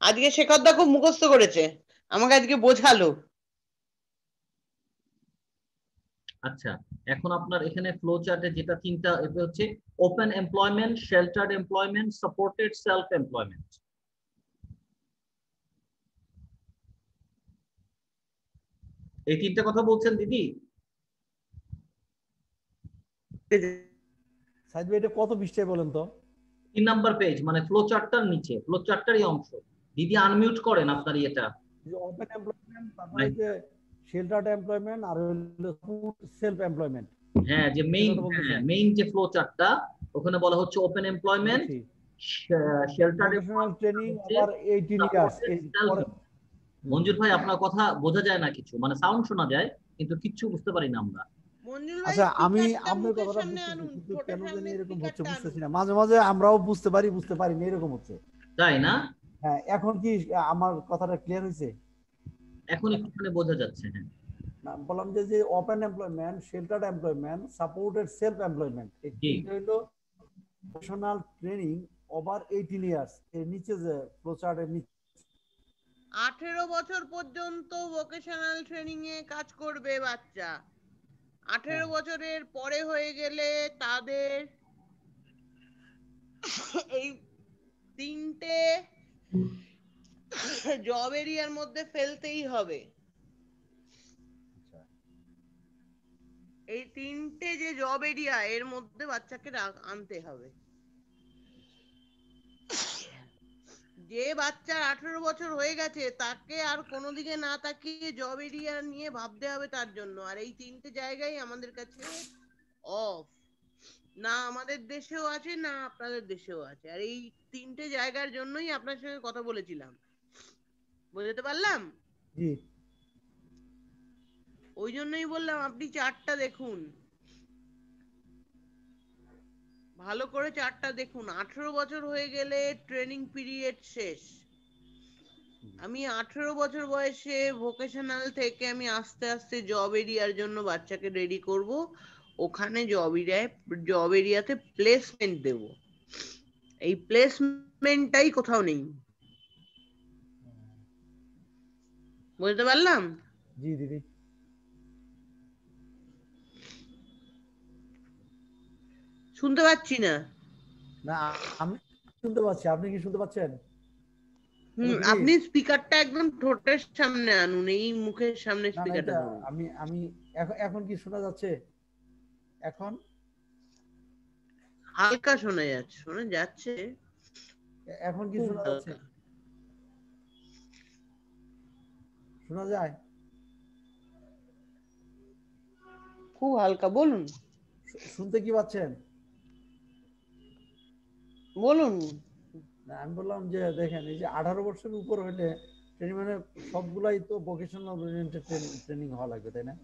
আজকে শেখর দা খুব মুখস্থ করেছে, আমাকে আজকে বোঝালো। আচ্ছা, এখন আপনার এখানে ফ্লো চার্টে যেটা তিনটা, এটা হচ্ছে open employment, শেল্টার্ড employment, supported self employment. এই তিনটা কথা বলছেন দিদি? সাইদ ভাই এটা কত পৃষ্ঠায় বলেন তো? 3 নাম্বার পেজ, মানে ফ্লো চার্টটার নিচে, ফ্লো চার্টটারই অংশ। দিদি আনমিউট করেন আপনার এটা। ওপেন এমপ্লয়মেন্ট, তারপরে যে শেল্টার্ড এমপ্লয়মেন্ট আর সেলফ এমপ্লয়মেন্ট। হ্যাঁ, যে মেইন যে ফ্লো চার্টটা, ওখানে বলা হচ্ছে open employment, sheltered vocational training over 18 years. Manjur ভাই আপনার কথা বোঝা যায় না কিছু, মানে সাউন্ড শোনা যায় কিন্তু কিচ্ছু বুঝতে পারি না আমরা। আচ্ছা, আমি আপনার কথাটা বুঝতেছি, কিন্তু কেন জানি এরকম হচ্ছে বুঝতেছি না। মাঝে মাঝে আমরাও বুঝতে পারি না, এরকম হচ্ছে। তাই না? হ্যাঁ, এখন কি আমার কথাটা ক্লিয়ার হয়েছে? এখন একটুখানি বোঝা যাচ্ছে। হ্যাঁ, বললাম যে open employment, শেল্টার্ড employment, supported self employment, এই তিনটা হলো ভোকেশনাল ট্রেনিং ওভার 18 ইয়ার্স। এর নিচে যে ফ্লো চার্টের নিচে 18 বছর পর্যন্ত ভোকেশনাল ট্রেনিং এ কাজ করবে বাচ্চা। 18 বছরের পরে হয়ে গেলে তাদের এই তিনটে জব এরিয়ার মধ্যে ফেলতেই হবে। এই তিনটে যে জব এরিয়া, এর মধ্যে বাচ্চাকে আনতে হবে। যে বাচ্চার 18 বছর হয়ে গেছে তাকে আর কোনো দিকে না তাকিয়ে জব এরিয়া নিয়ে ভাবতে হবে তার জন্য। আর এই তিনটে জায়গায় আমাদের কাছে অফ, না আমাদের দেশেও আছে না আপনাদের দেশেও আছে। আর এই তিনটে জায়গার জন্যই আপনার সঙ্গে কথা বলেছিলাম, বুঝতে পারলাম? জি, ওই জন্যই বললাম আপনি চার্টটা দেখুন, ভালো করে চার্টটা দেখুন। 18 বছর হয়ে গেলে ট্রেনিং পিরিয়ড শেষ। আমি 18 বছর বয়সে ভোকেশনাল থেকে আমি আস্তে আস্তে জব এরিয়ার জন্য বাচ্চাকে রেডি করব। ওখানে জব এরিয়াতে প্লেসমেন্ট দেব। এই প্লেসমেন্টটাই কোথাও নেই, বুঝতে পারলাম? জি দিদি। শুনতে পাচ্ছি না। না, আমি শুনতে পাচ্ছি, আপনি কি শুনতে পাচ্ছেন? আপনি স্পিকারটা একদম ঠোঁটের সামনে আনুন, এই মুখের সামনে না না, স্পিকারটা এটা ধরুন। আমি এখন কি শোনা যাচ্ছে? এখন হালকা শোনা যাচ্ছে, শোনা যাচ্ছে। এখন কি খুব শোনা যাচ্ছে? হালকা। শোনা যায়? খুব হালকা, বলুন শুনতে কি পাচ্ছেন? বলুন। না, আমি বললাম যে দেখেন, এই যে 18 বছরের উপর হলে ট্রেনিং, মানে সবগুলাই তো ভোকেশনাল ওরিয়েন্টেড ট্রেনিং হওয়া লাগবে, তাই না?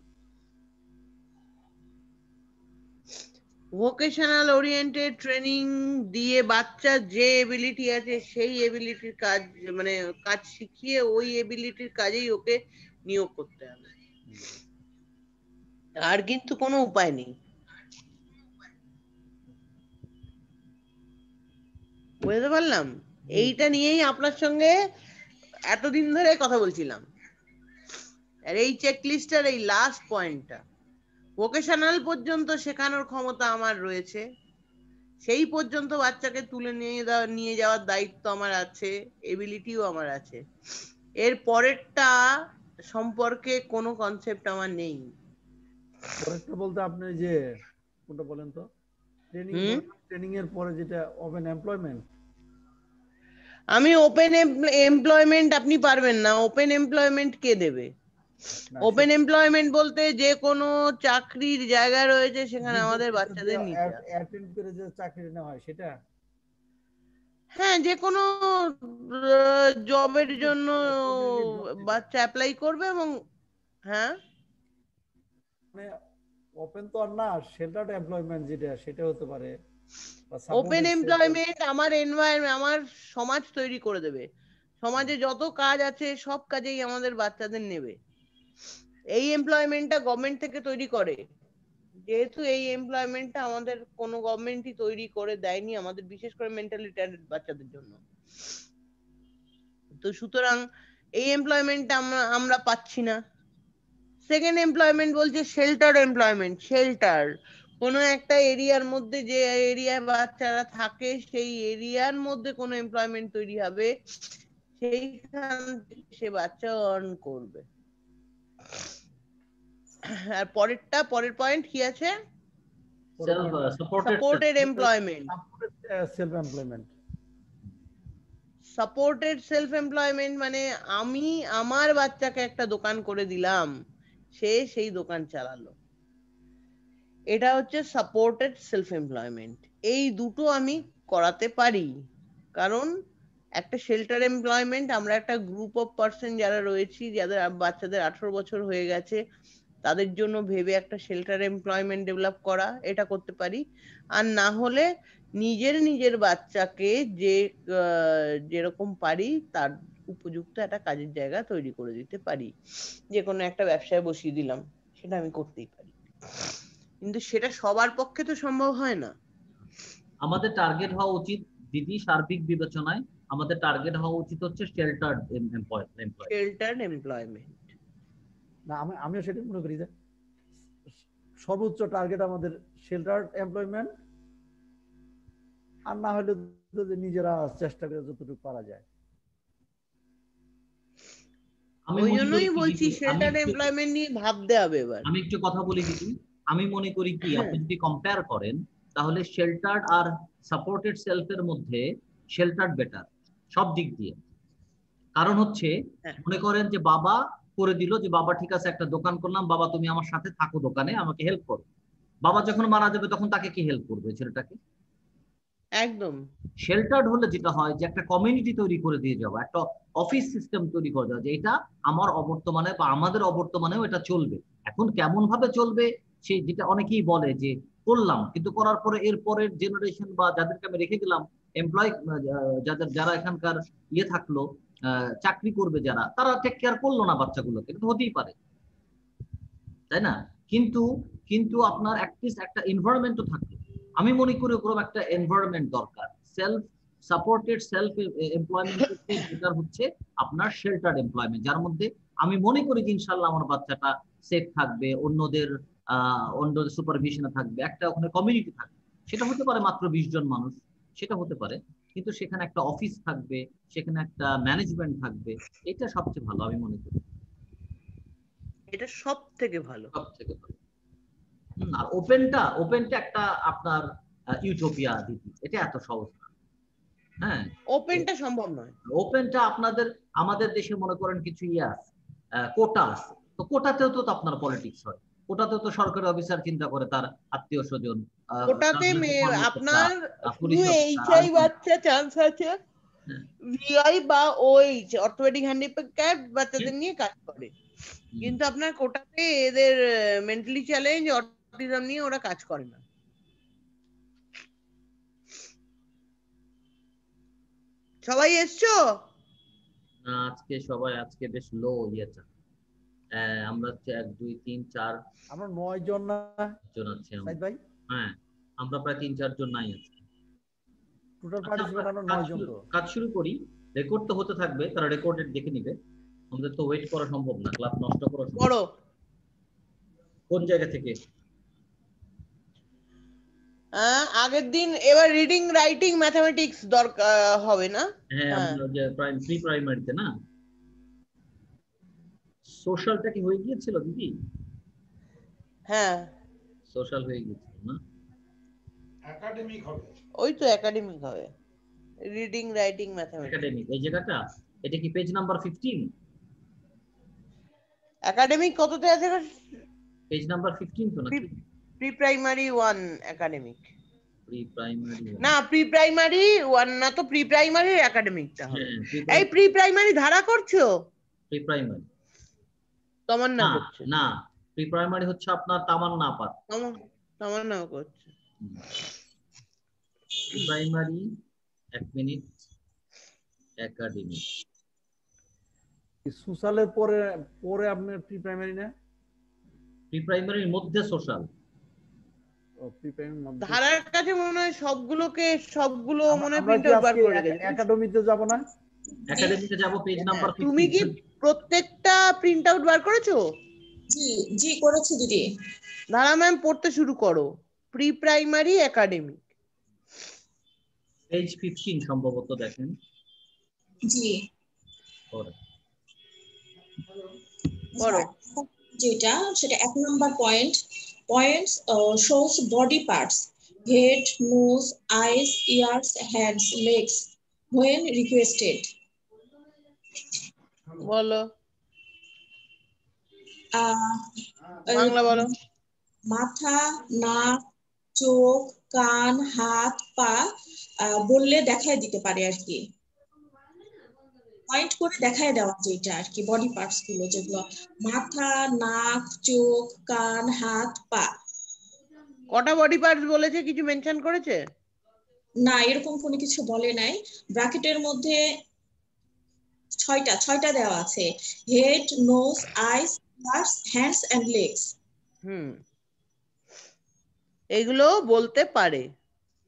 ভোকেশনাল ওরিয়েন্টেড ট্রেনিং দিয়ে বাচ্চার যে এবিলিটি আছে সেই এবিলিটির কাজ, মানে কাজ শিখিয়ে ওই এবিলিটির কাজেই ওকে নিয়োগ করতে হবে, আর কিন্তু কোনো উপায় নেই, বুঝতে পারলাম? এইটা নিয়েই আপনার সঙ্গে এতদিন ধরে কথা বলছিলাম। আর এই চেকলিস্টের এই লাস্ট পয়েন্টটা, ভোকেশনাল পর্যন্ত শেখানোর ক্ষমতা আমার রয়েছে, সেই পর্যন্ত বাচ্চাকে তুলে নিয়ে যাওয়ার দায়িত্ব আমার আছে, এবিলিটিও আমার আছে। এর পরেরটা সম্পর্কে কোনো কনসেপ্ট আমার নেই। পরেরটা বলতে আপনি যে কোনটা বলেন তো? ট্রেনিং এর পরে যেটা ওপেন এমপ্লয়মেন্ট। আমি ওপেন এমপ্লয়মেন্ট আপনি পারবেন না। ওপেন এমপ্লয়মেন্ট কে দেবে? ওপেন এমপ্লয়মেন্ট বলতে যে কোনো চাকরির জায়গা রয়েছে সেখানে আমাদের বাচ্চাদের নিতে হবে। অ্যাটেন্ড করে যে চাকরি নেওয়া হয় সেটা? হ্যাঁ, যে কোনো জবের জন্য বাচ্চা অ্যাপ্লাই করবে এবং হ্যাঁ, মানে ওপেন তো আর না, শেল্টার্ড এমপ্লয়মেন্ট যেটা, সেটা হতে পারে। ওপেন এমপ্লয়মেন্ট আমার এনভায়রনমেন্ট, আমার সমাজ তৈরি করে দেবে। সমাজে যত কাজ আছে সব কাজেই আমাদের বাচ্চাদের নেবে। এই এমপ্লয়মেন্টটা গভর্নমেন্ট থেকে তৈরি করে, যেহেতু এই এমপ্লয়মেন্টটা আমাদের কোনো গভর্নমেন্টই তৈরি করে দেয়নি আমাদের, বিশেষ করে মেন্টালি ট্যালেন্টেড বাচ্চাদের জন্য। তো সুতরাং এই এমপ্লয়মেন্টটা আমরা পাচ্ছি না। সেকেন্ড এমপ্লয়মেন্ট বলছে শেল্টার এমপ্লয়মেন্ট। শেল্টার কোনো একটা এরিয়ার মধ্যে, যে এরিয়ায় বাচ্চারা থাকে সেই এরিয়ার মধ্যে কোনো এমপ্লয়মেন্ট তৈরি হবে, সেইখান থেকে সে বাচ্চা আর্ন করবে। আর পরের পয়েন্ট কি আছে? Supported employment. Self employment. Supported self employment মানে আমি আমার বাচ্চাকে একটা দোকান করে দিলাম, সে সেই দোকান চালালো, এটা হচ্ছে সাপোর্টেড সেলফ এমপ্লয়মেন্ট। এই দুটো আমি করাতে পারি, কারণ একটা শেল্টার এমপ্লয়মেন্ট আমরা একটা গ্রুপ অফ পার্সন যারা রয়েছি, যাদের বাচ্চাদের 18 বছর হয়ে গেছে, তাদের জন্য ভেবে একটা শেল্টার এমপ্লয়মেন্ট ডেভেলপ করা, এটা করতে পারি। আর না হলে নিজের বাচ্চাকে যেরকম পারি তার উপযুক্ত একটা কাজের জায়গা তৈরি করে দিতে পারি, যে কোনো একটা ব্যবসায় বসিয়ে দিলাম, সেটা আমি করতেই পারি। কিন্তু সেটা সবার পক্ষে তো সম্ভব হয় না। আমাদের টার্গেট হওয়া উচিত দিদি, সার্বিক বিবেচনায় আমাদের টার্গেট হওয়া উচিত হচ্ছে শেল্টার্ড এমপ্লয়মেন্ট। শেল্টার্ড এমপ্লয়মেন্ট না, আমিও সেটা মনে করি যে সর্বোচ্চ টার্গেট আমাদের শেল্টার্ড এমপ্লয়মেন্ট, আর না হলে যদি নিজেরা চেষ্টা করে যতটুকু পারা যায়। ওই জন্যই বলছি শেল্টার্ড এমপ্লয়মেন্ট নিয়ে ভাবতে হবে এবার। আমি একটু কথা বলি দিদি। আমি মনে করি কি, আপনি যদি কম্পেয়ার করেন তাহলে শেল্টার্ড আর সাপোর্টেড সেলফের মধ্যে শেল্টার্ড বেটার সব দিক দিয়ে। কারণ হচ্ছে মনে করেন যে বাবা করে দিল, যে বাবা ঠিক আছে একটা দোকান করলাম, বাবা তুমি আমার সাথে থাকো দোকানে, আমাকে হেল্প করো। বাবা যখন মারা যাবে তখন তাকে কি হেল্প করবে? ছেলেটাকে। একদম। শেল্টার্ড হলে যেটা হয় যে একটা কমিউনিটি তৈরি করে দিয়ে যাওয়া, একটা অফিস সিস্টেম তৈরি করে দেওয়া, যে এটা আমার অবর্তমানে বা আমাদের অবর্তমানেও এটা চলবে। এখন কেমন ভাবে চলবে সেই, যেটা অনেকেই বলে যে করলাম, কিন্তু করার পরে এর পরের জেনারেশন বা যাদেরকে আমি রেখে দিলাম এমপ্লয়, যারা এখানকার ইয়ে থাকলো, চাকরি করবে যারা, তারা টেক কেয়ার করলো না বাচ্চাগুলোকে, এটা তো হতেই পারে, তাই না? কিন্তু আপনার অ্যাটলিস্ট একটা এনভায়রনমেন্টও থাকবে। আমি মনে করি ওরকম একটা এনভায়রনমেন্ট দরকার। সেলফ সাপোর্টেড সেলফ এমপ্লয়মেন্ট যেটা হচ্ছে আপনার শেল্টার্ড এমপ্লয়মেন্ট, যার মধ্যে আমি মনে করি যে ইনশাআল্লাহ আমার বাচ্চাটা সেফ থাকবে, অন্যদের সুপারভিশনে থাকবে, একটা ওখানে কমিউনিটি থাকবে। সেটা হতে পারে মাত্র 20 জন মানুষ, সেটা হতে পারে, কিন্তু সেখানে একটা অফিস থাকবে, সেখানে একটা ম্যানেজমেন্ট থাকবে, এটা সবচেয়ে ভালো আমি মনে করি। এটা সব থেকে ভালো। আর ওপেনটা একটা আপনার ইউটোপিয়া দিদি, এটা এত সহজ না। হ্যাঁ, ওপেনটা সম্ভব নয়। ওপেনটা আমাদের দেশে মনে করেন কিছু ইয়ে আছে, কোটা আছে, তো কোটাতেও তো আপনার পলিটিক্স হয়, কোটাতেও তো সরকারি অফিসার চিন্তা করে তার আত্মীয় স্বজন, কোটাতে আপনার শুধু এইচআই বাচ্চা চান্স আছে, ভিআই বা ওএইচ অর্থোপেডিক হ্যান্ডিক্যাপ বাচ্চাদের নিয়ে কাজ করে, কিন্তু আপনার কোটাতে এদের মেন্টালি চ্যালেঞ্জ, অটিজম নিয়ে ওরা কাজ করে না। সবাই এসছো না? আজকে বেশ লো ইয়েটা। আমরা 1 2 3 4 আমরা 9 জন না জন আছি সাইদ ভাই। হ্যাঁ, আমরা প্রায় 3-4 জন নাই আছি। টোটাল পার্টিসিপেন্ট আমরা 9 জন। তো কাজ শুরু করি, রেকর্ড তো হতে থাকবে, তারা রেকর্ডেড দেখে নিবে, আমাদের তো ওয়েট করা সম্ভব না, ক্লাস নষ্ট করা সম্ভব। বড় কোন জায়গা থেকে? আগের দিন এবার রিডিং রাইটিং ম্যাথমেটিক্স দরকার হবে না? হ্যাঁ, আমরা যে প্রি প্রাইমারিতে না, সোশ্যালটা কি হয়ে গিয়েছিল দিদি? হ্যাঁ, সোশ্যাল হয়ে গিয়েছিল না? একাডেমিক হবে, ওই তো একাডেমিক হবে, রিডিং রাইটিং ম্যাথমেটিক্স একাডেমিক। এই জায়গাটা এটা কি পেজ নাম্বার 15? একাডেমিক কততে আছে? পেজ নাম্বার 15 তো নাকি? Pre primary 1 academic. Pre primary না, প্রি প্রাইমারি 1 না তো, প্রি প্রাইমারি একাডেমিকটা হবে। হ্যাঁ, এই প্রি প্রাইমারি ধারা করছো? প্রি প্রাইমারি তামান্না করছে না, প্রি প্রাইমারি হচ্ছে আপনার তামান্না আপাত। তামান্না করছে প্রি প্রাইমারি 1 মিনিট একাডেমি। সোশ্যালের পরে আপনার প্রি প্রাইমারি না? প্রি প্রাইমারির মধ্যে সোশ্যাল। ও প্রি প্রাইমারি মধ্যে। ধারার কাছে মনে হয় সবগুলো মনে হয় প্রিন্ট আউট বার করে গেছে। একাডেমিতে যাব না? একাডেমিতে যাব, পেজ নাম্বার তুমি কি 15। প্রত্যেকটা প্রিন্ট আউট বার করেছো? জি জি করেছি দিদি। দাঁড়া ম্যাম, পড়তে শুরু করো। প্রি প্রাইমারি একাডেমিক, পেজ 15 সম্ভবত, দেখেন। জি করো। যেটা সেটা 1 number point, points shows body parts, head, nose, eyes, ears, hands, legs when requested. বলো, আহ, বাংলা বলো। মাথা, নাক, চোখ, কান, হাত, পা বললে দেখায় দিতে পারে আর কি, পয়েন্ট করে দেখায় দেওয়া, যেটা আর কি বডি পার্টস গুলো, যেগুলো মাথা, নাক, চোখ, কান, হাত, পা। কটা বডি পার্টস বলেছে, কিছু মেনশন করেছে? না, এরকম কোনো কিছু বলে নাই। ব্র্যাকেটের মধ্যে 6টা দেওয়া আছে, head, nose, eyes, ears, hands and legs. এগুলো বলতে পারে।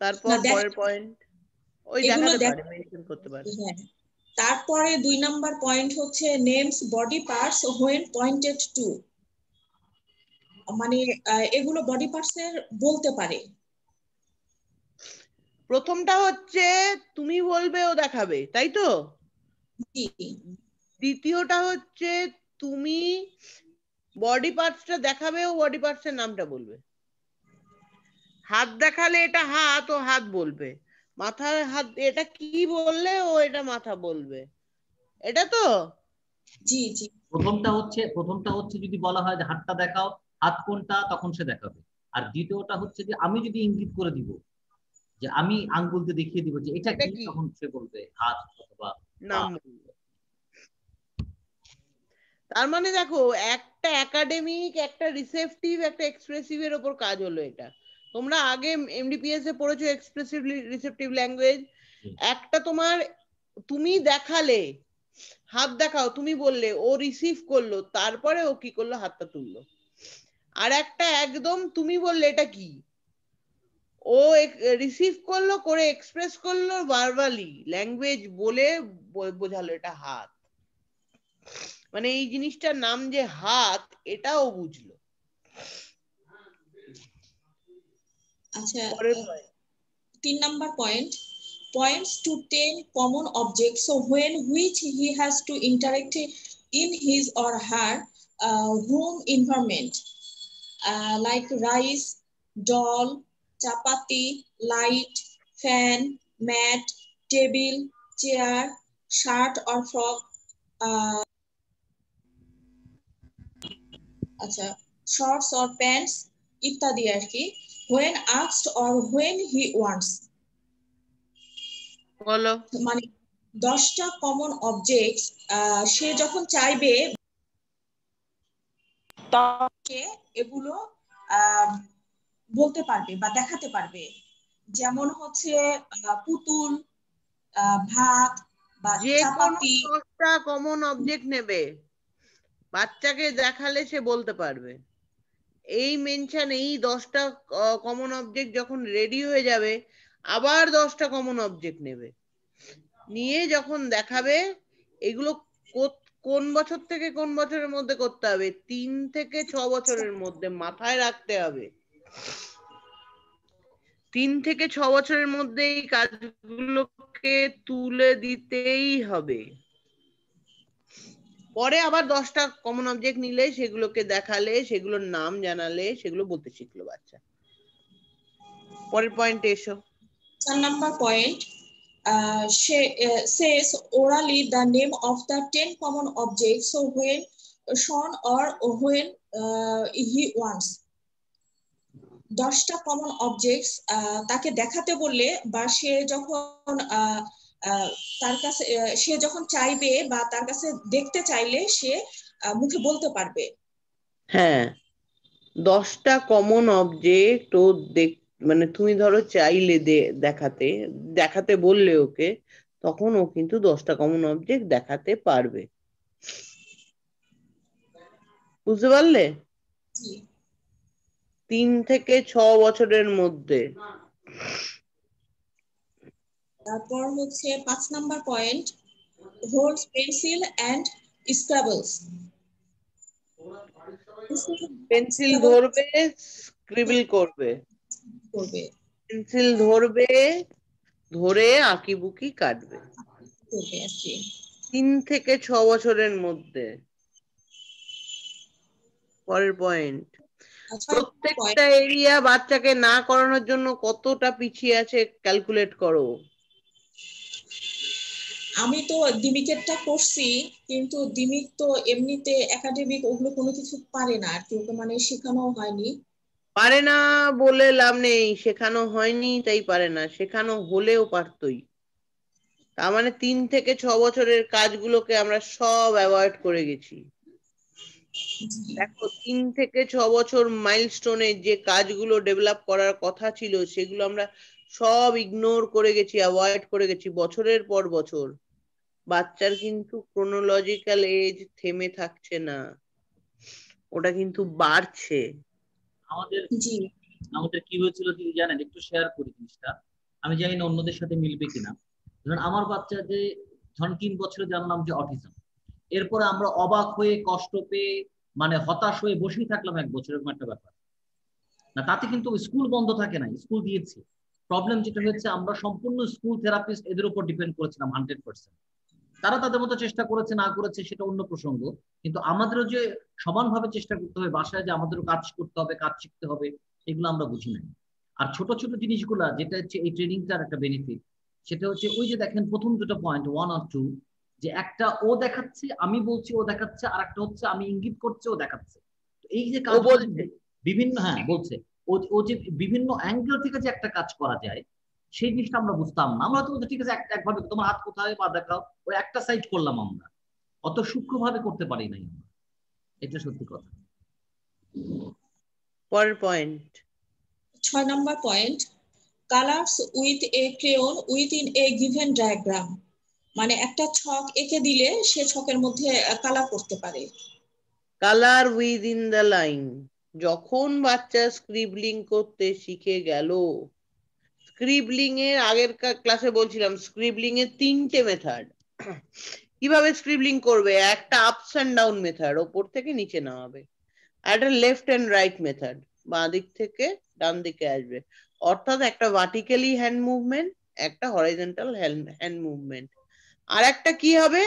তারপর না, পরের পয়েন্ট, ওই এগুলো দেখাতে পারে, মেনশন করতে পারে। হ্যাঁ। তারপরে 2 নাম্বার পয়েন্ট হচ্ছে names body parts when pointed to, মানে এগুলো বডি পার্টস এর বলতে পারে। প্রথমটা হচ্ছে তুমি বলবে ও দেখাবে, তাই তো? দ্বিতীয়টা হচ্ছে তুমি বডি পার্টসটা দেখাবে, ও বডি পার্টস এর নামটা বলবে। হাত দেখালে এটা হাত, ও হাত বলবে। মাথার হাত, এটা কি বললে ও এটা মাথা বলবে, এটা তো? জি জি। প্রথমটা হচ্ছে যদি বলা হয় যে হাতটা দেখাও, হাত কোনটা, তখন সে দেখাবে। আর দ্বিতীয়টা হচ্ছে যে আমি যদি ইঙ্গিত করে দিব, যে আমি আঙ্গুল দিয়ে দেখিয়ে দিব যে এটা কি, তখন সে বলবে হাত অথবা নাম বলবে। তার মানে দেখো, একটা একাডেমিক, একটা রিসেপটিভ, একটা এক্সপ্রেসিভ এর উপর কাজ হলো এটা। তোমরা আগে এমডিপিএস এ পড়েছো এক্সপ্রেসিভ রিসেপটিভ ল্যাঙ্গুয়েজ। একটা তোমার, তুমি দেখালে, হাত দেখাও, তুমি বললে, ও রিসিভ করলো, তারপরে ও কি করলো, হাতটা তুললো। আর একটা একদম তুমি বললে এটা কি, ও রিসিভ করলো, করে এক্সপ্রেস করলো ভার্বালি, ল্যাঙ্গুয়েজ বলে বোঝালো এটা হাত। মানে এই জিনিসটার নাম যে হাত, এটাও বুঝলো। আচ্ছা, 3 number point, points to 10 common objects so when which he has to interact in his or her home environment, like rice, doll, chapati, light, fan, mat, table, chair, shirt or frock, আচ্ছা, shorts or pants ইত্যাদি আর কি, when asked or when he wants। বলো। মানে 10টা common objects সে যখন চাইবে তাকে এগুলো বলতে পারবে বা দেখাতে পারবে। যেমন হচ্ছে পুতুল, ভাত বা যে কোনো চাপাতি। 10টা কমন অবজেক্ট নেবে, বাচ্চাকে দেখালে সে বলতে পারবে। এই মেনশন, এই 10টা কমন অবজেক্ট যখন রেডি হয়ে যাবে, আবার 10টা কমন অবজেক্ট নেবে, নিয়ে যখন দেখাবে, এগুলো কোন বছর থেকে কোন বছরের মধ্যে করতে হবে, 3 থেকে 6 বছরের মধ্যে, মাথায় রাখতে হবে। 3 থেকে 6 বছরের মধ্যে এই কাজগুলোকে তুলে দিতেই হবে। পরে আবার 10টা কমন অবজেক্ট নিলে, সেগুলোকে দেখালে, সেগুলোর নাম জানালে, সেগুলো বলতে শিখলো বাচ্চা। পরের পয়েন্টে এসো। 4 number point, says orally the name of the 10 common objects so when shown or when he wants। 10টা কমন অবজেক্টস তাকে দেখাতে বললে বা সে যখন তার কাছে, সে যখন চাইবে বা তার কাছে দেখতে চাইলে, সে মুখে বলতে পারবে। হ্যাঁ, 10টা কমন অবজেক্ট ও মানে তুমি ধরো চাইলে দেখাতে বললে ওকে, তখন ও কিন্তু 10টা কমন অবজেক্ট দেখাতে পারবে। বুঝতে পারলে? 3 থেকে 6 বছরের মধ্যে। তারপর হচ্ছে 5 number point, holds pencil and scribbles. Pencil ধরবে, স্ক্রিবল করবে। পেন্সিল ধরবে, ধরে আঁকিবুকি কাটবে। 3 থেকে 6 বছরের মধ্যে। পরের পয়েন্ট, প্রত্যেকটা এরিয়া বাচ্চাকে না করানোর জন্য কতটা পিছিয়ে আছে ক্যালকুলেট করো। আমি তো দিমিকেরটা করছি, কিন্তু দিমিক তো এমনিতে একাডেমিক ওগুলো কোনো কিছু পারে না আর কি, ওকে মানে শেখানো হয়নি। পারে না বলে লাভ নেই, শেখানো হয়নি তাই পারে না, শেখানো হলেও পারতই। তার মানে 3 থেকে 6 বছরের কাজগুলোকে আমরা সব অ্যাভয়েড করে গেছি। দেখো 3 থেকে 6 বছর মাইলস্টোনে যে কাজগুলো ডেভেলপ করার কথা ছিল সেগুলো আমরা সব ইগনোর করে গেছি, অ্যাভয়েড করে গেছি বছরের পর বছর। বাচ্চার কিন্তু ক্রোনোলজিক্যাল এজ থেমে থাকছে না, ওটা কিন্তু বাড়ছে। আমাদের কি হয়েছিল জানেন, একটু শেয়ার করি জিনিসটা, আমি জানি না অন্যদের সাথে মিলবে কিনা। ধরুন আমার বাচ্চা যে ধরুন 3 বছরে জানলাম যে অটিজম, এরপরে আমরা অবাক হয়ে কষ্ট পেয়ে মানে হতাশ হয়ে বসেই থাকলাম 1 বছর, এরকম একটা ব্যাপার না। তাতে কিন্তু স্কুল বন্ধ থাকে না, স্কুল দিয়েছি। প্রবলেম যেটা হচ্ছে আমরা সম্পূর্ণ স্কুল থেরাপিস্ট এদের উপর ডিপেন্ড করেছিলাম 100%। তারা তাদের মতো চেষ্টা করেছে না করেছে সেটা অন্য প্রসঙ্গ, কিন্তু আমাদেরও যে সমানভাবে চেষ্টা করতে হবে, বাসায় যে আমাদেরও কাজ করতে হবে, কাজ শিখতে হবে, এগুলো আমরা বুঝি নাই। আর ছোট ছোট জিনিসগুলা যেটা হচ্ছে এই ট্রেনিংটার একটা বেনিফিট, সেটা হচ্ছে ওই যে দেখেন প্রথম দুটো পয়েন্ট 1 আর 2, যে একটা ও দেখাচ্ছে, আমি বলছি ও দেখাচ্ছে, আর একটা হচ্ছে আমি ইঙ্গিত করছি ও দেখাচ্ছে। এই যে কাজ বিভিন্ন, হ্যাঁ বলছে, ও যে বিভিন্ন অ্যাঙ্গেল থেকে যে একটা কাজ করা যায় সেই জিনিসটা আমরা বুঝতাম না। আমরা তো ঠিক আছে একভাবে তোমার হাত কোথায় বা দেখাও, ওই একটা সাইড করলাম, আমরা অত সূক্ষ্মভাবে করতে পারি নাই আমরা, এটা সত্যি কথা। পরের point 6 number point, colours with a crayon within a given diagram. মানে একটা ছক এঁকে দিলে সে ছকের মধ্যে কালার করতে পারে। Colour within the line. যখন বাচ্চা স্ক্রিবলিং করতে শিখে গেল, স্ক্রিবলিং এর আগের ক্লাসে বলছিলাম স্ক্রিবলিং এর 3টে মেথড। কিভাবে স্ক্রিবলিং করবে, একটা আপস এন্ড ডাউন মেথড, ওপর থেকে নিচে নামাবে, আর একটা লেফট এন্ড রাইট মেথড, বাঁ দিক থেকে ডান দিকে আসবে। অর্থাৎ একটা ভার্টিক্যালি হ্যান্ড মুভমেন্ট, একটা হরাইজন্টাল হ্যান্ড মুভমেন্ট, আর একটা কি হবে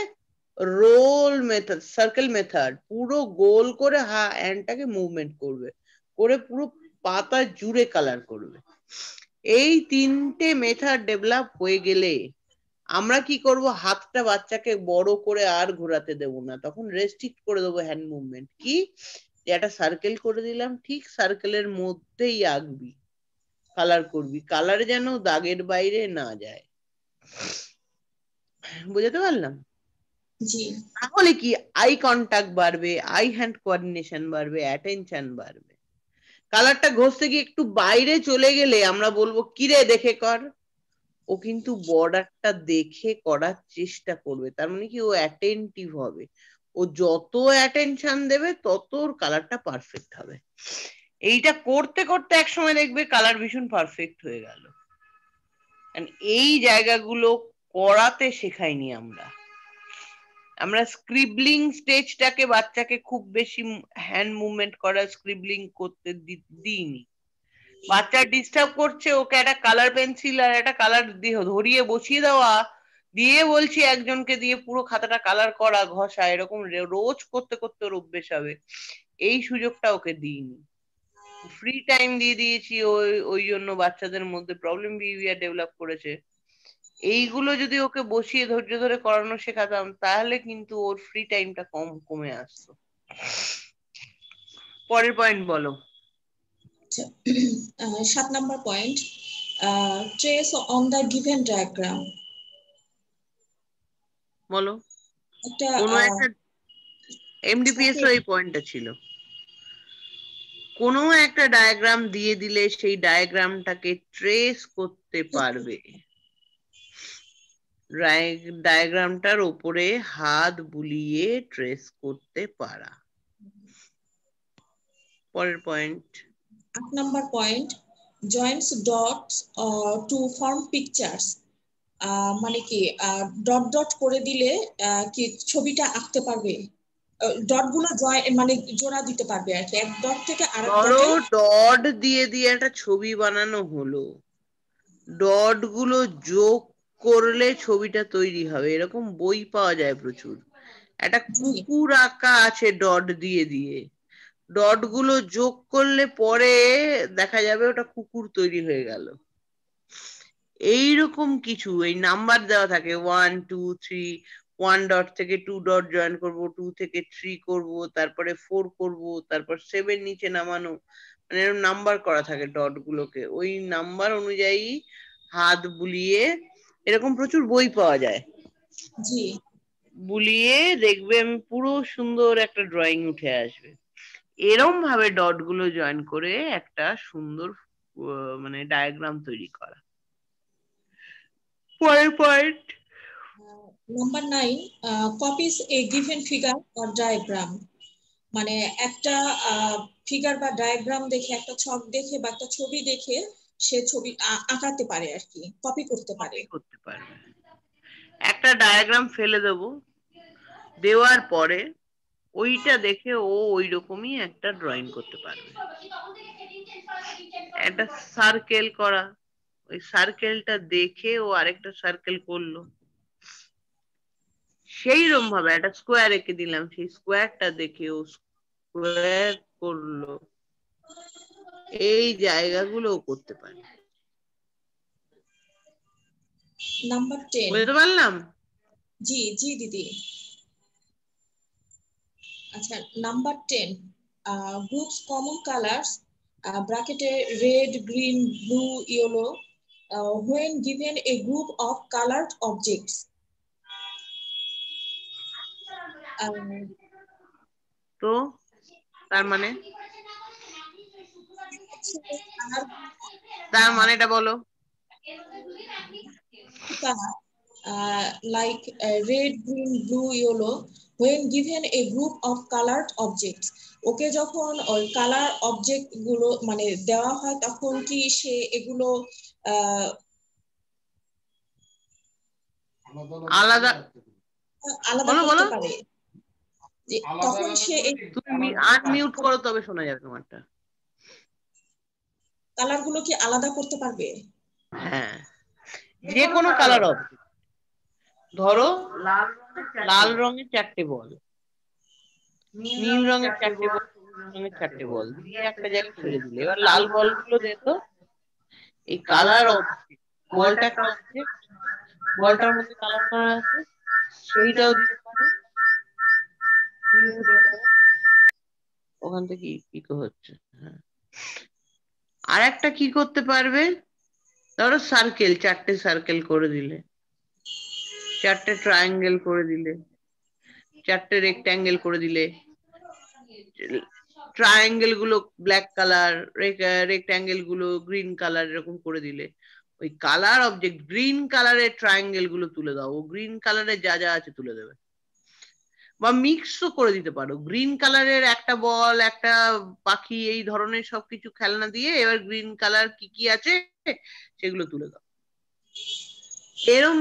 রোল মেথড, সার্কেল মেথড, পুরো গোল করে হ্যান্ডটাকে মুভমেন্ট করবে, করে পুরো পাতা জুড়ে কালার করবে। এই 3টে মেথড ডেভেলপ হয়ে গেলে আমরা কি করব, হাতটা বাচ্চাকে বড় করে আর ঘোরাতে দেব না, তখন রেস্ট্রিক্ট করে দেবো হ্যান্ড মুভমেন্ট। কি, একটা সার্কেল করে দিলাম, ঠিক সার্কেলের মধ্যেই আঁকবি, কালার করবি, কালার যেন দাগের বাইরে না যায়। বুঝতে পারলাম? জি। তাহলে কি আই কন্টাক্ট বাড়বে, আই হ্যান্ড কোঅর্ডিনেশন বাড়বে, অ্যাটেনশন বাড়বে। কালারটা ঘষতে গিয়ে একটু বাইরে চলে গেলে আমরা বলবো কিরে দেখে কর, ও কিন্তু বর্ডারটা দেখে করার চেষ্টা করবে, তার মানে কি ও অ্যাটেন্টিভ হবে। ও যত অ্যাটেনশন দেবে তত ওর কালারটা পারফেক্ট হবে। এইটা করতে করতে এক সময় দেখবে কালার ভীষণ পারফেক্ট হয়ে গেল। এই জায়গাগুলো করাতে শেখাইনি আমরা। আমরা স্ক্রিবলিং স্টেজটাকে বাচ্চাকে খুব বেশি হ্যান্ড মুভমেন্ট করা স্ক্রিবলিং করতে দিইনি। বাচ্চা ডিস্টার্ব করছে, ওকে একটা কালার পেন্সিল আর একটা কালার ধরিয়ে বসিয়ে দেওয়া, দিয়ে বলছি একজনকে দিয়ে পুরো খাতাটা কালার করা, ঘষা, এরকম রোজ করতে করতে ওর অভ্যেস হবে, এই সুযোগটা ওকে দিইনি। ফ্রি টাইম দিয়ে দিয়েছি, ওই জন্য বাচ্চাদের মধ্যে প্রবলেম বিহেভিয়ার ডেভেলপ করেছে। এইগুলো যদি ওকে বসিয়ে ধৈর্য ধরে করানো শেখাতাম তাহলে কিন্তু ওর ফ্রি টাইমটা কমে আসতো। পরের পয়েন্ট বলো। 7 number point, trace on the given diagram. বলো, কোন একটা এমডিপিএস এই পয়েন্টটা ছিল, কোনো একটা ডায়াগ্রাম দিয়ে দিলে সেই ডায়াগ্রামটাকে ট্রেস করতে পারবে, ডায়াগ্রামটার উপরে হাত বুলিয়ে ট্রেস করতে পারা। পরের point 8 number point, joins dots to form pictures. মানে কি ডট ডট করে দিলে কি ছবিটা আঁকতে পারবে, ডট গুলো মানে জোড়া দিতে পারবে আর কি, এক ডট থেকে আরেক ধরো ডটে। ডট দিয়ে দিয়ে একটা ছবি বানানো হলো, ডট গুলো যোগ করলে ছবিটা তৈরি হবে, এরকম বই পাওয়া যায় প্রচুর। একটা কুকুর আঁকা আছে ডট দিয়ে দিয়ে, ডট গুলো যোগ করলে পরে দেখা যাবে ওটা কুকুর তৈরি হয়ে গেল। এইরকম কিছু, এই নাম্বার দেওয়া থাকে 1 2 3, 1 ডট থেকে 2 ডট জয়েন করব, 2 থেকে 3 করব, তারপরে 4 করব, তারপর 7 নিচে নামানো, মানে এরকম নাম্বার করা থাকে ডট গুলোকে, ওই নাম্বার অনুযায়ী হাত বুলিয়ে, এরকম প্রচুর বই পাওয়া যায়, জি বুলিয়ে দেখবে আমি পুরো সুন্দর একটা ড্রয়িং উঠে আসবে। এরম ভাবে ডট গুলো জয়েন করে একটা সুন্দর মানে ডায়াগ্রাম তৈরি করা। পরের point. Number 9, copies a given figure or diagram. মানে একটা ফিগার বা ডায়াগ্রাম দেখে, একটা ছক দেখে বা একটা ছবি দেখে সে ছবি আঁকাতে পারে আর কি, কপি করতে পারে। করতে পারবে। একটা ডায়াগ্রাম ফেলে দেবো, দেওয়ার পরে ওইটা দেখে ও ওই রকমই একটা ড্রয়িং করতে পারবে। একটা সার্কেল করা, ওই সার্কেলটা দেখে ও আরেকটা সার্কেল করলো, সেই রকম ভাবে একটা স্কোয়ার এঁকে দিলাম, সেই স্কোয়ারটা দেখে ও স্কোয়ার করলো, এই জায়গাগুলো করতে পারে। নাম্বার 10। বুঝতে পারলাম? জি জি দিদি। আচ্ছা, নাম্বার 10, গ্রুপস কমন কালার্স ব্র্যাকেটে red green blue yellow when given a group of colored objects. তো তার মানে, তার মানেটা বলো। Like red green blue yellow when given a group of colored objects. ওকে যখন ওই কালার অবজেক্ট গুলো মানে দেওয়া হয় তখন কি সে এগুলো আলাদা আলাদা বলো করতে বলো, পারে, তখন সে তুমি আনমিউট করো তবে শোনা যাবে তোমারটা। কালার গুলো কি আলাদা করতে পারবে? হ্যাঁ, যে কোনো কালার অবজেক্ট, ধরো লাল রঙের 4টে বল, নীল রঙের 4টে বল, সবুজ রঙের 4টে বল দিয়ে একটা জায়গায় ফেলে দিলে, এবার লাল বলগুলো দেখো, এই কালার অবজেক্ট, বলটা একটা অবজেক্ট, বলটার মধ্যে কালার করা আছে, সেইটাও দিতে পারে। ওখান থেকে ইকো হচ্ছে। হ্যাঁ, আর একটা কি করতে পারবে, ধরো সার্কেল, 4টে সার্কেল করে দিলে, 4টে ট্রায়াঙ্গেল করে দিলে, 4টে রেক্ট্যাঙ্গেল করে দিলে, ট্রায়াঙ্গেল গুলো ব্ল্যাক কালার, রেক্ট্যাঙ্গেল গুলো গ্রিন কালার, এরকম করে দিলে ওই কালার অবজেক্ট গ্রিন কালারের ট্রায়াঙ্গেল গুলো তুলে দাও, ও গ্রিন কালারের যা যা আছে তুলে দেবে। বা মিক্সও করে দিতে পারো, গ্রিন কালারের একটা বল, একটা পাখি, এই ধরনের সবকিছু খেলনা দিয়ে এবার গ্রিন কালার কি কি আছে সেগুলো তুলে দাও। এরম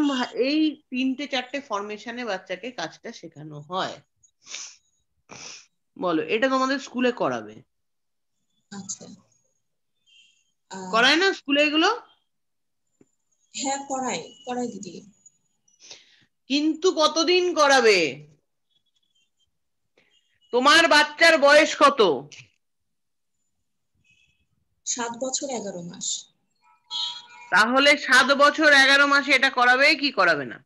এই 3টে 4টে ফরমেশনে বাচ্চাকে কাজটা শেখানো হয়। বলো, এটা তোমাদের স্কুলে করাবে? আচ্ছা, করায় না স্কুলে এগুলো? হ্যাঁ করাই করাই দিদি। কিন্তু কতদিন করাবে? তোমার বাচ্চার বয়স কত? 7 বছর 11 মাস। তাহলে 7 বছর 11 মাসে এটা করাবে কি করাবে না?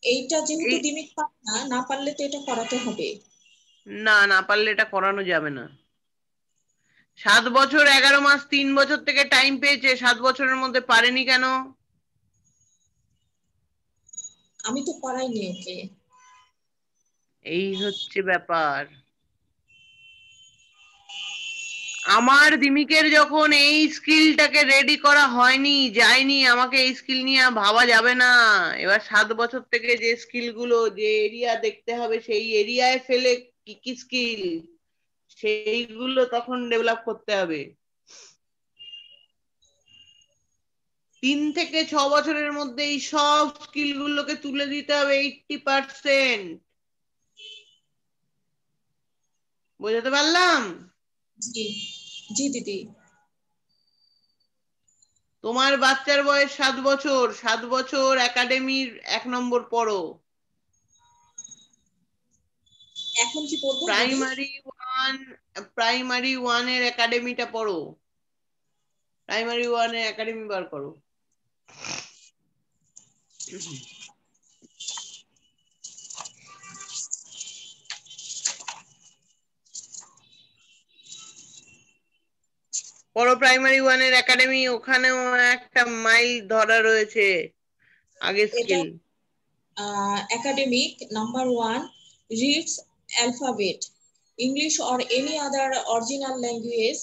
এইটা যেহেতু দিমিক পারে না পারলে তো এটা করাতে হবে। না, না পারলে এটা করানো যাবে না। 7 বছর 11 মাস, 3 বছর থেকে টাইম পেয়েছে, 7 বছরের মধ্যে পারেনি কেন? আমি তো করাইনি ওকে। এই হচ্ছে ব্যাপার। আমার দিমিকের যখন এই স্কিলটাকে রেডি করা হয়নি, যায়নি, আমাকে এই স্কিল নিয়ে ভাবা যাবে না। এবার 7 বছর থেকে যে স্কিল গুলো, যে এরিয়া দেখতে হবে, সেই এরিয়ায় ফেলে কি কি স্কিল, সেইগুলো তখন ডেভেলপ করতে হবে। 3 থেকে 6 বছরের মধ্যে এই সব স্কিল গুলোকে তুলে দিতে হবে 80%। বুঝতে পারলাম? জি জি দিদি। তোমার বাচ্চার বয়স 7 বছর, 7 বছর একাডেমির 1 নম্বর পড়ো। এখন কি পড়বো দিদি? প্রাইমারি 1 এর একাডেমিটা পড়ো। প্রাইমারি 1 এর একাডেমি বার করো। পড়ো প্রাইমারি 1 এর একাডেমি, ওখানেও একটা মাইল ধরা রয়েছে আগের এটা skill. academic number 1 reads alphabet English or any other original language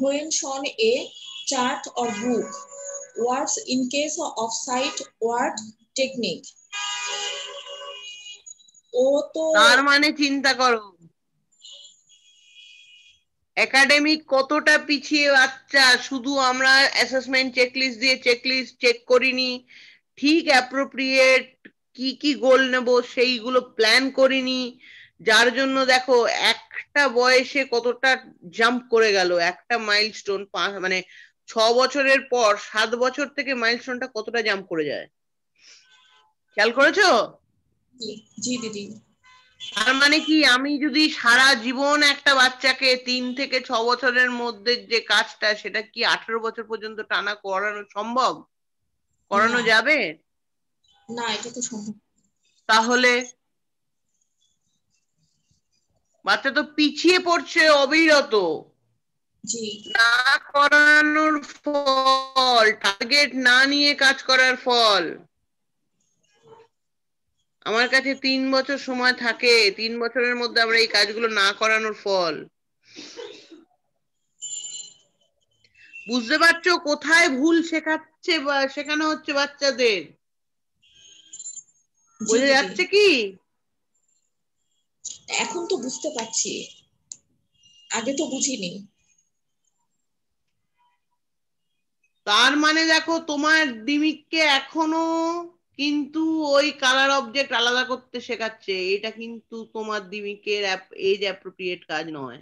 when shown a chart or book. Words in case of sight word technique. ও তো তার মানে চিন্তা করো একাডেমিক কতটা পিছিয়ে বাচ্চা। শুধু আমরা অ্যাসেসমেন্ট চেকলিস্ট দিয়ে চেকলিস্ট চেক করিনি, ঠিক অ্যাপ্রোপ্রিয়েট কি কি গোল নেব সেইগুলো প্ল্যান করিনি, যার জন্য দেখো একটা বয়সে কতটা জাম্প করে গেল। একটা মাইলস্টোন মানে 6 বছরের পর 7 বছর থেকে মাইলস্টোনটা কতটা জাম্প করে যায়, খেয়াল করেছো? জি দিদি। তার মানে কি আমি যদি সারা জীবন একটা বাচ্চাকে 3 থেকে 6 বছরের মধ্যে যে কাজটা সেটা কি 18 বছর পর্যন্ত টানা করানো সম্ভব? করানো না। যাবে না, এটা তো সম্ভব। তাহলে বাচ্চা তো পিছিয়ে পড়ছে অবিরত। জি না করানোর ফল, টার্গেট না নিয়ে কাজ করার ফল। আমার কাছে 3 বছর সময় থাকে, 3 বছরের মধ্যে আমরা এই কাজগুলো না করানোর ফল। বুঝতে পারছো কোথায় ভুল শেখাচ্ছে বা শেখানো হচ্ছে বাচ্চাদের? জি বোঝা দিদি। যাচ্ছে কি? এখন তো বুঝতে পারছি, আগে তো বুঝিনি। তার মানে দেখো তোমার দিমিককে এখনো কিন্তু ওই কালার অবজেক্ট আলাদা করতে শেখাচ্ছে। এটা কিন্তু তোমার দিমিকের এজ অ্যাপ্রোপ্রিয়েট কাজ নয়।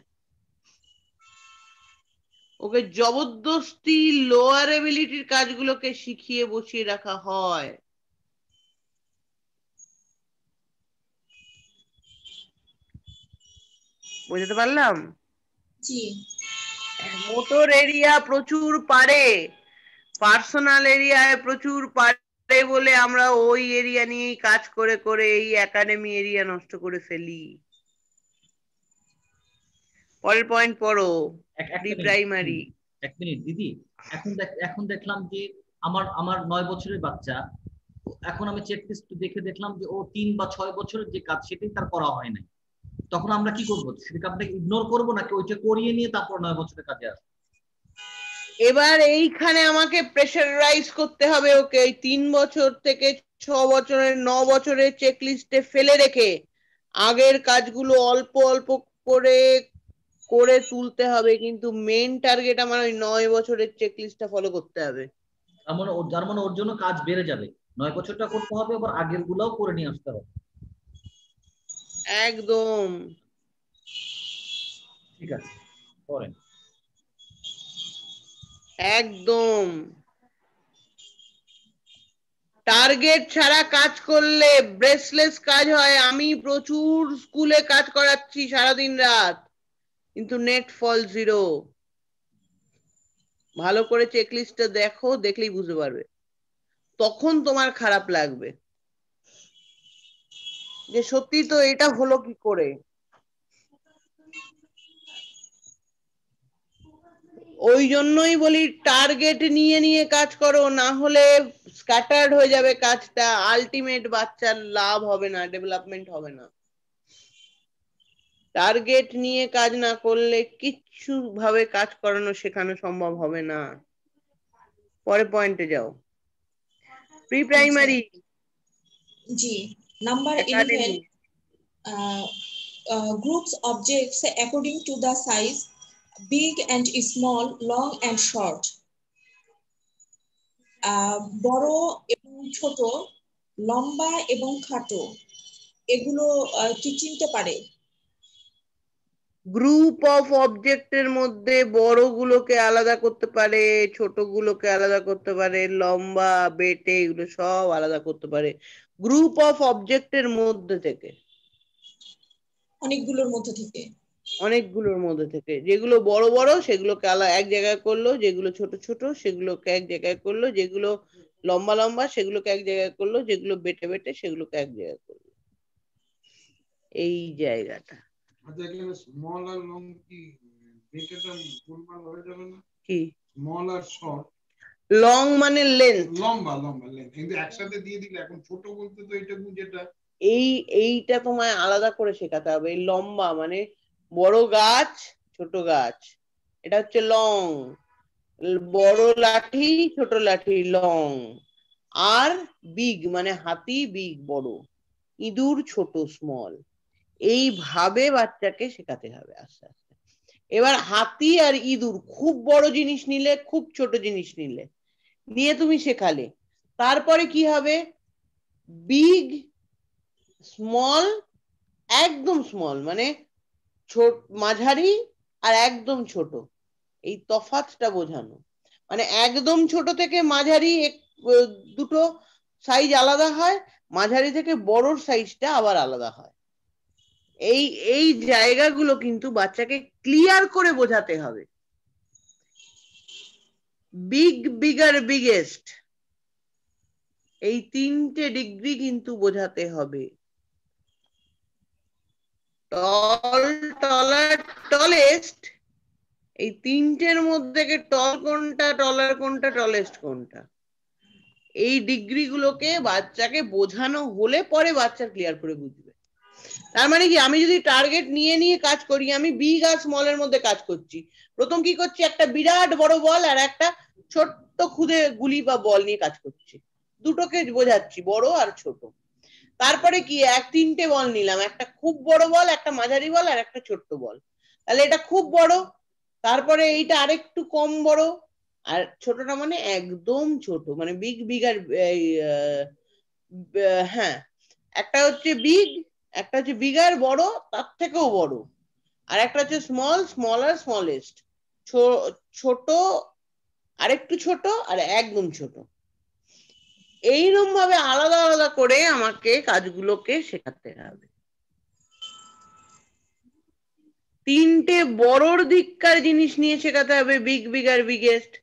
ওকে জবরদস্তি লোয়ার এবিলিটির কাজগুলোকে শিখিয়ে বসিয়ে রাখা হয়। বুঝতে পারলাম? জি মোটর এরিয়া প্রচুর পারে, পার্সোনাল এরিয়ায় প্রচুর পারে বলে আমরা ওই এরিয়া নিয়েই কাজ করে করে এই একাডেমি এরিয়া নষ্ট করে ফেলি। পরের পয়েন্ট পড়ো, প্রি প্রাইমারি। এক মিনিট দিদি, এখন দেখলাম যে আমার আমার 9 বছরের বাচ্চা, এখন আমি চেক লিস্ট দেখে দেখলাম যে ও 3 বা 6 বছরের যে কাজ সেটাই তার করা হয় নাই। তখন আমরা কি করবো? সেটাকে আমরা ইগনোর করবো নাকি ওইটা করিয়ে নিয়ে তারপর 9 বছরের কাজে আসবো? এবার এইখানে আমাকে প্রেশারাইজ করতে হবে ওকে। এই 3 বছর থেকে 6 বছরের 9 বছরের চেক লিস্টে ফেলে রেখে আগের কাজগুলো অল্প অল্প করে করে তুলতে হবে, কিন্তু মেন টার্গেট আমার ওই 9 বছরের চেক লিস্টটা ফলো করতে হবে। যার মানে ওর জন্য কাজ বেড়ে যাবে। 9 বছরটা করতে হবে, আবার আগের গুলাও করে নিয়ে আসতে হবে। একদম ঠিক আছে, করেন। একদম। টার্গেট ছাড়া কাজ করলে ব্রেসলেস কাজ হয়। আমি প্রচুর স্কুলে কাজ করাচ্ছি সারাদিন রাত, কিন্তু নেট ফল 0। ভালো করে চেকলিস্টটা দেখো, দেখলেই বুঝতে পারবে। তখন তোমার খারাপ লাগবে যে সত্যি তো এটা হলো কি করে। ওই জন্যই বলি টার্গেট নিয়ে নিয়ে কাজ করো, না হলে স্ক্যাটার্ড হয়ে যাবে কাজটা, আলটিমেট বাচ্চার লাভ হবে না, ডেভেলপমেন্ট হবে না। টার্গেট নিয়ে কাজ না করলে কিচ্ছু ভাবে কাজ করানো শেখানো সম্ভব হবে না। পরে পয়েন্টে যাও, pre primary G number 11 groups objects according to the size, big and small, long and short. বড় এবং ছোট, লম্বা এবং খাটো, এগুলো কি চিনতে পারে? গ্রুপ অফ অবজেক্টের মধ্যে বড়গুলোকে আলাদা করতে পারে, ছোটগুলোকে আলাদা করতে পারে, লম্বা বেটে এগুলো সব আলাদা করতে পারে গ্রুপ অফ অবজেক্টের মধ্যে থেকে, অনেকগুলোর মধ্যে থেকে। অনেকগুলোর মধ্যে থেকে। যেগুলো বড় বড় সেগুলোকে আলাদা এক জায়গায় করলো, যেগুলো ছোট ছোট সেগুলোকে এক জায়গায় করলো, যেগুলো লম্বা লম্বা সেগুলোকে এক জায়গায় করলো, যেগুলো বেটে বেটে সেগুলোকে এক জায়গায় করলো। এই জায়গাটা আচ্ছা, এখানে স্মল আর লং কি বেটেটা গোলমাল হয়ে যাবে না? কি স্মল আর শর্ট? লং মানে লেন্থ, লম্বা লম্বা লেন্থ, কিন্তু একসাথে দিয়ে দিলে এখন ছোট বলতে তো এটা যেটা এইটা তোমায় আলাদা করে শেখাতে হবে। এই লম্বা মানে বড় গাছ ছোট গাছ, এটা হচ্ছে লং। বড় লাঠি ছোট লাঠি লং। আর বিগ মানে হাতি, বিগ বড়, ইঁদুর ছোট স্মল। এইভাবে বাচ্চাকে শেখাতে হবে আস্তে আস্তে। এবার হাতি আর ইঁদুর খুব বড় জিনিস নিলে, খুব ছোট জিনিস নিলে, নিয়ে তুমি শেখালে, তারপরে কি হবে? বিগ, স্মল, একদম স্মল মানে ছোট, মাঝারি আর একদম ছোট, এই তফাৎটা বোঝানো। মানে একদম ছোট থেকে মাঝারি দুটো সাইজ আলাদা হয়, মাঝারি থেকে বড়র সাইজটা আবার আলাদা হয়। এই এই জায়গাগুলো কিন্তু বাচ্চাকে ক্লিয়ার করে বোঝাতে হবে। বিগ, বিগার, বিগেস্ট, এই তিনটে ডিগ্রি কিন্তু বোঝাতে হবে। টল, টলার, টলেস্ট, এই তিনটের মধ্যে টল কোনটা, টলার কোনটা, টলেস্ট কোনটা, এই ডিগ্রি গুলোকে বাচ্চাকে বোঝানো হলে পরে বাচ্চা ক্লিয়ার করে বুঝবে। তার মানে কি, আমি যদি টার্গেট নিয়ে নিয়ে কাজ করি, আমি বিগ আর স্মলের মধ্যে কাজ করছি, প্রথম কি করছি, একটা বিরাট বড় বল আর একটা ছোট্ট খুদে গুলি বা বল নিয়ে কাজ করছি, দুটোকে বোঝাচ্ছি বড় আর ছোট। তারপরে কি, তিনটে বল নিলাম, একটা খুব বড় বল, একটা মাঝারি বল আর একটা ছোট্ট বল, তাহলে এটা খুব বড়, তারপরে এইটা আরেকটু কম বড়, আর ছোটটা মানে একদম ছোট, মানে বিগ, বিগার, হ্যাঁ, একটা হচ্ছে বিগ, একটা হচ্ছে বিগার বড়, তার থেকেও বড়, আর একটা হচ্ছে স্মল, স্মলার, স্মলেস্ট, ছোট, আরেকটু ছোট আর একদম ছোট। এইরকম ভাবে আলাদা আলাদা করে আমাকে কাজগুলোকে শেখাতে হবে। তিনটে বড়র দিককার জিনিস নিয়ে শেখাতে হবে বিগ, বিগার, বিগেস্ট।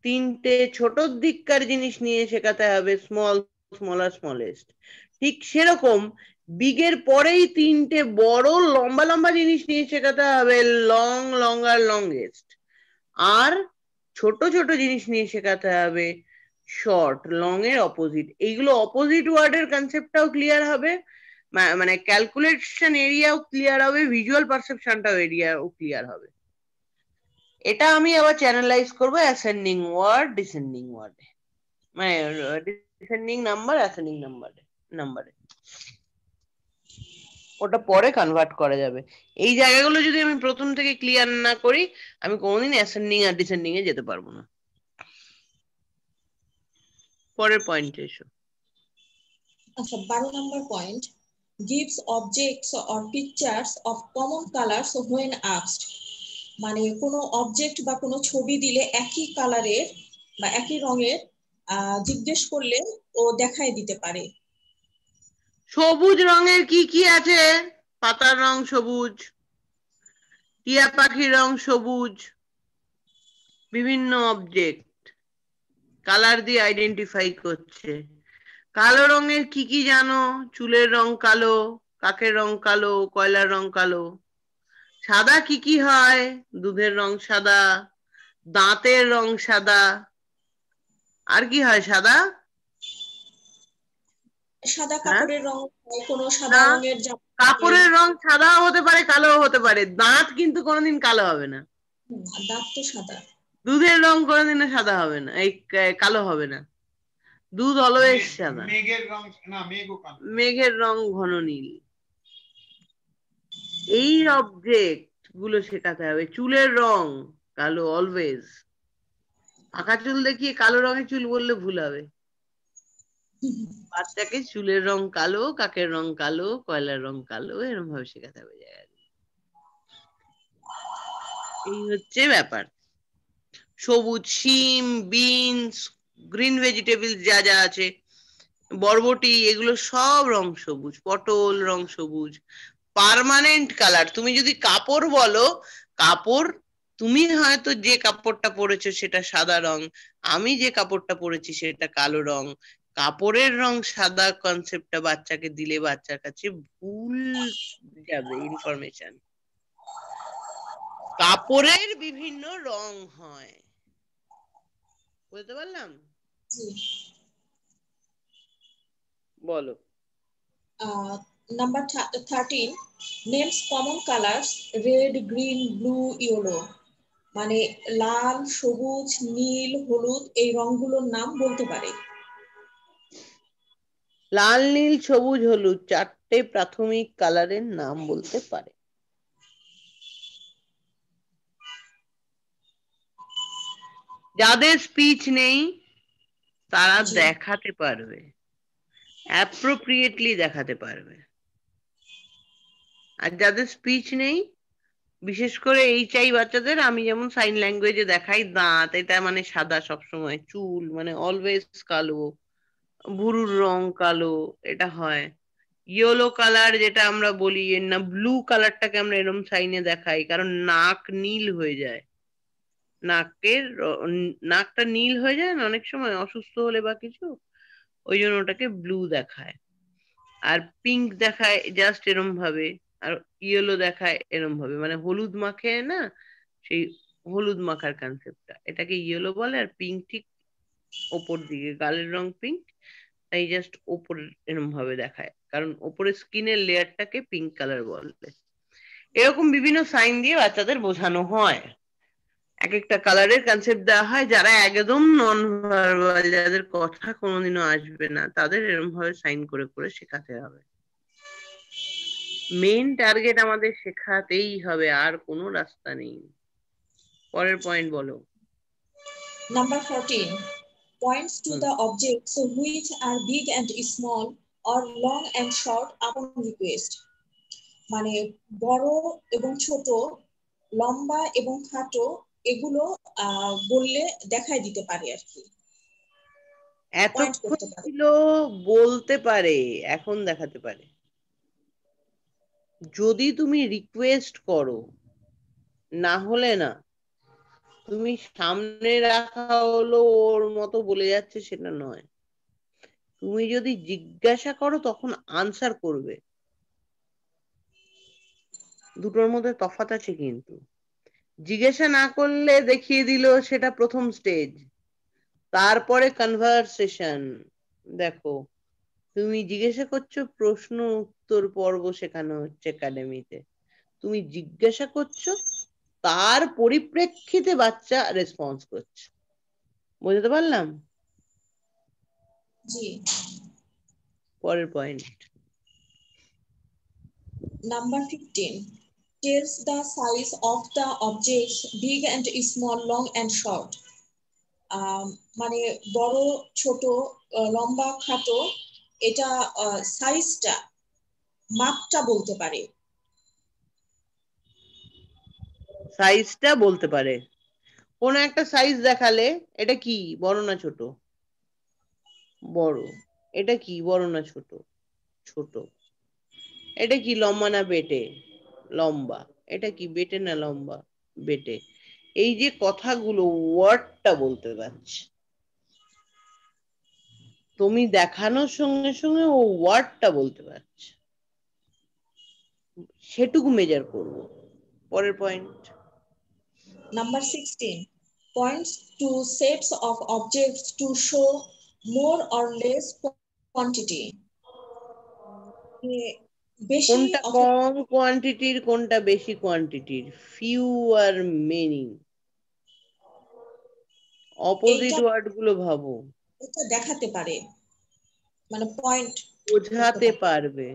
তিনটে ছোটর দিককার জিনিস নিয়ে শেখাতে হবে স্মল, স্মলার, স্মলেস্ট। ঠিক সেরকম বিগের পরেই তিনটে বড় লম্বা লম্বা জিনিস নিয়ে শেখাতে হবে লং, লঙ্গার, লংগেস্ট। আর ছোট ছোট জিনিস নিয়ে শেখাতে হবে শর্ট, লং এর অপোজিট। এইগুলো অপোজিট ওয়ার্ডের কনসেপ্টটাও ক্লিয়ার হবে, মানে ক্যালকুলেশন এরিয়াও ক্লিয়ার হবে, ভিজুয়াল পারসেপশনটাও এরিয়াও ক্লিয়ার হবে। এটা আমি আবার চ্যানেলাইজ করবো অ্যাসেন্ডিং ওয়ার্ড, ডিসেন্ডিং ওয়ার্ডে, মানে ডিসেন্ডিং নাম্বার, অ্যাসেন্ডিং নাম্বারে ওটা পরে কনভার্ট করা যাবে। এই জায়গাগুলো যদি আমি প্রথম থেকে ক্লিয়ার না করি, আমি কোনোদিন অ্যাসেন্ডিং আর ডিসেন্ডিং এ যেতে পারবো না। পরের পয়েন্টে এসো। আচ্ছা, 12 নম্বর point, gives objects or pictures of common colors when asked। মানে কোনো অবজেক্ট বা কোনো ছবি দিলে একই কালারের বা একই রঙের জিজ্ঞেস করলে ও দেখায় দিতে পারে। সবুজ রঙের কি কি আছে? পাতার রং সবুজ, টিয়া পাখির রং সবুজ, বিভিন্ন অবজেক্ট কালার দিয়ে আইডেন্টিফাই করছে। কালো রঙের কি কি জানো? চুলের রং কালো, কাকের রং কালো, কয়লার রং কালো। সাদা কি কি হয়? দুধের রং সাদা, দাঁতের রং সাদা, আর কি হয় সাদা? সাদা হ্যাঁ, কাপড়ের রং, কোনো সাদা না, রঙের জামা। কাপড়ের রং সাদাও হতে পারে, কালোও হতে পারে, দাঁত কিন্তু কোনোদিন কালো হবে না। দাঁত তো সাদা। দুধের রং কোনোদিনও সাদা হবে না, এই কালো হবে না, দুধ অলওয়েজ সাদা। মেঘের রং, না মেঘও কালো, মেঘের রং ঘন নীল। এই অবজেক্ট গুলো শেখাতে হবে। চুলের রং কালো অলওয়েজ। পাকা চুল দেখিয়ে কালো রঙের চুল বললে ভুল হবে। বাচ্চাকে চুলের রং কালো, কাকের রং কালো, কয়লার রং কালো, এরকম ভাবে শেখাতে হবে জায়গায়। এই হচ্ছে ব্যাপার। সবুজ শিম, বিনস, গ্রিন ভেজিটেবল যা যা আছে, বরবটি, এগুলো সব রং সবুজ। পটল রং সবুজ। পার্মানেন্ট কালার, তুমি যদি কাপড় বলো, কাপড় তুমি হয়তো যে কাপড়টা পরেছো সেটা সাদা রং, আমি যে কাপড়টা পরেছি সেটা কালো রং। কাপড়ের রং সাদা কনসেপ্টটা বাচ্চাকে দিলে বাচ্চার কাছে ভুল যাবে ইনফরমেশন। কাপড়ের বিভিন্ন রং হয়, বুঝতে পারলাম? বলো। Number 13, names common colors red, green, blue, yellow. মানে লাল, সবুজ, নীল, হলুদ এই রংগুলোর নাম বলতে পারে। লাল, নীল, সবুজ, হলুদ চারটে প্রাথমিক কালারের নাম বলতে পারে। যাদের স্পিচ নেই তারা দেখাতে পারবে, অ্যাপ্রোপ্রিয়েটলি দেখাতে পারবে। আর যাদের স্পিচ নেই, বিশেষ করে এইচআই বাচ্চাদের আমি যেমন সাইন ল্যাঙ্গুয়েজে দেখাই, দাঁত এটা মানে সাদা সবসময়, চুল মানে অলওয়েজ কালো, ভুরুর রং কালো, এটা হয়। ইয়েলো কালার যেটা আমরা বলি, না ব্লু কালারটাকে আমরা এরকম সাইনে দেখাই, কারণ নাক নীল হয়ে যায়, নাকটা নীল হয়ে যায় না অনেক সময় অসুস্থ হলে বা কিছু, ওই জন্য ওটাকে ব্লু দেখায়। আর পিঙ্ক দেখায় জাস্ট এরম ভাবে, আর ইয়েলো দেখায় এরম ভাবে, মানে হলুদ মাখে না, সেই হলুদ মাখার কনসেপ্টটা, এটাকে ইয়েলো বলে। আর পিঙ্ক ঠিক ওপর দিকে, গালের রং পিঙ্ক, তাই জাস্ট ওপর এরম ভাবে দেখায়, কারণ ওপরের স্কিনের লেয়ারটাকে পিঙ্ক কালার বলে। এরকম বিভিন্ন সাইন দিয়ে বাচ্চাদের বোঝানো হয়, এক একটা কালারের কনসেপ্ট দেওয়া হয়। যারা একদম নন ভার্বাল, যাদের কথা কোনোদিনও আসবে না, তাদের এরকম ভাবে সাইন করে করে শেখাতে হবে। মেইন টার্গেট আমাদের শেখাতেই হবে, আর কোনো রাস্তা নেই। পরের পয়েন্ট বলো। Number 14, points to the objects which are big and small or long and short upon request. মানে বড় এবং ছোট, লম্বা এবং খাটো এগুলো বললে দেখাই দিতে পারে আর কি, পয়েন্ট এতক্ষণ করতে পারে। ছিল বলতে পারে, এখন দেখাতে পারে। যদি তুমি রিকোয়েস্ট করো, না হলে না। তুমি সামনে রাখা হলো ওর মতো বলে যাচ্ছে সেটা নয়, তুমি যদি জিজ্ঞাসা করো তখন আনসার করবে। দুটোর মধ্যে তফাৎ আছে কিন্তু। জিজ্ঞাসা না করলে দেখিয়ে দিল, সেটা প্রথম স্টেজ। তারপরে কনভারসেশন। দেখো, তুমি জিজ্ঞাসা করছো, প্রশ্ন উত্তর পর্ব শেখানো হচ্ছে একাডেমিতে, তুমি জিজ্ঞাসা করছো, তার পরিপ্রেক্ষিতে বাচ্চা রেসপন্স করছে। বুঝতে পারলাম? জি। পরের point. Number 15, tells the size of the objects big and small, long and short. মানে বড়, ছোট, লম্বা, খাটো, এটা সাইজটা, মাপটা বলতে পারে। সাইজটা বলতে পারে। কোন একটা সাইজ দেখালে, এটা কি বড় না ছোট? বড়। এটা কি বড় না ছোট? ছোট। এটা কি লম্বা না বেটে? লম্বা। এটা কি বেটে না লম্বা? বেটে। এই যে কথাগুলো, ওয়ার্ডটা বলতে পারছে, তুমি দেখানোর সঙ্গে সঙ্গে ও ওয়ার্ডটা বলতে পারছে, সেটুকু মেজার করবো। পরের point. Number 16, points to sets of objects to show more or less quantity. বেশি কোনটা কম কোয়ান্টিটির, কোনটা বেশি কোয়ান্টিটির, ফিউ আর মেনি, অপোজিট ওয়ার্ড গুলো ভাবো। এটা দেখাতে পারে, মানে পয়েন্ট বোঝাতে পারবে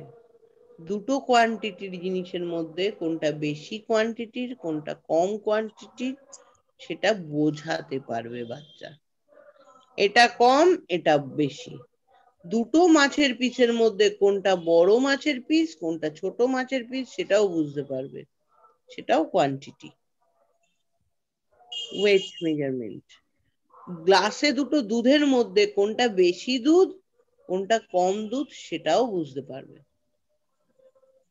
দুটো কোয়ান্টিটির জিনিসের মধ্যে কোনটা বেশি কোয়ান্টিটির, কোনটা কম কোয়ান্টিটির, সেটা বোঝাতে পারবে বাচ্চা। এটা কম, এটা বেশি। দুটো মাছের পিসের মধ্যে কোনটা বড় মাছের পিস, কোনটা ছোট মাছের পিস, সেটাও বুঝতে পারবে। সেটাও কোয়ান্টিটি, ওয়েট মেজারমেন্ট। গ্লাসে দুটো দুধের মধ্যে কোনটা বেশি দুধ, কোনটা কম দুধ, সেটাও বুঝতে পারবে।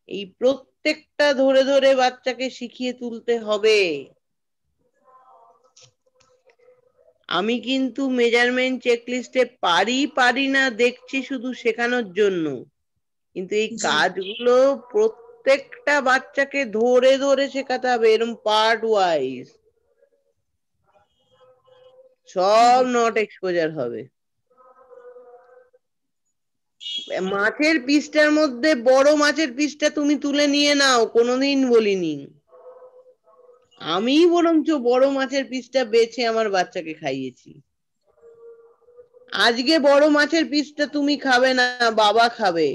এই প্রত্যেকটা ধরে ধরে বাচ্চাকে শিখিয়ে তুলতে হবে। আমি কিন্তু মেজারমেন্ট চেকলিস্টে পারি না দেখছি শুধু শেখানোর জন্য, কিন্তু এই কাজগুলো প্রত্যেকটা বাচ্চাকে ধরে ধরে শেখাতে হবে, এরকম পার্ট ওয়াইজ। সব নট এক্সপোজার হবে। মাছের পিসটার মধ্যে বড় মাছের পিসটা তুমি তুলে নিয়ে নাও, কোনোদিন বলিনি। আমি বরঞ্চ বড় মাছের পিসটা বেছে আমার বাচ্চাকে খাইয়েছি। আজকে বড় মাছের পিসটা তুমি খাবে না, বাবা খাবে।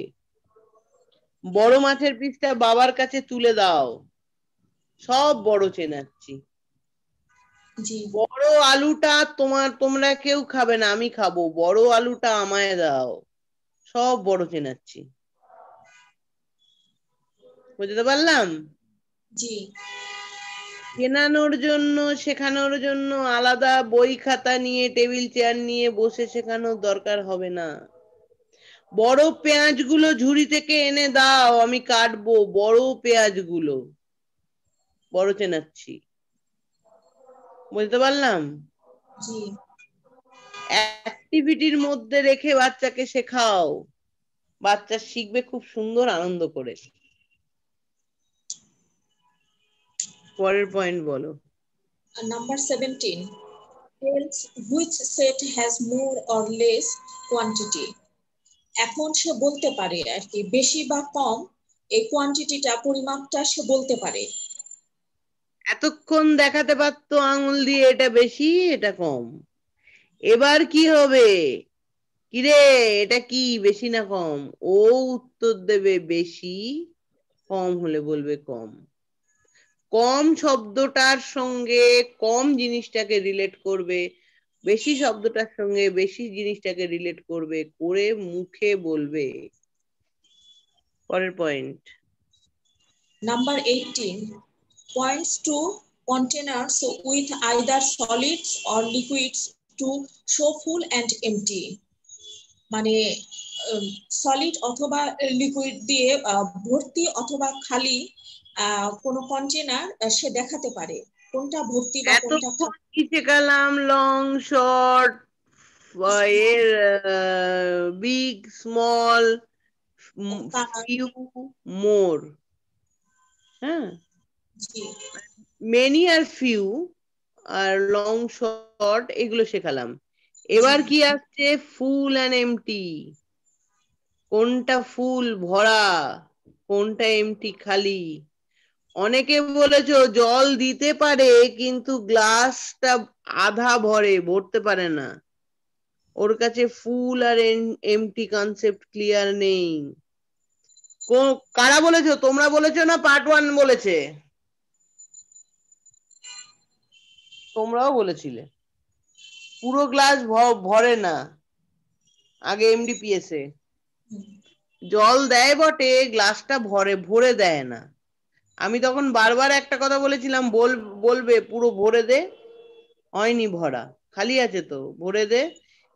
বড় মাছের পিসটা বাবার কাছে তুলে দাও। সব বড় চেনাচ্ছি। বড় আলুটা তোমরা কেউ খাবে না, আমি খাবো। বড় আলুটা আমায় দাও। সব বড় চেনাচ্ছি। বুঝতে পারলাম? জি। চেনানোর জন্য, শেখানোর জন্য আলাদা বই খাতা নিয়ে টেবিল চেয়ার নিয়ে বসে শেখানোর দরকার হবে না। বড় পেঁয়াজগুলো ঝুড়ি থেকে এনে দাও, আমি কাটবো। বড় পেঁয়াজগুলো বড় চেনাচ্ছি। বুঝতে পারলাম? জি। অ্যাক্টিভিটির মধ্যে রেখে বাচ্চাকে শেখাও, বাচ্চা শিখবে খুব সুন্দর আনন্দ করে। পরের পয়েন্ট বলো। Number 17 tells which set has more or less quantity. এখন সে বলতে পারে আর কি বেশি বা কম, এই কোয়ান্টিটিটা পরিমাপটা সে বলতে পারে। এতক্ষণ দেখাতে পারতো আঙুল দিয়ে এটা বেশি এটা কম। এবার কি হবে? কিরে এটা কি বেশি না কম? ও উত্তর দেবে বেশি, কম হলে বলবে কম। কম শব্দটার সঙ্গে কম জিনিসটাকে রিলেট করবে, বেশি শব্দটার সঙ্গে বেশি জিনিসটাকে রিলেট করবে, করে মুখে বলবে। পরের point. Number 18 points to containers with either solids or liquids to show full and empty. মানে সলিড অথবা লিকুইড দিয়ে ভর্তি অথবা খালি কোন কন্টেনার সে দেখাতে পারে কোনটা ভর্তি বা কোনটা খালি। কি শেখালাম? লং, শর্ট, এর বিগ, স্মল, ফিউ, মোর। হ্যাঁ, মেনি আর ফিউ আর লং, শর্ট এগুলো শেখালাম। এবার কি আসছে? ফুল এন্ড এমটি। কোনটা ফুল ভরা, কোনটা এমটি খালি। অনেকে বলেছো জল দিতে পারে কিন্তু গ্লাসটা আধা ভরে, ভরতে পারে না। ওর কাছে ফুল আর এমটি কনসেপ্ট ক্লিয়ার নেই। কারা বলেছো? তোমরা বলেছো না পার্ট 1 বলেছে? তোমরাও বলেছিলে পুরো গ্লাস ভরে না, আগে এমডিপিএস এ জল দেয় বটে, গ্লাসটা ভরে দেয় না। আমি তখন বারবার একটা কথা বলেছিলাম, বলবে পুরো ভরে দে। হয়নি ভরা, খালি আছে তো, ভরে দে।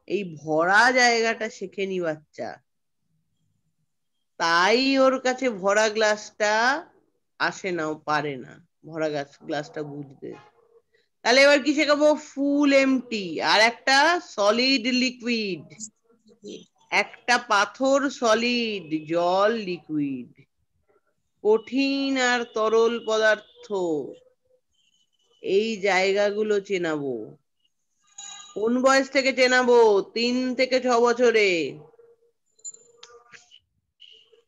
এই ভরা জায়গাটা শেখেনি বাচ্চা, তাই ওর কাছে ভরা গ্লাসটা আসে না, ও পারে না ভরা গ্লাসটা বুঝতে। তাহলে এবার কি শেখাবো? ফুল, এমটি, আর একটা সলিড, লিকুইড। একটা পাথর সলিড, জল লিকুইড। কঠিন আর তরল পদার্থ, এই জায়গাগুলো চেনাবো। কোন বয়স থেকে চেনাবো? 3 থেকে 6 বছরে।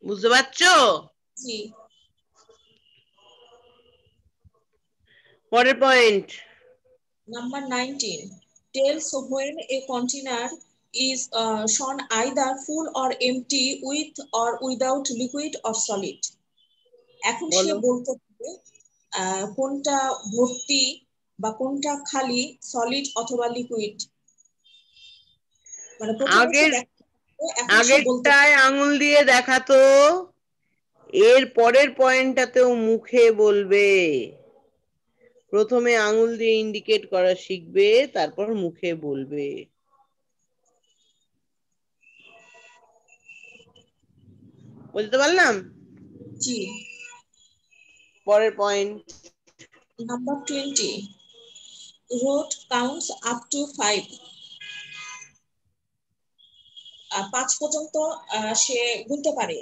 বুঝতে পারছো? পরের point. Number 19 tells when a container is shown either full or empty with or without liquid or solid. এখন সে বলতে পারে কোনটা ভর্তি বা কোনটা খালি, সলিড অথবা লিকুইড। মানে প্রথমে সে আগের দেখাতো, এখন সে বলতে আগেরটায় আঙুল দিয়ে দেখাতো, এর পরের পয়েন্টটাতেও মুখে বলবে। প্রথমে আঙুল দিয়ে ইন্ডিকেট করা শিখবে, তারপর মুখে বলবে। বুঝতে পারলাম? জি। পরের point number 20, road counts up to 5। 5 পর্যন্ত সে গুনতে পারে।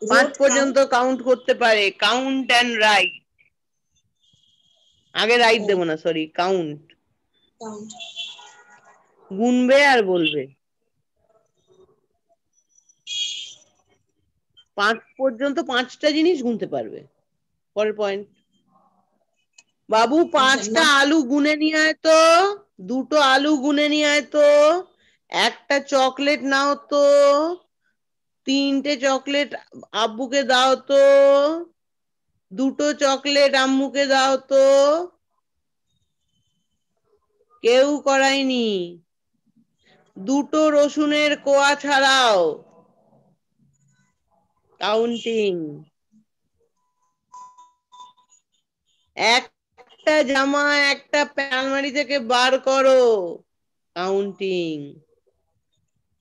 5 পর্যন্ত কাউন্ট করতে পারে। কাউন্ট এন্ড রাইট, আগে রাইট দেব না, সরি, কাউন্ট। কাউন্ট গুনবে আর বলবে। 5 পর্যন্ত 5টা জিনিস গুনতে পারবে। পরের পয়েন্ট, বাবু 5টা আলু গুনে নিয়ে আয় তো, 2টো আলু গুনে নিয়ে আয় তো, একটা চকলেট নাও তো, 3টে চকলেট আব্বুকে দাও তো, 2টো চকলেট আম্মুকে দাও তো। কেউ করায়নি। 2টো রসুনের কোয়া ছাড়াও। কাউন্টিং। একটা জামা একটা আলমারি থেকে বার করো। কাউন্টিং।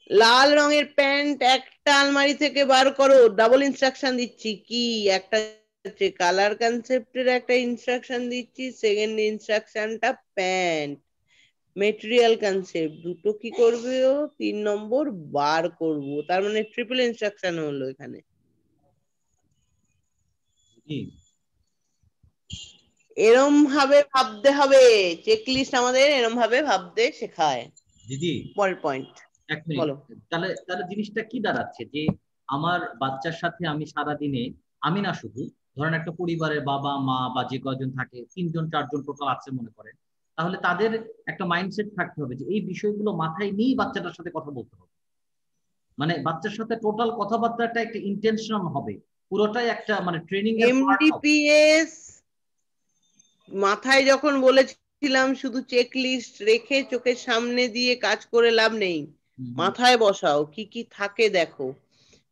লাল রঙের প্যান্ট একটা আলমারি থেকে বার করো। ডাবল ইনস্ট্রাকশন দিচ্ছি। কি একটা কালার কনসেপ্টের একটা ইনস্ট্রাকশন দিচ্ছি, সেকেন্ড ইনস্ট্রাকশনটা প্যান্ট মেটেরিয়াল কনসেপ্ট। দুটো কি করবে ও? 3 নম্বর বার করব। তার মানে ট্রিপল ইনস্ট্রাকশন হলো এখানে। এরম ভাবে ভাবতে হবে। চেকলিস্ট আমাদের এরম ভাবে ভাবতে শেখায়। দিদি পরের পয়েন্ট এক মিনিট, বলো। তাহলে তাহলে জিনিসটা কি দাঁড়াচ্ছে যে আমার বাচ্চার সাথে আমি সারা দিনে, আমি না শুধু, ধরেন একটা পরিবারের বাবা মা বা যে কয়জন থাকে, 3জন 4জন টোটাল আছে মনে করেন, তাহলে তাদের একটা মাইন্ডসেট থাকতে হবে যে এই বিষয়গুলো মাথায় নিয়েই বাচ্চাটার সাথে কথা বলতে হবে। মানে বাচ্চার সাথে টোটাল কথাবার্তাটা একটা ইন্টেনশন হবে, পুরোটাই একটা মানে ট্রেনিং এর পার্ট হবে। এমডিপিএস মাথায় যখন বলেছিলাম শুধু চেক লিস্ট রেখে চোখের সামনে দিয়ে কাজ করে লাভ নেই, মাথায় বসাও, কি কি থাকে দেখো,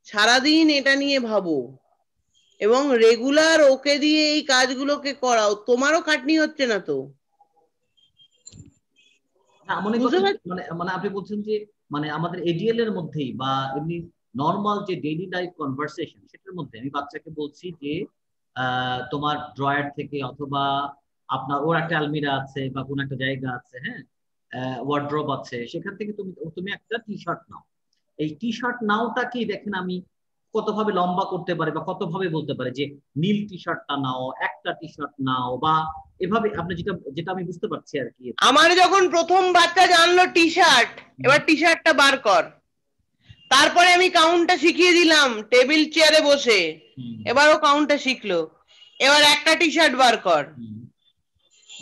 সারাদিন এটা নিয়ে ভাবো এবং রেগুলার ওকে দিয়ে এই কাজগুলোকে করাও। তোমারও খাটনি হচ্ছে না তো? না মনে বুঝতে করেন পারছি। মানে মানে আপনি বলছেন যে মানে আমাদের এডিএল এর মধ্যেই বা এমনি নর্মাল যে ডেইলি লাইফ কনভারসেশন সেটার মধ্যে আমি বাচ্চাকে বলছি যে তোমার ড্রয়ার থেকে অথবা আপনার ওর একটা আলমিরা আছে বা কোন একটা জায়গা আছে, হ্যাঁ, ওয়ার্ড্রোব আছে, সেখান থেকে তুমি তুমি একটা টি শার্ট নাও। এই টি শার্ট নাওটা কি দেখেন আমি কতভাবে লম্বা করতে পারি বা কতভাবে বলতে পারি যে নীল টি শার্টটা নাও, একটা টি শার্ট নাও, বা এভাবে আপনি যেটা যেটা আমি বুঝতে পারছি আর কি। আমার যখন প্রথম বাচ্চা জানলো টি শার্ট, এবার টি শার্টটা বার কর, তারপরে আমি কাউন্টটা শিখিয়ে দিলাম টেবিল চেয়ারে বসে, এবারও কাউন্টটা শিখলো। এবার একটা টি শার্ট বার কর।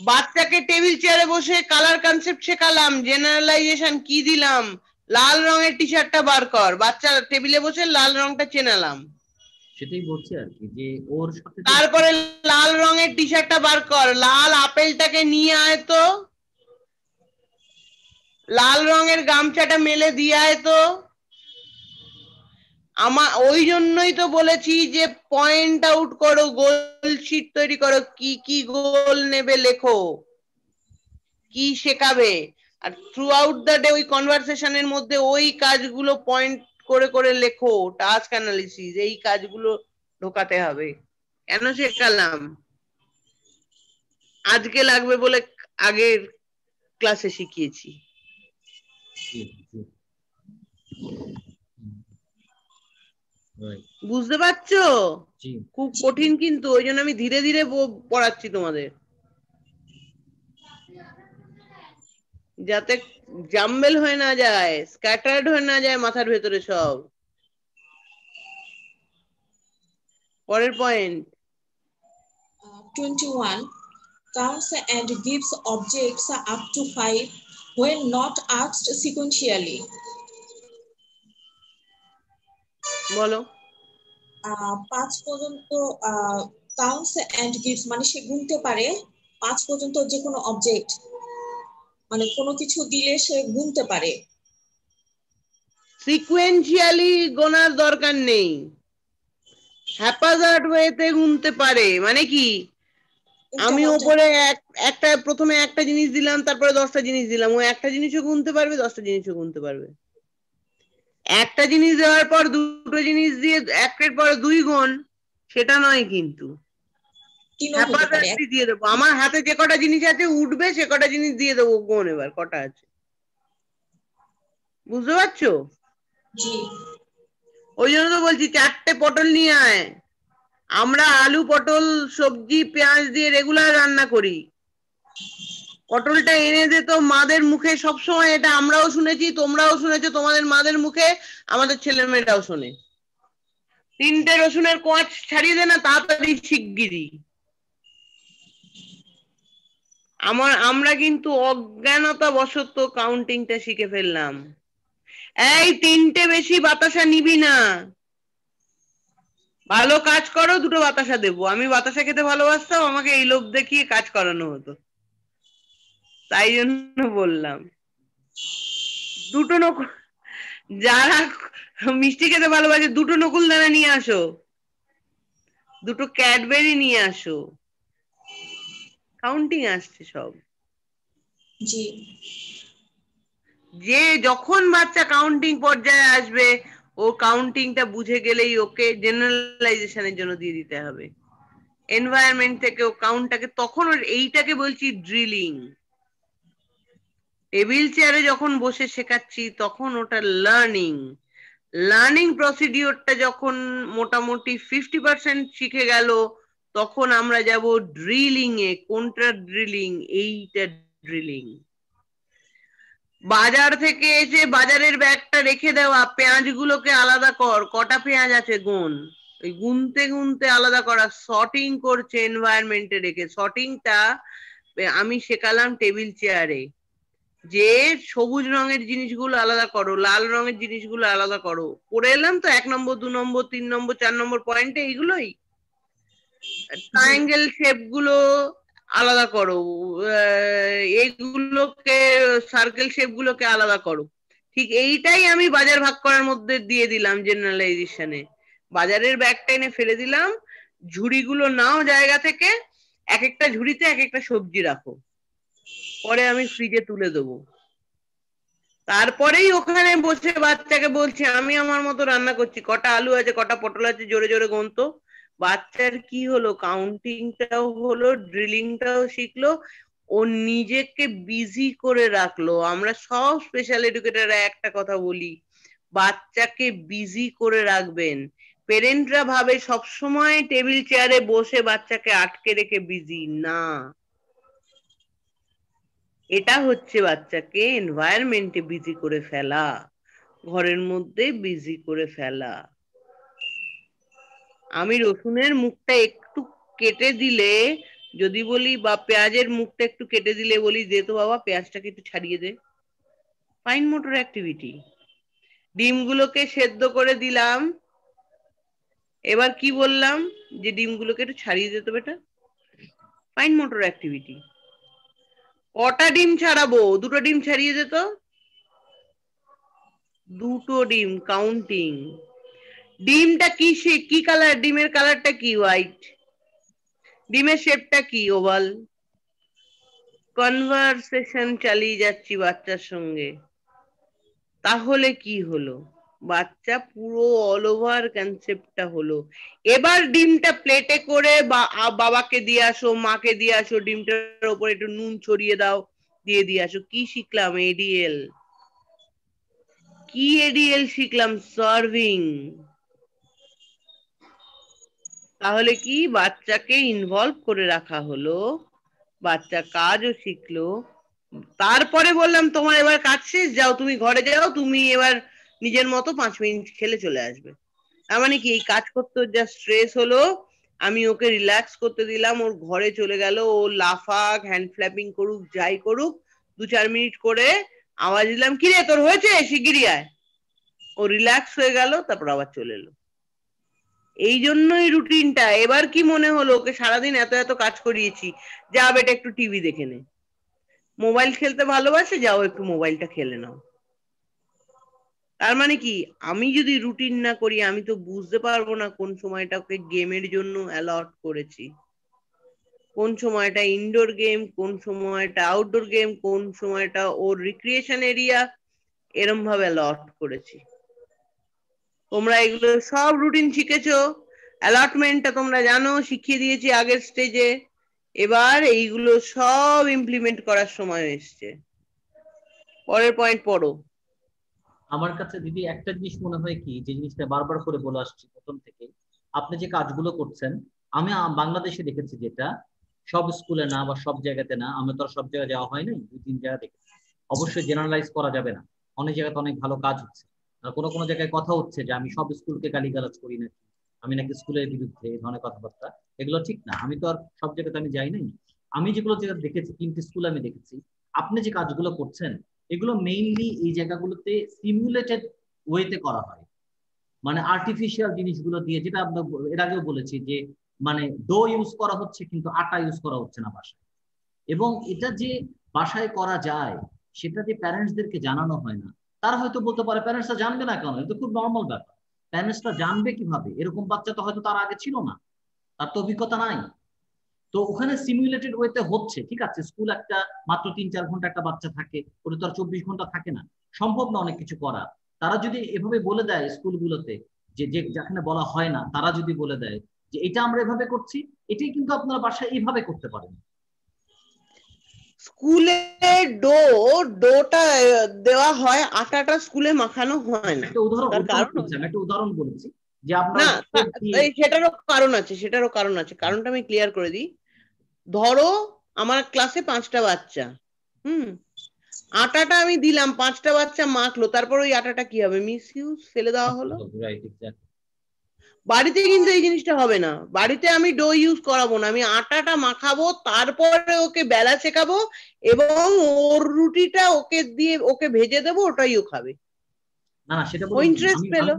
বাচ্চাকে টেবিল চেয়ারে বসে কালার কনসেপ্ট শেখালাম, জেনারেলাইজেশন কি দিলাম, লাল রঙের টি শার্টটা বার কর, বাচ্চা টেবিলে বসে লাল রংটা চেনালাম। সেটাই বলছি আর কি যে ওর সাথে তারপরে লাল রঙের টি শার্টটা বার কর, লাল আপেলটাকে নিয়ে আয় তো, লাল রঙের গামছাটা মেলে দিয়ে আয় তো। আমার ওই জন্যই তো বলেছি যে পয়েন্ট আউট করো, গোল শীট তৈরি করো, কি কি গোল নেবে লেখো, কি শেখাবে, আর থ্রু আউট দ্য ডে ওই কনভারসেশনের মধ্যে ওই কাজগুলো পয়েন্ট করে করে লেখো। টাস্ক অ্যানালিসিস, এই কাজগুলো ঢোকাতে হবে। কেন শেখালাম? আজকে লাগবে বলে আগের ক্লাসে শিখিয়েছি। বুঝতে পারছো? খুব কঠিন কিন্তু, ওই জন্য আমি ধীরে ধীরে পড়াচ্ছি তোমাদের, যাতে জাম্বেল হয়ে না যায়, স্ক্যাটার্ড হয়ে না যায় মাথার ভেতরে সব। পরের point 21, counts and gives objects up to 5 when not asked sequentially. বলো। 5 পর্যন্ত কাউন্টস এন্ড গিভস মানে সে গুনতে পারে 5 পর্যন্ত যে কোনো অবজেক্ট, মানে কোনো কিছু দিলে সে গুনতে পারে। সিকোয়েন্সিয়ালি গোনার দরকার নেই, হ্যাপাজার্ড ওয়েতে গুনতে পারে। মানে কি, আমি ওপরে একটা প্রথমে একটা জিনিস দিলাম, তারপরে 10টা জিনিস দিলাম, ও একটা জিনিসও গুনতে পারবে, 10টা জিনিসও গুনতে পারবে। একটা জিনিস দেওয়ার পর দুটো জিনিস দিয়ে একের পর 2 গুণ, সেটা নয় কিন্তু। হ্যাপাজার্ডলি দিয়ে দেবো, আমার হাতে যে কটা জিনিস আছে উঠবে সে কটা জিনিস দিয়ে দেবো, গুণ এবার কটা আছে। বুঝতে পারছো? ওই জন্য তো বলছি 4টে পটল নিয়ে আয়। আমরা আলু পটল সবজি পেঁয়াজ দিয়ে রেগুলার রান্না করি, পটলটা এনে দে তো মাদের মুখে সবসময়, এটা আমরাও শুনেছি, তোমরাও শুনেছো তোমাদের মাদের মুখে, আমাদের ছেলে মেয়েরাও শোনে। 3টে রসুনের কোঁচ ছাড়িয়ে দে না তাড়াতাড়ি শিগগিরি। আমরা কিন্তু অজ্ঞানতা বশত কাউন্টিংটা শিখে ফেললাম। এই 3টে বেশি বাতাসা নিবি না, ভালো কাজ করো 2টো বাতাসা দেবো। আমি বাতাসা খেতে ভালোবাসতাম, আমাকে এই লোভ দেখিয়ে কাজ করানো হতো, তাই জন্য বললাম 2টো নকুল, যারা মিষ্টি খেতে ভালোবাসে 2টো নকুল দানা নিয়ে আসো, 2টো ক্যাডবেরি নিয়ে আসো, কাউন্টিং আসছে সব। যে যখন বাচ্চা কাউন্টিং পর্যায়ে আসবে, ও কাউন্টিংটা বুঝে গেলেই ওকে জেনারেলাইজেশনের জন্য দিয়ে দিতে হবে এনভায়রনমেন্ট থেকে ও কাউন্টটাকে। তখন এইটাকে বলছি ড্রিলিং। টেবিল চেয়ারে যখন বসে শেখাচ্ছি তখন ওটা লার্নিং প্রসিডিওরটা যখন মোটামুটি 50% শিখে গেল, তখন আমরা যাব ড্রিলিং এ। কোনটা ড্রিলিং? এইটা ড্রিলিং। বাজার থেকে এসে বাজারের ব্যাগটা রেখে দেওয়া, পেঁয়াজগুলোকে আলাদা কর, কটা পেঁয়াজ আছে গুণ, ওই গুনতে গুনতে আলাদা করা, সর্টিং করছে এনভায়রনমেন্টে রেখে। সর্টিংটা আমি শেখালাম টেবিল চেয়ারে, যে সবুজ রঙের জিনিসগুলো আলাদা করো, লাল রঙের জিনিসগুলো আলাদা করো। পড়ে এলাম তো 1 নম্বর 2 নম্বর 3 নম্বর 4 নম্বর পয়েন্টে এইগুলোই। ট্রায়াঙ্গেল শেপ গুলো আলাদা করো, এইগুলোকে সার্কেল শেপ গুলোকে আলাদা করো। ঠিক এইটাই আমি বাজার ভাগ করার মধ্যে দিয়ে দিলাম জেনারেলাইজেশনে। বাজারের ব্যাগটা এনে ফেলে দিলাম, ঝুড়িগুলো নাও জায়গা থেকে, এক একটা ঝুড়িতে এক একটা সবজি রাখো, পরে আমি ফ্রিজে তুলে দেবো। তারপরেই ওখানে বসে বাচ্চাকে বলছি আমি আমার মতো রান্না করছি, কটা আলু আছে কটা পটল আছে জোরে জোরে গুনতো। বাচ্চার কি হলো, কাউন্টিংটাও হলো, ড্রিলিংটাও শিখলো, ও নিজেকে বিজি করে রাখলো। আমরা সব স্পেশাল এডুকেটররা একটা কথা বলি, বাচ্চাকে বিজি করে রাখবেন। পেরেন্টরা ভাবে সবসময় টেবিল চেয়ারে বসে বাচ্চাকে আটকে রেখে বিজি, না, এটা হচ্ছে বাচ্চাকে এনভায়রনমেন্টে বিজি করে ফেলা, ঘরের মধ্যে বিজি করে ফেলা। আমি রসুনের মুখটা একটু কেটে দিলে যদি বলি, বা পেঁয়াজের মুখটা একটু কেটে দিলে বলি দে তো বাবা পেঁয়াজটাকে একটু ছাড়িয়ে দে, ফাইন মোটর অ্যাক্টিভিটি। ডিমগুলোকে সেদ্ধ করে দিলাম, এবার কি বললাম যে ডিমগুলোকে একটু ছাড়িয়ে দিতে বেটা, ফাইন মোটর অ্যাক্টিভিটি। কটা ডিম ছাড়াবো? 2টো ডিম ছাড়িয়ে যেত, 2টো ডিম, কাউন্টিং। ডিমটা কি কালার? ডিমের কালারটা কি? হোয়াইট। ডিমের শেপটা কি? ওভাল। কনভারসেশন চালিয়ে যাচ্ছি বাচ্চার সঙ্গে, তাহলে কি হলো, বাচ্চা পুরো অল ওভার কনসেপ্টটা হলো। এবার ডিমটা প্লেটে করে বাবাকে দিয়ে আসো, মাকে দিয়ে আসো, ডিমটার উপর একটু নুন ছড়িয়ে দাও, দিয়ে আসো। কি শিখলাম? এডিএল। কি এডিএল শিখলাম? সার্ভিং। তাহলে কি, বাচ্চাকে ইনভলভ করে রাখা হলো, বাচ্চা কাজও শিখলো। তারপরে বললাম তোমার এবার কাজ শেষ, যাও তুমি ঘরে যাও, তুমি এবার নিজের মতো 5 মিনিট খেলে চলে আসবে। তার মানে কি, এই কাজ করতে যা স্ট্রেস হলো, আমি ওকে রিল্যাক্স করতে দিলাম, ওর ঘরে চলে গেল, ও লাফাক হ্যান্ড ফ্ল্যাপিং করুক যাই করুক, 2-4 মিনিট করে আওয়াজ দিলাম কি রে তোর হয়েছে শিগগিরই আয়, ও রিল্যাক্স হয়ে গেল, তারপর আবার চলে এলো। এই জন্যই রুটিনটা। এবার কি মনে হলো, ওকে সারাদিন এত এত কাজ করিয়েছি, যা বেটা একটু টিভি দেখে নে। মোবাইল খেলতে ভালোবাসে, যাও একটু মোবাইলটা খেলে নাও। তার মানে কি, আমি যদি রুটিন না করি আমি তো বুঝতে পারবো না কোন সময়টা ওকে গেমের জন্য অ্যালট করেছি, কোন সময়টা ইনডোর গেম, কোন সময়টা আউটডোর গেম, কোন সময়টা ওর রিক্রিয়েশন এরিয়া, এরম ভাবে অ্যালট করেছি। তোমরা এগুলো সব রুটিন শিখেছো, অ্যালটমেন্টটা তোমরা জানো, শিখিয়ে দিয়েছি আগের স্টেজে। এবার এইগুলো সব ইমপ্লিমেন্ট করার সময় এসছে। পরের পয়েন্ট পড়ো। আমার কাছে দিদি একটা জিনিস মনে হয় কি, যে জিনিসটা বারবার করে বলে আসছি প্রথম থেকে, আপনি যে কাজগুলো করছেন, আমি বাংলাদেশে দেখেছি যেটা, সব স্কুলে না বা সব জায়গাতে না, আমি তো আর সব জায়গায় যাওয়া হয়নি, 2-3 জায়গা দেখেছি। অবশ্যই জেনারেলাইজ করা যাবে না, অনেক জায়গাতে অনেক ভালো কাজ হচ্ছে। আর কোনো কোনো জায়গায় কথা হচ্ছে যে আমি সব স্কুলকে গালিগালাজ করি নাকি, আমি নাকি স্কুলের বিরুদ্ধে, এই ধরনের কথাবার্তা, এগুলো ঠিক না। আমি তো আর সব জায়গাতে আমি যাই নাই। আমি যেগুলো জায়গা দেখেছি, 3টি স্কুল আমি দেখেছি, আপনি যে কাজগুলো করছেন এগুলো মেইনলি এই জায়গাগুলোতে সিমুলেটেড ওয়েতে করা হয়, মানে আর্টিফিশিয়াল জিনিসগুলো দিয়ে, যেটা আমরা এর আগেও বলেছি যে মানে ডো ইউজ করা হচ্ছে কিন্তু আটা ইউজ করা হচ্ছে না বাসায়। এবং এটা যে বাসায় করা যায় সেটা যে প্যারেন্টসদেরকে জানানো হয় না। তারা হয়তো বলতে পারে প্যারেন্টসরা জানবে না কেন, এটা খুব নর্মাল ব্যাপার। প্যারেন্টসরা জানবে কিভাবে? এরকম বাচ্চা তো হয়তো তার আগে ছিল না, তার তো অভিজ্ঞতা নাই। তো ওখানে সিমুলেটেড ওয়েতে হচ্ছে, ঠিক আছে, স্কুল একটা মাত্র 3-4 ঘন্টা একটা বাচ্চা থাকে, ওটা তো আর 24 ঘন্টা থাকে না, সম্ভব না অনেক কিছু করা। তারা যদি এভাবে বলে দেয় স্কুলগুলোতে, যে যেখানে বলা হয় না, তারা যদি বলে দেয় যে এটা আমরা এভাবে করছি, এটাই কিন্তু আপনারা বাসায় এইভাবে করতে পারেন। স্কুলে ডোটা দেওয়া হয়, আটাটা স্কুলে মাখানো হয় না। একটা উদাহরণ তার কারণ বলছি, আমি একটা উদাহরণ বলেছি যে আপনারা না, সেটারও কারণ আছে, সেটারও কারণ আছে। কারণটা আমি ক্লিয়ার করে দিই। ধরো আমার ক্লাসে 5টা বাচ্চা, আটাটা আমি দিলাম, 5টা বাচ্চা মাখলো, তারপর ওই আটাটা কি হবে? মিস ইউজ, ফেলে দেওয়া হলো। বাড়িতে কিন্তু এই জিনিসটা হবে না। বাড়িতে আমি ডো ইউজ করাবো না, আমি আটাটা মাখাবো, তারপরে ওকে বেলা শেখাবো এবং ওর রুটিটা ওকে দিয়ে ওকে ভেজে দেবো, ওটাই ও খাবে। না না, সেটা ও বলি, ইন্টারেস্ট পেলো।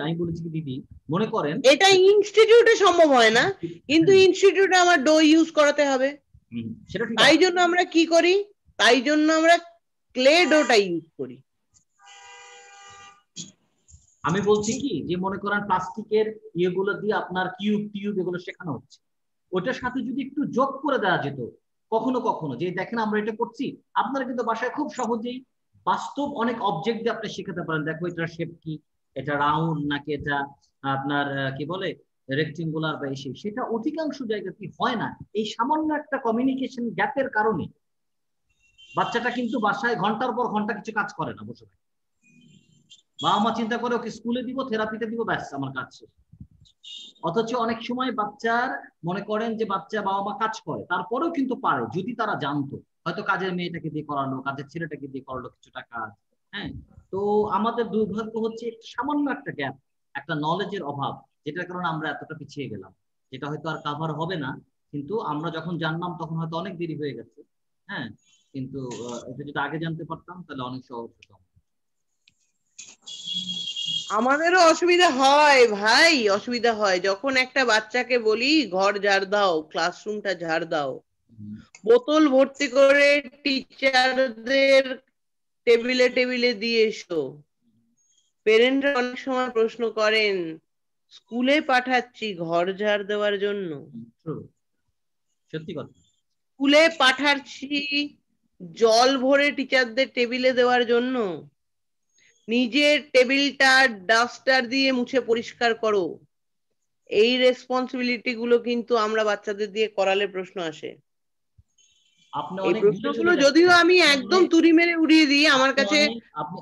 আমি বলেছি কি দিদি, মনে করেন এটা ইনস্টিটিউটে সম্ভব হয় না, কিন্তু ইনস্টিটিউটে আমার ডো ইউজ করাতে হবে। সেটা ঠিক তাই আছে। জন্য আমরা কি করি? তাই জন্য আমরা ক্লে ডোটা ইউজ করি। আমি বলছি কি, যে মনে করেন প্লাস্টিকের ইয়েগুলো দিয়ে আপনার টিউব এগুলো শেখানো হচ্ছে, ওটার সাথে যদি একটু যোগ করে দেওয়া যেত কখনো কখনো, যে দেখেন আমরা এটা করছি, আপনারা কিন্তু বাসায় খুব সহজেই বাস্তব অনেক অবজেক্ট দিয়ে আপনি শেখাতে পারেন। দেখো এটার শেপ কি, এটা রাউন্ড নাকি এটা আপনার কি বলে রেক্টেঙ্গুলার বা এসে, সেটা অধিকাংশ জায়গায় কি হয় না, এই সামান্য একটা কমিউনিকেশন গ্যাপের কারণে বাচ্চাটা কিন্তু বাসায় ঘন্টার পর ঘন্টা কিছু কাজ করে না, বসে থাকে। বাবা মা চিন্তা করে ওকে স্কুলে দিব, থেরাপিতে দিব, ব্যাস আমার কাজ শেষ। অথচ অনেক সময় বাচ্চার মনে করেন যে বাচ্চা বাবা মা কাজ করে, তারপরেও কিন্তু পারে যদি তারা জানতো, হয়তো কাজের মেয়েটাকে দিয়ে করালো, কাজের ছেলেটাকে দিয়ে করালো কিছুটা কাজ। হ্যাঁ, তো আমাদের দুর্ভাগ্য হচ্ছে সামান্য একটা গ্যাপ, একটা নলেজের অভাব, যেটার কারণে আমরা এতটা পিছিয়ে গেলাম, যেটা হয়তো আর কাভার হবে না। কিন্তু আমরা যখন জানলাম তখন হয়তো অনেক দেরি হয়ে গেছে। হ্যাঁ, কিন্তু এটা যদি আগে জানতে পারতাম তাহলে অনেক সহজ হতো। আমাদেরও অসুবিধা হয় ভাই, অসুবিধা হয় যখন একটা বাচ্চাকে বলি ঘর ঝাড় দাও, ক্লাসরুমটা ঝাড় দাও, বোতল ভর্তি করে টিচারদের টেবিলে টেবিলে দিয়ে এসো। পেরেন্টরা অনেক সময় প্রশ্ন করেন, স্কুলে পাঠাচ্ছি ঘর ঝাড় দেওয়ার জন্য? সত্যি কথা। স্কুলে পাঠাচ্ছি জল ভরে টিচারদের টেবিলে দেওয়ার জন্য? নিজের টেবিলটা ডাস্টার দিয়ে মুছে পরিষ্কার করো। এই রেসপন্সিবিলিটি গুলো কিন্তু আমরা বাচ্চাদের দিয়ে করালে প্রশ্ন আসে। এই প্রশ্নগুলো যদিও আমি একদম তুড়ি মেরে উড়িয়ে দিই, আমার কাছে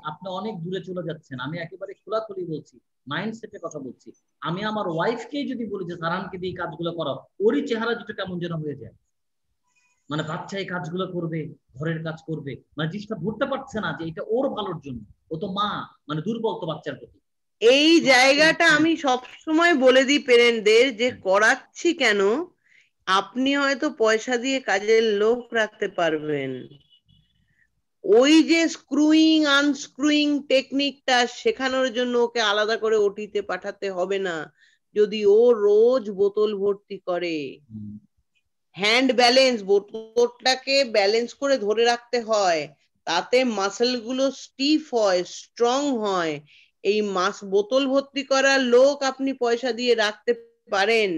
আপনি অনেক দূরে চলে যাচ্ছেন। আমি একেবারে খোলাখুলি বলছি, মাইন্ডসেটের কথা বলছি। আমি আমার ওয়াইফকেই যদি বলি যে সারানকে দিয়ে কাজগুলো করাও, ওরই চেহারা যেটা কেমন যেন হয়ে যায়, মানে বাচ্চা এই কাজগুলো করবে, ঘরের কাজ করবে, মানে জিনিসটা ধরতে পারছে না যে এটা ওর ভালোর জন্য। ও তো মা, মানে দুর্বল তো বাচ্চার প্রতি। এই জায়গাটা আমি সব সময় বলে দিই পেরেন্টদের, যে করাচ্ছি কেন, আপনি হয়তো পয়সা দিয়ে কাজের লোক রাখতে পারবেন, ওই যে স্ক্রুইং আনস্ক্রুইং টেকনিকটা শেখানোর জন্য ওকে আলাদা করে ওটিতে পাঠাতে হবে না। যদি ও রোজ বোতল ভর্তি করে। হ্যান্ড ব্যালেন্স, বোতলটাকে ব্যালেন্স করে ধরে রাখতে হয়, তাতে মাসেল গুলো স্টিফ হয়, স্ট্রং হয়। এই বোতল ভর্তি করার লোক আপনি পয়সা দিয়ে রাখতে পারেন,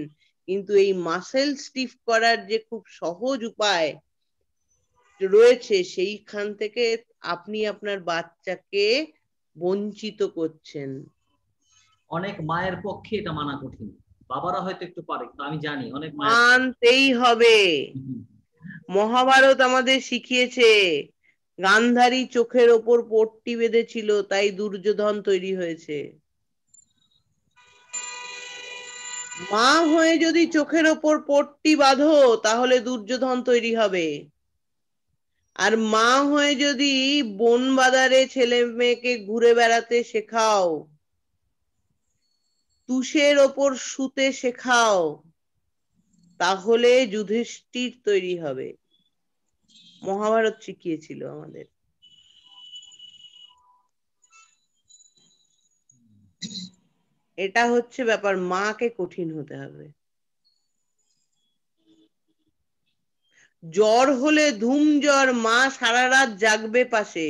কিন্তু এই মাসেল স্টিফ করার যে খুব সহজ উপায় রয়েছে, সেইখান থেকে আপনি আপনার বাচ্চাকে বঞ্চিত করছেন। অনেক মায়ের পক্ষে এটা মানা কঠিন, বাবারা হয়তো একটু পারে, কিন্তু আমি জানি অনেক মানতেই হবে। মহাভারত আমাদের শিখিয়েছে গান্ধারী চোখের ওপর পট্টি বেঁধেছিল, তাই দুর্যোধন তৈরি হয়েছে। মা হয়ে যদি চোখের ওপর পট্টি বাঁধো তাহলে দুর্যোধন তৈরি হবে। আর মা হয়ে যদি বন বাজারে ছেলে মেয়েকে ঘুরে বেড়াতে শেখাও, তুষের ওপর শুতে শেখাও, তাহলে যুধিষ্ঠির তৈরি হবে। মহাভারত শিখিয়েছিল আমাদের। এটা হচ্ছে ব্যাপার, মাকে কঠিন হতে হবে। জ্বর হলে ধুম জ্বর, মা সারা রাত জাগবে পাশে,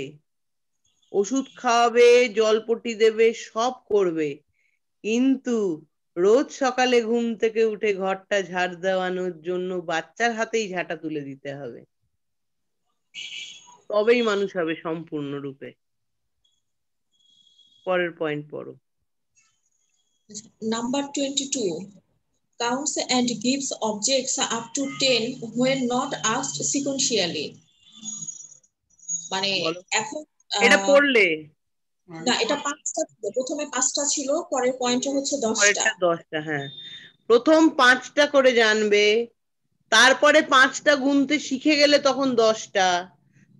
ওষুধ খাওয়াবে, জলপটি দেবে, সব করবে, কিন্তু রোজ সকালে ঘুম থেকে উঠে ঘরটা ঝাড় দেওয়ানোর জন্য বাচ্চার হাতেই ঝাঁটা তুলে দিতে হবে। তবেই মানুষ হবে সম্পূর্ণরূপে। পরের পয়েন্ট পড়ো। Number 22. Counts and gives objects up to 10 when not asked sequentially. মানে এখন এটা পড়লে না, এটা 5টা ছিল, প্রথমে 5টা ছিল, পরের পয়েন্টটা হচ্ছে 10টা। 10টা, হ্যাঁ। প্রথম 5টা করে জানবে, তারপরে 5টা গুনতে শিখে গেলে তখন 10টা,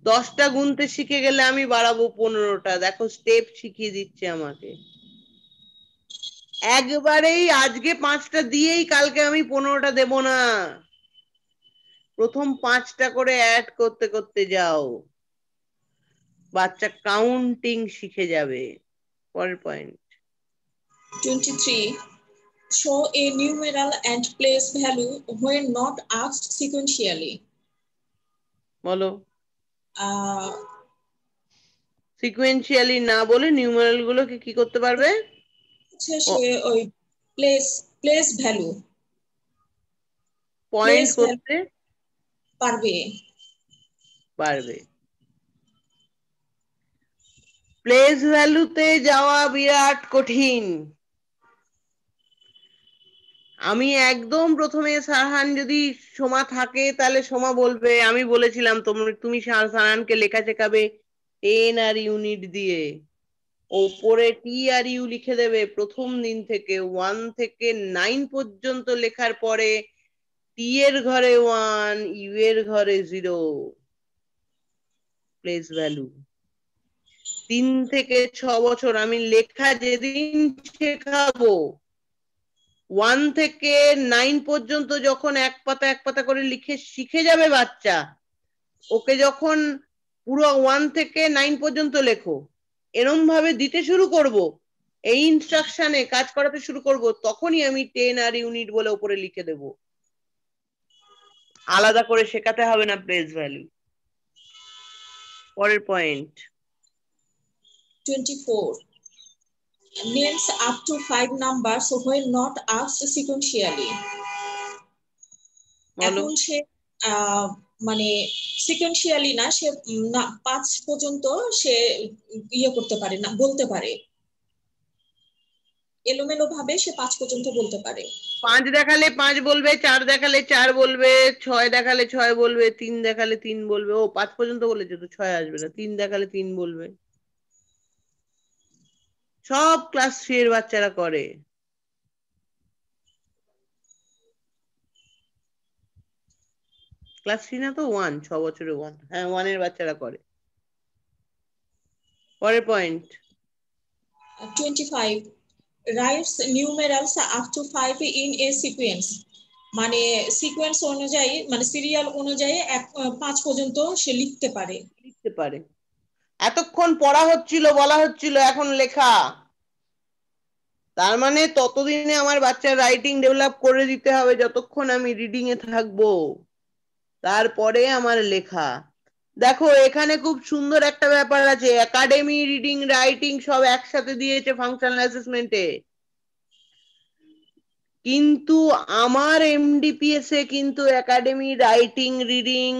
10টা গুনতে শিখে গেলে আমি বাড়াবো 15টা। দেখো স্টেপ শিখিয়ে দিচ্ছে আমাকে। একবারেই আজকে 5টা দিয়েই কালকে আমি 15টা দেব না, প্রথম 5টা করে অ্যাড করতে করতে যাও, বাচ্চা কাউন্টিং শিখে যাবে। পরের point. 23. Show a numeral and place value when not asked sequentially. বলো। আহ সিকোয়েন্সিয়ালি না বলে নিউমেরাল গুলোকে কি করতে পারবে? সে ওই প্লেস ভ্যালু পয়েন্ট করতে পারবে। প্লেস ভ্যালুতে যাওয়া বিরাট কঠিন। আমি একদম প্রথমে সারহান, যদি সোমা থাকে তাহলে সোমা বলবে, আমি বলেছিলাম তুমি সারহানকে লেখা শেখাবে টেন আর ইউনিট দিয়ে, ওপরে টি আর ইউ লিখে দেবে প্রথম দিন থেকে। 1 থেকে 9 পর্যন্ত লেখার পরে টি এর ঘরে 1, ইউ এর ঘরে 0, প্লেস ভ্যালু। 3 থেকে 6 বছর আমি লেখা যেদিন শেখাবো, 1 থেকে 9 পর্যন্ত যখন এক পাতা এক পাতা করে লিখে শিখে যাবে বাচ্চা, ওকে যখন পুরো 1 থেকে 9 পর্যন্ত লেখো এরম ভাবে দিতে শুরু করব, এই ইনস্ট্রাকশনে কাজ করাতে শুরু করব, তখনই আমি 10 আর ইউনিট বলে উপরে লিখে দেব। আলাদা করে শেখাতে হবে না প্লেস ভ্যালু। পরের point. 24. Names up to 5 numbers when not asked sequentially. এখন সে মানে সিকোয়েন্সিয়ালি না, সে 5 পর্যন্ত সে ইয়ে করতে পারে না, বলতে পারে এলোমেলো ভাবে, সে 5 পর্যন্ত বলতে পারে। 5 দেখালে 5 বলবে, 4 দেখালে 4 বলবে, 6 দেখালে 6 বলবে, 3 দেখালে 3 বলবে। ও 5 পর্যন্ত বলেছে তো 6 আসবে না, 3 দেখালে 3 বলবে। সব ক্লাস 3 এর বাচ্চারা করে। ক্লাস 3 না তো 1, 6 বছরের 1, হ্যাঁ 1 এর বাচ্চারা করে। পরের point. 25. Writes numerals up to 5 in a sequence. মানে সিকোয়েন্স অনুযায়ী, মানে সিরিয়াল অনুযায়ী 5 পর্যন্ত সে লিখতে পারে। এতক্ষণ পড়া হচ্ছিল, বলা হচ্ছিল, এখন লেখা। তার মানে ততদিনে আমার বাচ্চার রাইটিং ডেভেলপ করে দিতে হবে যতক্ষণ আমি রিডিং এ থাকবো, তারপরে আমার লেখা। দেখো এখানে খুব সুন্দর একটা ব্যাপার আছে, একাডেমি রিডিং রাইটিং সব একসাথে দিয়েছে ফাংশনাল অ্যাসেসমেন্টে, কিন্তু আমার এমডিপিএস এ কিন্তু একাডেমি রাইটিং রিডিং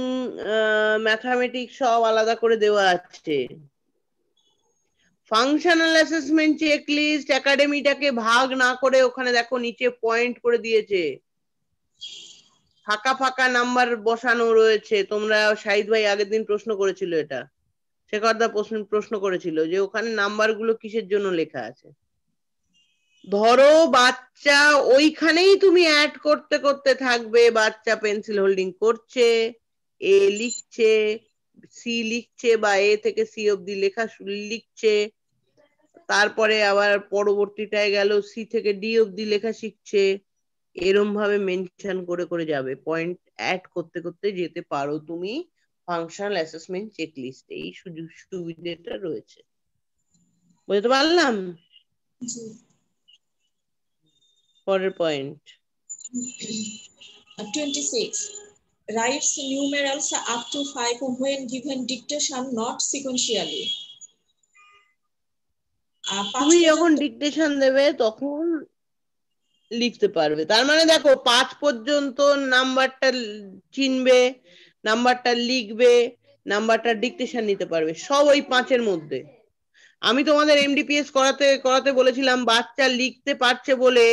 ম্যাথামেটিক্স সব আলাদা করে দেওয়া আছে। ফাংশনাল অ্যাসেসমেন্ট চেকলিস্ট একাডেমিটাকে ভাগ না করে ওখানে দেখো নিচে পয়েন্ট করে দিয়েছে, ফাঁকা ফাঁকা নাম্বার বসানো রয়েছে। তোমরা শাহিদ ভাই আগের দিন প্রশ্ন করেছিল, এটা শেখরদা প্রশ্ন করেছিল যে ওখানে নাম্বার গুলো কিসের জন্য লেখা আছে। ধরো বাচ্চা ওইখানেই তুমি অ্যাড করতে করতে থাকবে, বাচ্চা পেন্সিল হোল্ডিং করছে, এ লিখছে, সি লিখছে, বা এ থেকে সি অব্দি লেখা লিখছে, তারপরে আবার পরবর্তীটায় গেল সি থেকে ডি অব্দি লেখা শিখছে, এরম ভাবে মেনশন করে করে যাবে, পয়েন্ট অ্যাড করতে করতে যেতে পারো তুমি ফাংশনাল অ্যাসেসমেন্ট চেকলিস্ট। এই সুযোগ সুবিধাটা রয়েছে, বুঝতে পারলাম? পরের point 26. Writes numerals up to 5 when given dictation, not sequentially. তুমি যখন ডিকটেশন দেবে তখন লিখতে পারবে। তার মানে দেখো 5 পর্যন্ত নাম্বারটা চিনবে, নাম্বারটা লিখবে, নাম্বারটা ডিকটেশন নিতে পারবে, সব ওই 5-এর মধ্যে। আমি তোমাদের এমডিপিএস করাতে করাতে বলেছিলাম বাচ্চা লিখতে পারছে বলে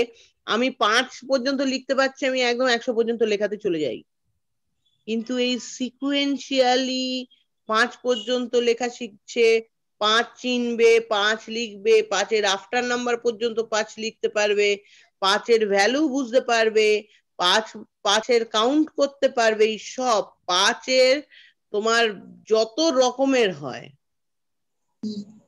আমি 5 পর্যন্ত লিখতে পারছি, আমি একদম 100 পর্যন্ত লেখাতে চলে যাই। কিন্তু এই সিকুয়েন্সিয়ালি 5 পর্যন্ত লেখা শিখছে, 5 চিনবে, 5 লিখবে, 5-এর আফটার নাম্বার পর্যন্ত 5 লিখতে পারবে, 5-এর ভ্যালু বুঝতে পারবে, 5-এর কাউন্ট করতে পারবে, এই সব 5-এর তোমার যত রকমের হয়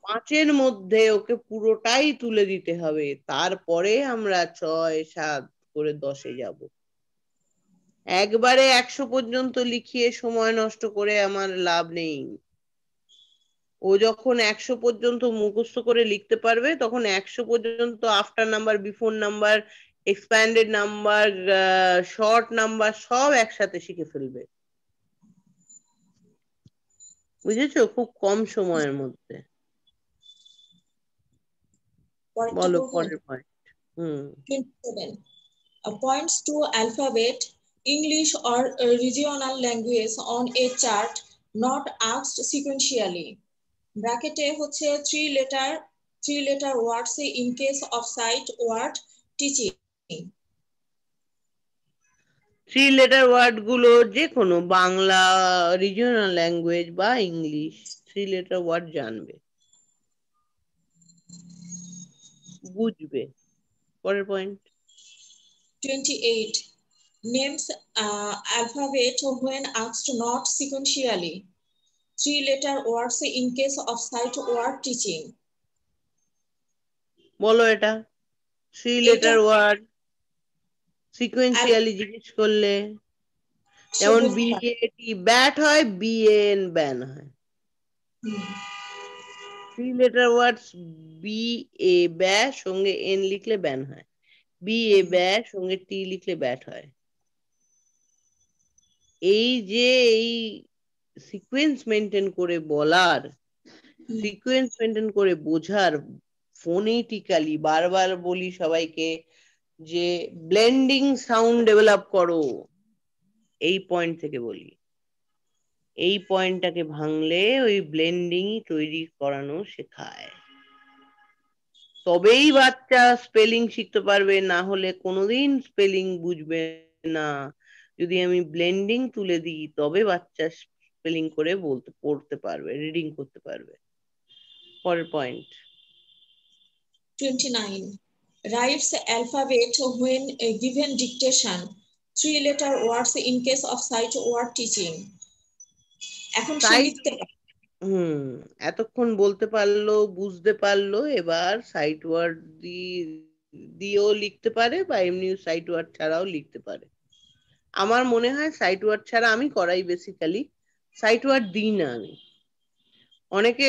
5-এর মধ্যে ওকে পুরোটাই তুলে দিতে হবে, তারপরে আমরা 6, 7 করে 10-এ যাব। একবারে 100 পর্যন্ত লিখিয়ে সময় নষ্ট করে আমার লাভ নেই। ও যখন 100 পর্যন্ত মুখস্থ করে লিখতে পারবে তখন 100 পর্যন্ত after number, before number, expanded number, short number সব একসাথে শিখে ফেলবে, বুঝেছো? খুব কম সময়ের মধ্যে। বলো পরের point. 27. Points to alphabet, English or regional language on a chart, not asked sequentially. Bracket হচ্ছে 3 letter words in case of sight word teaching. 3 letter word গুলো যে কোনো বাংলা, রিজিওনাল ল্যাঙ্গুয়েজ বা ইংলিশ 3 লেটার ওয়ার্ড জানবে, বুঝবে। পরের point 28. Names alphabet when asked not sequentially. 3 letter words in case of sight word teaching. বলো এটা 3 লেটার ওয়ার্ড সিকোয়েন্সিয়ালি জিজ্ঞেস করলে, যেমন বিএটি ব্যাট হয়, বিএন ব্যান হয়। 3 লেটার ওয়ার্ডস, বি এ ব্য সঙ্গে এন লিখলে ব্যান হয়, বি এ ব্য সঙ্গে টি লিখলে ব্যাট হয়। এই যে এই সিকোয়েন্স মেনটেন করে বলার, সিকোয়েন্স মেনটেন করে বোঝার, ফোনেটিক্যালি বারবার বলি সবাইকে যে ব্লেন্ডিং সাউন্ড ডেভেলপ করো, এই পয়েন্ট থেকে বলি। এই পয়েন্টটাকে ভাঙলে ওই ব্লেন্ডিং তৈরি করানো শেখায়, তবেই বাচ্চা স্পেলিং শিখতে পারবে, না হলে কোনোদিন স্পেলিং বুঝবে না। যদি আমি ব্লেন্ডিং তুলে দিই তবে বাচ্চা স্পেলিং করে পড়তে পারবে, রিডিং করতে পারবে। পরের point 29. Writes alphabet when given dictation. 3 letter words in case of sight word teaching. এখন সে লিখতে পারে। এতক্ষণ বলতে পারলো, বুঝতে পারলো, এবার সাইট ওয়ার্ড দিয়েও লিখতে পারে বা এমনি সাইট ওয়ার্ড ছাড়াও লিখতে পারে। আমার মনে হয় সাইট ওয়ার্ড ছাড়া আমি করাই, বেসিক্যালি সাইট ওয়ার্ড দিই না আমি। অনেকে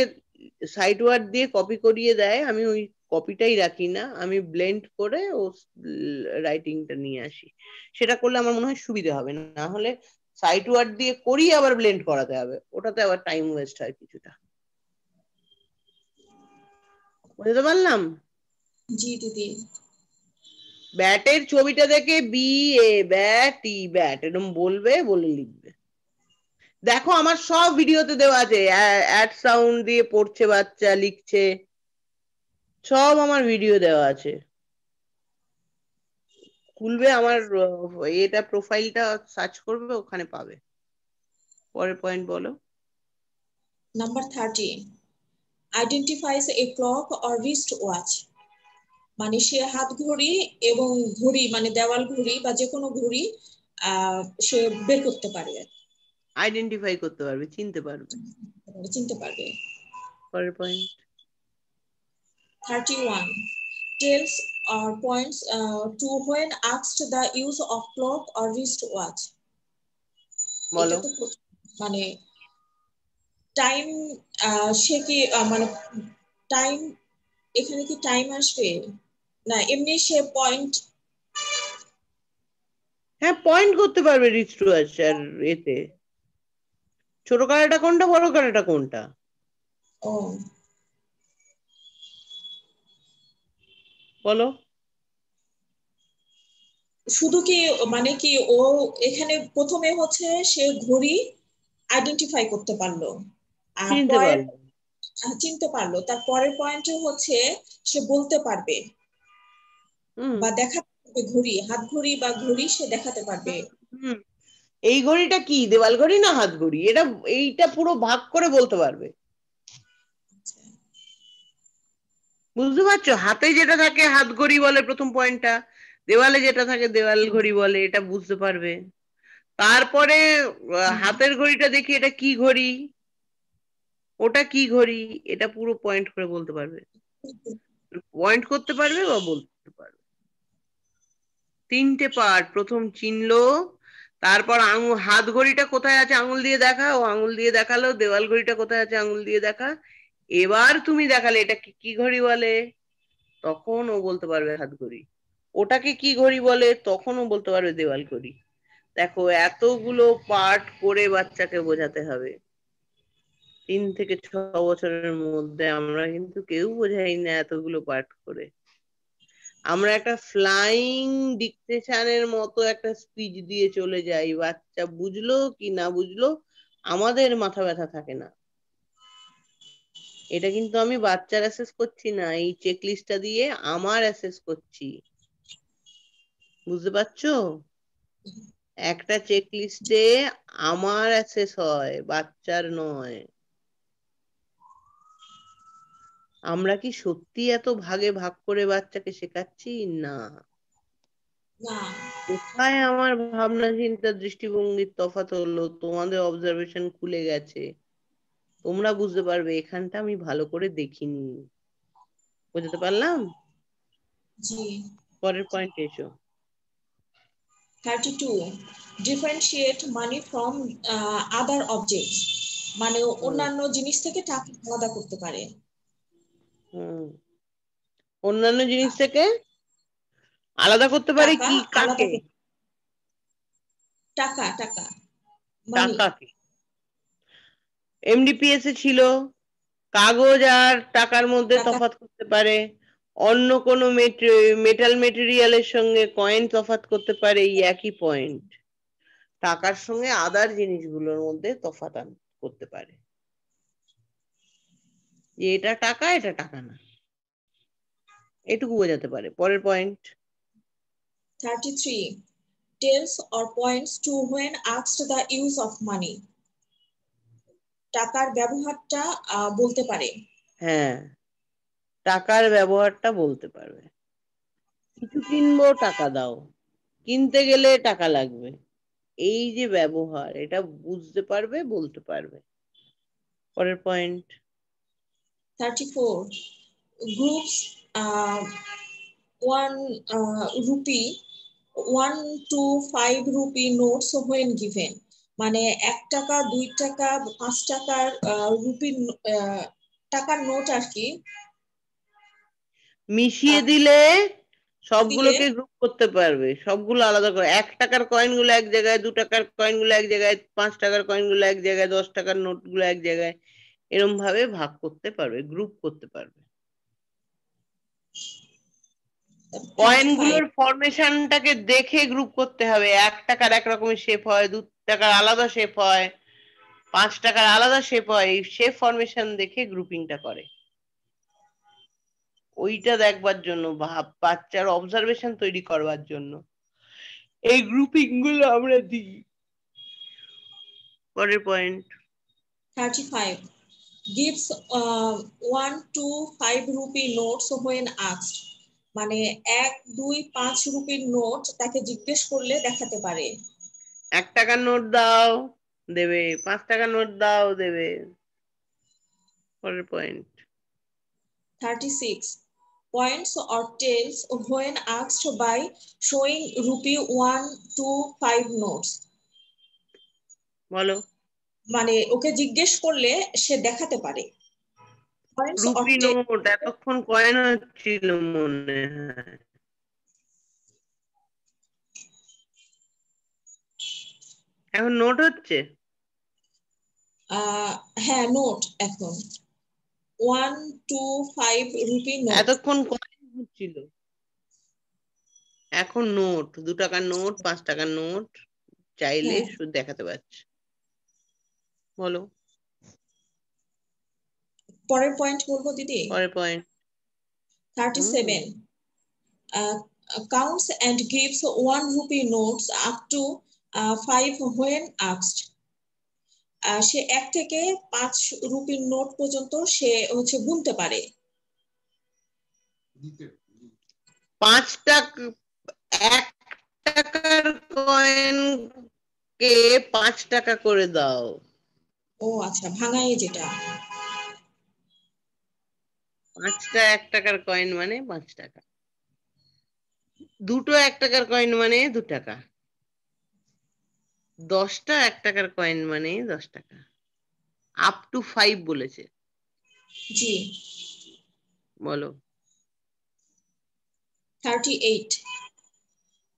সাইট ওয়ার্ড দিয়ে কপি করিয়ে দেয়, আমি ওই কপিটাই রাখি না, আমি ব্লেন্ড করে ও রাইটিংটা নিয়ে আসি। সেটা করলে আমার মনে হয় সুবিধা হবে, না হলে সাইট ওয়ার্ড দিয়ে করি আবার ব্লেন্ড করাতে হবে, ওটাতে আবার টাইম ওয়েস্ট হয় কিছুটা। বুঝতে পারলাম? জি দিদি। ব্যাটের ছবিটা দেখে B A bat E bat এরকম বলবে, বলে লিখবে। দেখো আমার সব ভিডিওতে দেওয়া আছে, অ্যাড সাউন্ড দিয়ে পড়ছে বাচ্চা, লিখছে, সব আমার ভিডিও দেওয়া আছে। খুলবে আমার এটা প্রোফাইলটা সার্চ করবে, ওখানে পাবে। পরের পয়েন্ট বলো। Number 13, identifies a clock or wristwatch. মানে সে হাত ঘড়ি এবং ঘড়ি মানে দেওয়াল ঘড়ি বা যে কোনো ঘড়ি সে বের করতে পারে, আইডেন্টিফাই করতে পারবে, চিনতে পারবে। চিনতে পারবে। পরের point. 31, tells or points to when asked the use of clock or wrist watch. বলো। এটা তো মানে টাইম, সে কি মানে টাইম, এখানে কি টাইম আসবে না এমনি সে পয়েন্ট? হ্যাঁ, পয়েন্ট করতে পারবে রিচ টু আর এতে। ছোট কারাটা কোনটা, বড় কারাটা কোনটা? ও বলো। শুধু কি মানে কি ও এখানে প্রথমে হচ্ছে সে ঘড়ি আইডেন্টিফাই করতে পারলো, আর চিনতে পরের পারবে। চিনতে পারলো, তার পরের পয়েন্টে হচ্ছে সে বলতে পারবে বা দেখাতে পারবে, ঘড়ি হাত ঘড়ি বা ঘড়ি সে দেখাতে পারবে। হুম, এই ঘড়িটা কি দেওয়াল ঘড়ি না হাত ঘড়ি, এটা এইটা পুরো ভাগ করে বলতে পারবে। বুঝতে পারছো? হাতে যেটা থাকে হাত ঘড়ি বলে প্রথম পয়েন্টটা, দেওয়ালে যেটা থাকে দেওয়াল ঘড়ি বলে, এটা বুঝতে পারবে। তারপরে হাতের ঘড়িটা দেখি এটা কি ঘড়ি, ওটা কি ঘড়ি, এটা পুরো পয়েন্ট করে বলতে পারবে, পয়েন্ট করতে পারবে বা বলতে পারবে। তিনটে পার্ট, প্রথম চিনলো, তারপর হাত ঘড়িটা কোথায় আছে আঙুল দিয়ে দেখা, ও আঙুল দিয়ে দেখালো, দেওয়াল ঘড়িটা কোথায় আছে আঙুল দিয়ে দেখা, এবার তুমি দেখালে এটা কি ঘড়ি বলে, তখন ও বলতে পারবে হাত ঘড়ি। ওটাকে কি ঘড়ি বলে, তখন ও বলতে পারবে দেওয়াল ঘড়ি। দেখো এতগুলো পার্ট করে বাচ্চাকে বোঝাতে হবে। 3 থেকে 6 বছরের মধ্যে আমরা কিন্তু কেউ বোঝাই না এতগুলো পার্ট করে। আমরা একটা ফ্লাইং ডিকটেশনের মতো একটা স্পিচ দিয়ে চলে যাই, বাচ্চা বুঝলো কি না বুঝলো আমাদের মাথা ব্যথা থাকে না। এটা কিন্তু আমি বাচ্চার অ্যাসেস করছি না, এই চেকলিস্টটা দিয়ে আমার অ্যাসেস করছি। বুঝতে পারছো? একটা চেকলিস্টে আমার অ্যাসেস হয়, বাচ্চার নয়। আমরা কি সত্যি এত ভাগে ভাগ করে বাচ্চাকে শেখাচ্ছি? না। না কোথায় আমার ভাবনা চিন্তা দৃষ্টিভঙ্গির তফাৎ হলো, তোমাদের অবজারভেশন খুলে গেছে, তোমরা বুঝতে পারবে এখানটা আমি ভালো করে দেখিনি। বুঝতে পারলাম? জি। পরের পয়েন্ট এসো। 32, differentiate money from other objects। মানে অন্যান্য জিনিস থেকে টাকা আলাদা করতে পারে। হুম, অন্যান্য জিনিস থেকে আলাদা করতে পারে টাকা কি, আলাদা কাকে? টাকা টাকা মানি। টাকাকে। এমডিপিএস এ ছিল কাগজ আর টাকার মধ্যে টাকা তফাৎ করতে পারে, অন্য কোনো মেটাল মেটেরিয়ালের সঙ্গে কয়েন তফাৎ করতে পারে, এই একই পয়েন্ট। টাকার সঙ্গে আদার জিনিসগুলোর মধ্যে তফাৎ করতে পারে, যে এটা টাকা এটা টাকা না, এটুকু বোঝাতে পারে। পরের point. 33, tells or points to when asked the use of money। টাকার ব্যবহারটা বলতে পারে। হ্যাঁ, টাকার ব্যবহারটা বলতে পারবে। কিছু কিনবো টাকা দাও, কিনতে গেলে টাকা লাগবে, এই যে ব্যবহার, এটা বুঝতে পারবে, বলতে পারবে। পরের point. 34, groups 1 rupee 1 to 5 rupee notes when given। মানে 1 টাকা 2 টাকা 5 টাকার রুপি টাকার নোট আর কি মিশিয়ে দিলে সবগুলোকে গ্রুপ করতে পারবে, সবগুলো আলাদা করে। 1 টাকার কয়েন গুলো এক জায়গায়, 2 টাকার কয়েন গুলো এক জায়গায়, 5 টাকার কয়েন গুলো এক জায়গায়, 10 টাকার নোট গুলো এক জায়গায়, এরকম ভাবে ভাগ করতে পারবে, গ্রুপ করতে পারবে। কয়েন গুলোর ফরমেশনটাকে দেখে গ্রুপ করতে হবে। 1 টাকার এক রকমের শেপ হয়, 2 টাকার আলাদা শেপ হয়, 5 টাকার আলাদা শেপ হয়, এই শেপ ফরমেশন দেখে গ্রুপিংটা করে। ওইটা দেখবার জন্য, বাচ্চার অবজারভেশন তৈরি করবার জন্য এই গ্রুপিং গুলো আমরা দিই। পরের point 35 gives 1 to 5 rupee notes when asked, মানে 1, 2, 5 রুপির নোট তাকে জিজ্ঞেস করলে দেখাতে পারে। 1 টাকার নোট দাও, দেবে। 5 টাকার নোট দাও, দেবে। পরের point 36 points or tails when asked by showing rupee 1 to 5 notes, বলো। মানে ওকে জিজ্ঞেস করলে সে দেখাতে পারে। রুপি নোট এতক্ষণ কয়েন হচ্ছিল মনে হয়, এখন নোট হচ্ছে। হ্যাঁ নোট, এখন 1 to 5 রুপি নোট। এতক্ষণ কয়েন হচ্ছিল, এখন নোট। 2 টাকার নোট, 5 টাকার নোট চাইলে শুধু দেখাতে পারছে। বলো পরের পয়েন্ট বলবো দিদি। পরের point 37 counts and gives 1 rupee notes up to 5 when asked, সে 1 থেকে 5 রুপির নোট পর্যন্ত সে হচ্ছে গুনতে পারে। 5 টাকা 1 টাকার কয়েন কে 5 টাকা করে দাও। ও আচ্ছা, ভাঙাই যেটা 5টা 1 টাকার কয়েন মানে 5 টাকা, 2টো 1 টাকার কয়েন মানে 2 টাকা, 10টা 1 টাকার কয়েন মানে 10 টাকা। আপ টু 5 বলেছে। জি। বলো 38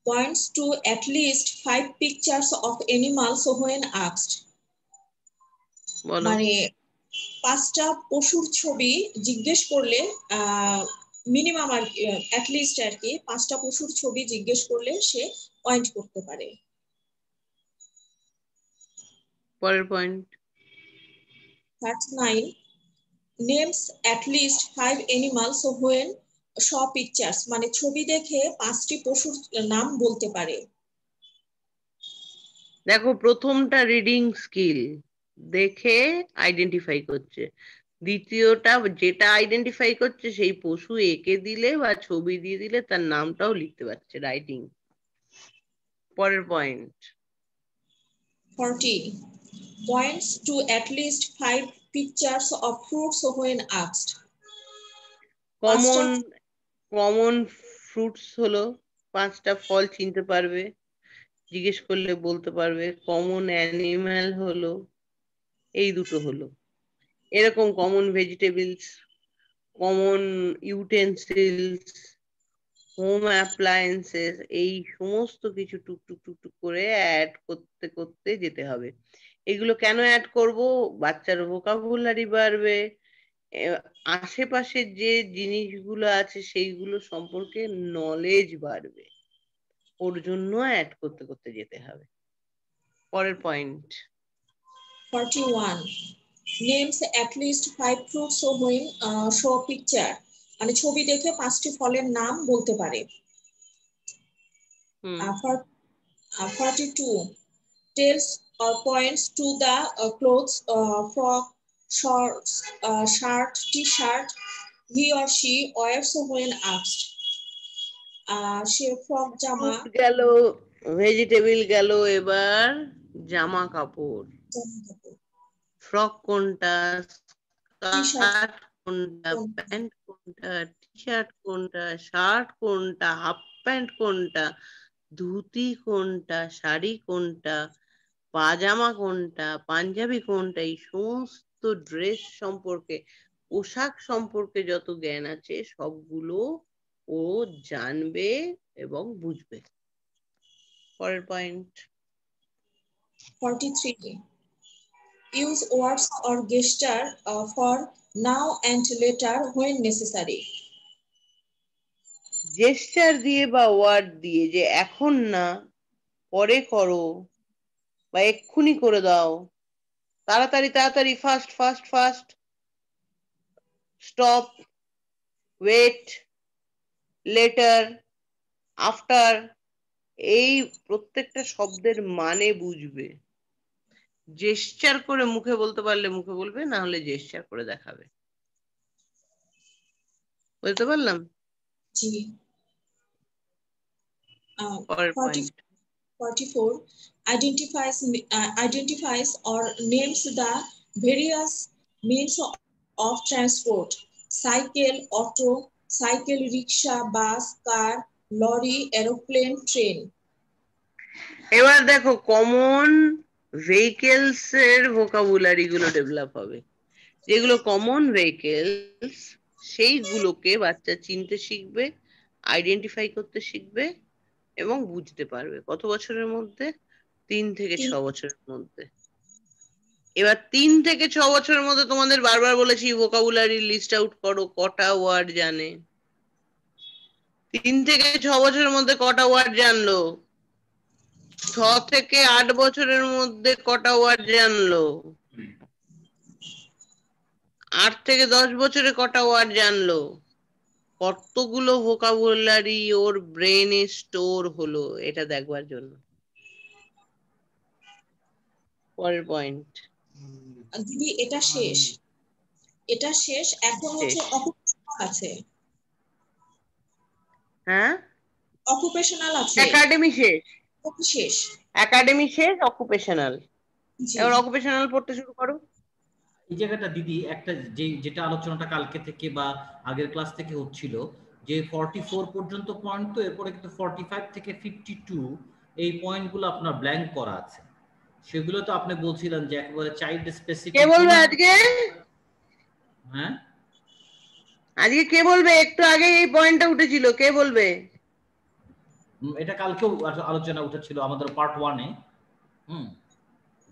points to at least 5 pictures of animals when asked, বলো মানে 5টা পশুর ছবি জিজ্ঞেস করলে, মিনিমাম আর অ্যাট লিস্ট আর কি 5টা পশুর ছবি জিজ্ঞেস করলে সে পয়েন্ট করতে পারে। পরের point 39 names at least 5 animals when saw pictures, মানে ছবি দেখে 5টি পশুর নাম বলতে পারে। দেখো প্রথমটা রিডিং স্কিল, দেখে আইডেন্টিফাই করছে। দ্বিতীয়টা যেটা আইডেন্টিফাই করছে সেই পশু এঁকে দিলে বা ছবি দিয়ে দিলে তার নামটাও লিখতে পারছে, রাইটিং। পরের point 40 points to at least 5 pictures of fruits when asked, common fruits হলো 5টা ফল চিনতে পারবে, জিজ্ঞেস করলে বলতে পারবে। কমন অ্যানিম্যাল হলো এই দুটো হলো। এরকম common vegetables, common utensils, home appliances, এই সমস্ত কিছু টুকটুক টুকটুক করে অ্যাড করতে করতে যেতে হবে। এগুলো কেন অ্যাড করব? বাচ্চার ভোকাবুলারি বাড়বে, আশেপাশে যে জিনিসগুলো আছে সেইগুলো সম্পর্কে নলেজ বাড়বে, ওর জন্য অ্যাড করতে করতে যেতে হবে। পরের point 41 names at least 5 fruits when show picture, মানে ছবি দেখে 5টি ফলের নাম বলতে পারে। 42 tells or points to the clothes, frock, shorts, shirt, t-shirt he or she wears when asked, সে ফ্রক জামা গেল, ভেজিটেবল গেল, এবার জামা কাপড়। ফ্রক কোনটা, স্কার্ট কোনটা, প্যান্ট কোনটা, টি শার্ট কোনটা, শার্ট কোনটা, হাফ প্যান্ট কোনটা, ধুতি কোনটা, শাড়ি কোনটা, পাজামা কোনটা, পাঞ্জাবি কোনটা, এই সমস্ত ড্রেস সম্পর্কে পোশাক সম্পর্কে যত জ্ঞান আছে সবগুলো ও জানবে এবং বুঝবে। পরের point. 43. Use words or gesture for now and later when necessary. Gesture দিয়ে বা ওয়ার্ড দিয়ে, যে এখন না, পরে করো, বা এক্ষুনি করে দাও, তাড়াতাড়ি তাড়াতাড়ি, fast fast fast, stop, wait, later, after, এই প্রত্যেকটা শব্দের মানে বুঝবে। জেস্টার করে মুখে বলতে পারলে মুখে বলবে, না হলে জেস্টার করে দেখাবে। বুঝতে পারলাম? জি। পরের point. 44. Identifies or names the various means of transport: cycle, auto, cycle, rickshaw, bus, car, lorry, aeroplane, train. এবার দেখো কমন ভেহিকেলস এর ভোকাবুলারি গুলো ডেভেলপ হবে। যেগুলো কমন ভেহিকেলস সেইগুলোকে বাচ্চা চিনতে শিখবে, আইডেন্টিফাই করতে শিখবে এবং বুঝতে পারবে। কত বছরের মধ্যে? 3 থেকে 6 বছরের মধ্যে। এবার 3 থেকে 6 বছরের মধ্যে তোমাদের বারবার বলেছি ভোকাবুলারি লিস্ট আউট করো, কটা ওয়ার্ড জানে। 3 থেকে 6 বছরের মধ্যে কটা ওয়ার্ড জানলো? 6 থেকে 8 বছরের মধ্যে কটা ওয়ার্ড জানলো? 8 থেকে 10 বছরে কটা ওয়ার্ড জানলো? কতগুলো ভোকাবুলারি ওর ব্রেনে স্টোর হলো, এটা দেখবার জন্য। পরের পয়েন্ট। দিদি এটা শেষ, এটা শেষ, এখন হচ্ছে অকুপেশনাল আছে। হ্যাঁ, অকুপেশনাল আছে। একাডেমি শেষ, শেষ, একাডেমি শেষ, অকুপেশনাল। জি। এবার অকুপেশনাল পড়তে শুরু করো। এই জায়গাটা দিদি একটা যেটা আলোচনাটা কালকে থেকে বা আগের ক্লাস থেকে হচ্ছিল, যে 44 পর্যন্ত পয়েন্ট, তো এরপরে কিন্তু 45 থেকে 52 এই পয়েন্টগুলো আপনার ব্ল্যাঙ্ক করা আছে। সেগুলো তো আপনি বলছিলেন যে একেবারে চাইল্ড স্পেসিফিক। কে বলবে আজকে? হ্যাঁ, আজকে কে বলবে? একটু আগে এই পয়েন্টটা উঠেছিল, কে বলবে? এটা কালকেও আলোচনা উঠেছিল আমাদের পার্ট 1-এ।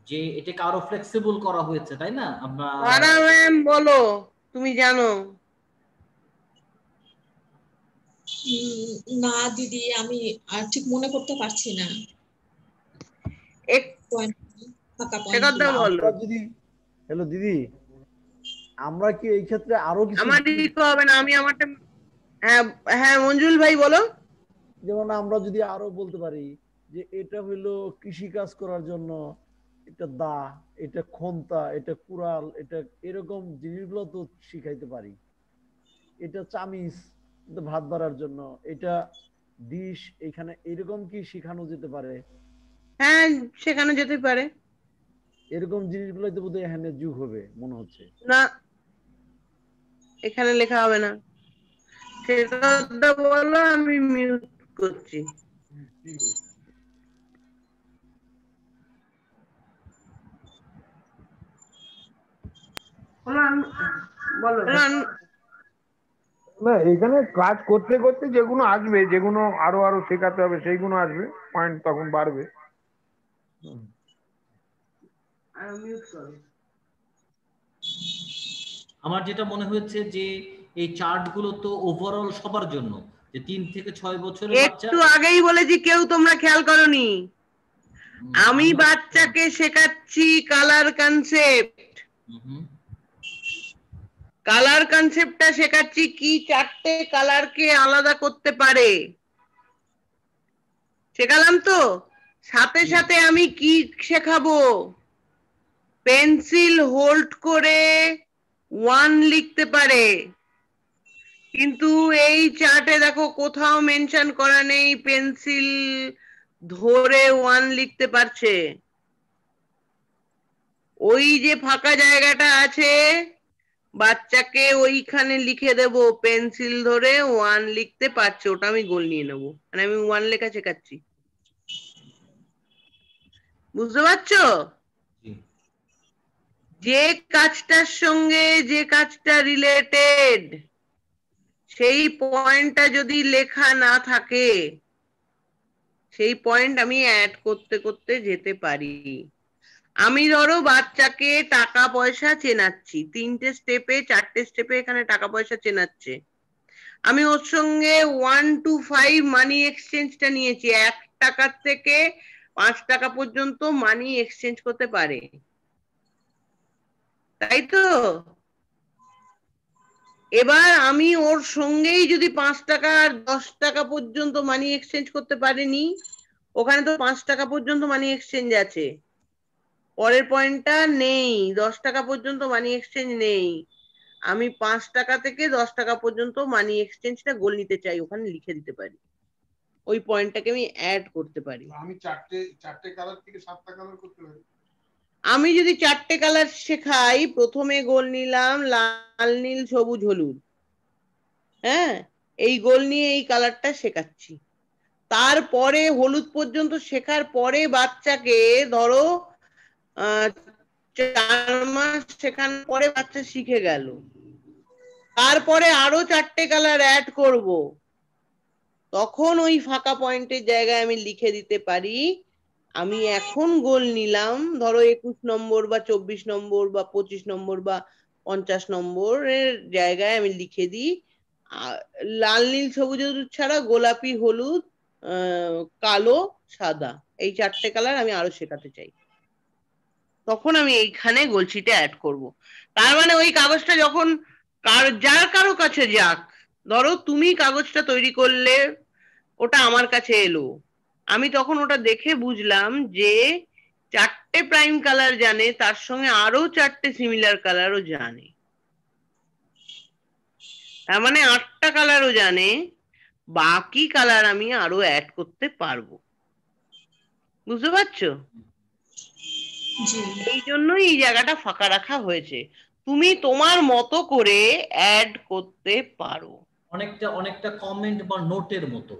যে এটাকে আরো ফ্লেক্সিবল করা হয়েছে, তাই না? তারা ম্যাম বলো, তুমি জানো। না দিদি, আমি ঠিক মনে করতে পারছি না। আমরা যদি, হ্যালো দিদি, আমরা কি এই ক্ষেত্রে আরো কিছু, আমার হবে না, আমি আমারটা, হ্যাঁ হ্যাঁ মঞ্জুল ভাই বলো। যেমন আমরা যদি আরো বলতে পারি যে এটা হইলো কৃষি কাজ করার জন্য, এটা দা, এটা খন্তা, এটা কুড়াল, এটা এরকম জিনিসগুলো তো শিখাইতে পারি। এটা চামিচ, এটা ভাত বাড়ার জন্য, এটা ডিশ, এখানে এরকম কি শেখানো যেতে পারে? হ্যাঁ শেখানো যেতে পারে। এরকম জিনিসগুলোই তো বোধহয় এখানে যুগ হবে মনে হচ্ছে। না, এখানে লেখা হবে না। সেটা বলো, আমি মিউট করছি। বলো। না, এখানে কাজ করতে করতে যেগুলো আসবে, যেগুলো আরো আরো শেখাতে হবে সেইগুলো আসবে, পয়েন্ট তখন বাড়বে। আমার যেটা মনে হয়েছে যে এই চার্ট গুলো তো ওভারঅল সবার জন্য, যে 3 থেকে 6 বছরের বাচ্চা। একটু আগেই বলেছি, কেউ তোমরা খেয়াল করনি। আমি বাচ্চাকে শেখাচ্ছি কালার কনসেপ্ট। কালার কনসেপ্টটা শেখাচ্ছি, কি 4টে কালারকে আলাদা করতে পারে শেখালাম তো। সাথে সাথে আমি কি শেখাবো? পেন্সিল হোল্ড করে 1 লিখতে পারে, কিন্তু এই চার্টে দেখো কোথাও মেনশন করা নেই পেন্সিল ধরে 1 লিখতে পারছে। ওই যে ফাঁকা জায়গাটা আছে, বাচ্চাকে ওইখানে লিখে দেব পেন্সিল ধরে 1 লিখতে পারছে, ওটা আমি গোল নিয়ে নেবো, মানে আমি 1 লেখা শেখাচ্ছি। বুঝতে পারছো? যে কাজটার সঙ্গে যে কাজটা রিলেটেড সেই পয়েন্টটা যদি লেখা না থাকে সেই পয়েন্ট আমি অ্যাড করতে করতে যেতে পারি। আমি ধরো বাচ্চাকে টাকা পয়সা চেনাচ্ছি, 3টে স্টেপে 4টে স্টেপে এখানে টাকা পয়সা চেনাচ্ছে। আমি ওর সঙ্গে 1 to 5 মানি এক্সচেঞ্জটা নিয়েছি, 1 টাকার থেকে 5 টাকা পর্যন্ত মানি এক্সচেঞ্জ করতে পারে, তাই তো? এবার আমি ওর সঙ্গেই যদি 5 টাকা আর 10 টাকা পর্যন্ত মানি এক্সচেঞ্জ করতে পারিনি, ওখানে তো 5 টাকা পর্যন্ত মানি এক্সচেঞ্জ আছে, পরের পয়েন্টটা নেই, 10 টাকা পর্যন্ত মানি এক্সচেঞ্জ নেই। আমি 5 টাকা থেকে 10 টাকা পর্যন্ত মানি এক্সচেঞ্জটা গোল নিতে চাই, ওখানে লিখে দিতে পারি, ওই পয়েন্টটাকে আমি অ্যাড করতে পারি। আমি চারটে কালার থেকে 7টা কালার করতে পারি। আমি যদি 4টে কালার শেখাই, প্রথমে গোল নিলাম লাল নীল সবুজ হলুদ, হ্যাঁ, এই গোল নিয়ে এই কালারটা শেখাচ্ছি। তারপরে হলুদ পর্যন্ত শেখার পরে বাচ্চাকে ধরো 4 মাস শেখানোর পরে বাচ্চা শিখে গেল, তারপরে আরো 4টে কালার অ্যাড করব, তখন ওই ফাঁকা পয়েন্টের জায়গায় আমি লিখে দিতে পারি আমি এখন গোল নিলাম ধরো 21 নম্বর বা 24 নম্বর বা 25 নম্বর বা 50 নম্বরের জায়গায় আমি লিখে দিই লাল নীল সবুজ হলুদ ছাড়া গোলাপি হলুদ কালো সাদা, এই 4টে কালার আমি আরো শেখাতে চাই, তখন আমি এইখানে গোলশিটে অ্যাড করব। তার মানে ওই কাগজটা যখন যার কারো কাছে যাক, ধরো তুমি কাগজটা তৈরি করলে, ওটা আমার কাছে এলো, আমি তখন ওটা দেখে বুঝলাম যে 4টে প্রাইম কালার জানে, তার সঙ্গে আরো 4টে সিমিলার কালারও জানে, তার মানে 8টা কালারও জানে, বাকি কালার আমি আরো অ্যাড করতে পারবো। বুঝতে পারছো? এই জন্যই এই জায়গাটা ফাঁকা রাখা হয়েছে, তুমি তোমার মতো করে অ্যাড করতে পারো। অনেকটা অনেকটা কমেন্ট বা নোটের মতো,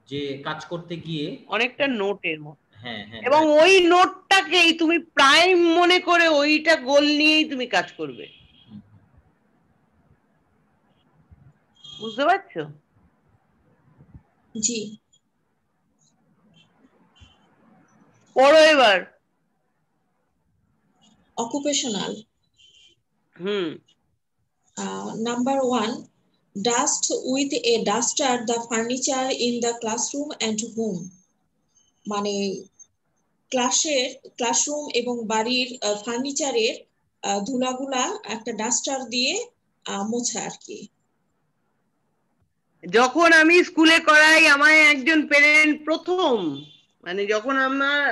যে কাজ করতে গিয়ে অনেকটা নোটের মতো। হ্যাঁ হ্যাঁ, এবং ওই নোটটাকেই তুমি প্রাইম মনে করে ওইটা গোল নিয়েই তুমি কাজ করবে। বুঝতে পারছো? জি। পড়ো এবার। Occupational. Number 1, dust with a duster the furniture in the classroom and home. মানে ক্লাসরুম এবং বাড়ির ফার্নিচারের ধুলাগুলা একটা ডাস্টার দিয়ে মোছা আর কি। যখন আমি স্কুলে করাই, আমায় একজন প্যারেন্ট প্রথম, মানে যখন